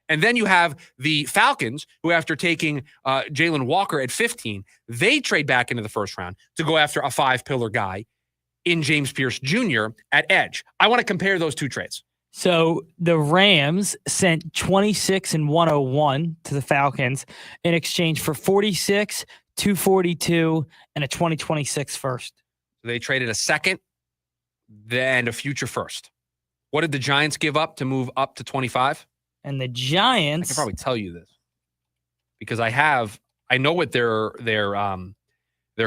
Speaker 8: And then you have the Falcons, who after taking Jalen Walker at 15, they trade back into the first round to go after a 5-pillar guy in James Pierce Jr. at edge. I want to compare those 2 trades.
Speaker 9: So the Rams sent 26 and 101 to the Falcons in exchange for 46, 242, and a 2026 first.
Speaker 8: They traded a second and a future first. What did the Giants give up to move up to 25?
Speaker 9: And the Giants,
Speaker 8: I can probably tell you this because I know what their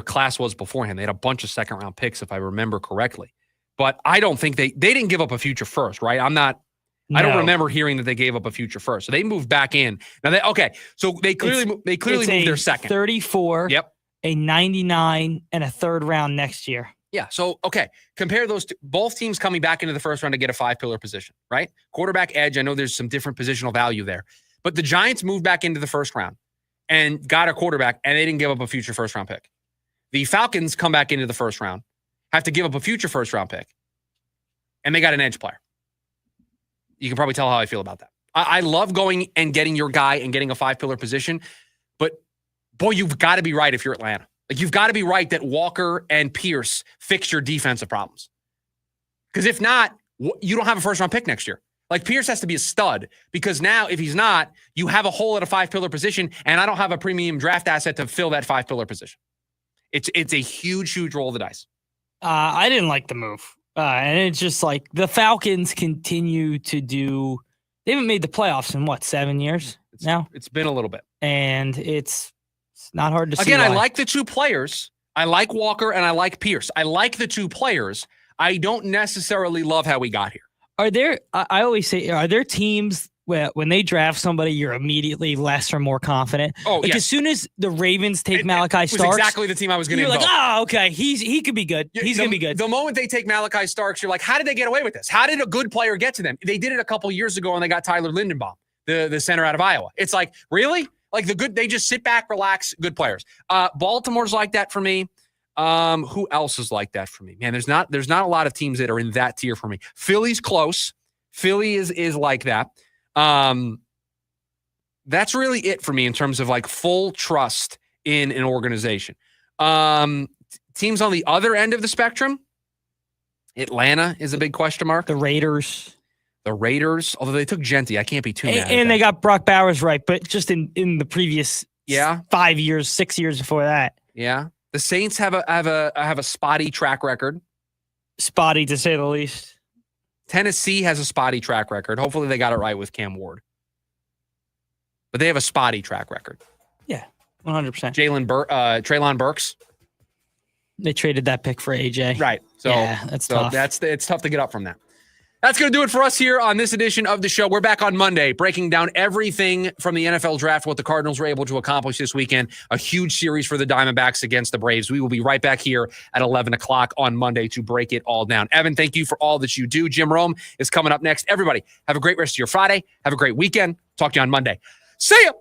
Speaker 8: class was beforehand. They had a bunch of second-round picks, if I remember correctly. But I don't think they didn't give up a future first, right? I don't remember hearing that they gave up a future first. So they moved back in. Now so they clearly moved their second.
Speaker 9: 34,
Speaker 8: yep,
Speaker 9: a 99, and a 3rd round next year.
Speaker 8: Yeah. So, okay. Compare those two. Both teams coming back into the first round to get a 5-pillar position, right? Quarterback, edge. I know there's some different positional value there. But the Giants moved back into the first round and got a quarterback, and they didn't give up a future first-round pick. The Falcons come back into the first round, have to give up a future first-round pick, and they got an edge player. You can probably tell how I feel about that. I love going and getting your guy and getting a 5-pillar position, but, boy, you've got to be right if you're Atlanta. Like, you've got to be right that Walker and Pierce fix your defensive problems. Because if not, you don't have a first-round pick next year. Like, Pierce has to be a stud because now, if he's not, you have a hole at a 5-pillar position, and I don't have a premium draft asset to fill that 5-pillar position. It's a huge, huge roll of the dice.
Speaker 9: I didn't like the move. And it's just like the Falcons continue to do – they haven't made the playoffs in, 7 years now?
Speaker 8: It's been a little bit.
Speaker 9: And it's not hard to see.
Speaker 8: Again, I like the 2 players. I like Walker and I like Pierce. I like the 2 players. I don't necessarily love how we got here.
Speaker 9: Are there – I always say, are there teams where when they draft somebody, you're immediately less or more confident?
Speaker 8: Oh,
Speaker 9: like,
Speaker 8: yes.
Speaker 9: As soon as the Ravens take Malachi Starks –
Speaker 8: was exactly the team I was going to
Speaker 9: invoke.
Speaker 8: You're
Speaker 9: like, okay, he could be good. He's going to be good.
Speaker 8: The moment they take Malachi Starks, you're like, how did they get away with this? How did a good player get to them? They did it a couple years ago when they got Tyler Lindenbaum, the center out of Iowa. It's like, really? Like they just sit back, relax, good players. Baltimore's like that for me. Who else is like that for me? Man, there's not a lot of teams that are in that tier for me. Philly's close. Philly is like that. That's really it for me in terms of like full trust in an organization. Teams on the other end of the spectrum, Atlanta is a big question mark.
Speaker 9: The Raiders,
Speaker 8: although they took Genti, I can't be too mad.
Speaker 9: And they got Brock Bowers right, but just in the previous 5 years, 6 years before that.
Speaker 8: Yeah. The Saints have a spotty track record.
Speaker 9: Spotty to say the least.
Speaker 8: Tennessee has a spotty track record. Hopefully they got it right with Cam Ward. But they have a spotty track record.
Speaker 9: Yeah, 100%.
Speaker 8: Treylon Burks.
Speaker 9: They traded that pick for AJ.
Speaker 8: Right. So
Speaker 9: yeah, that's tough.
Speaker 8: It's tough to get up from that. That's going to do it for us here on this edition of the show. We're back on Monday, breaking down everything from the NFL draft, what the Cardinals were able to accomplish this weekend. A huge series for the Diamondbacks against the Braves. We will be right back here at 11 o'clock on Monday to break it all down. Evan, thank you for all that you do. Jim Rome is coming up next. Everybody, have a great rest of your Friday. Have a great weekend. Talk to you on Monday. See ya!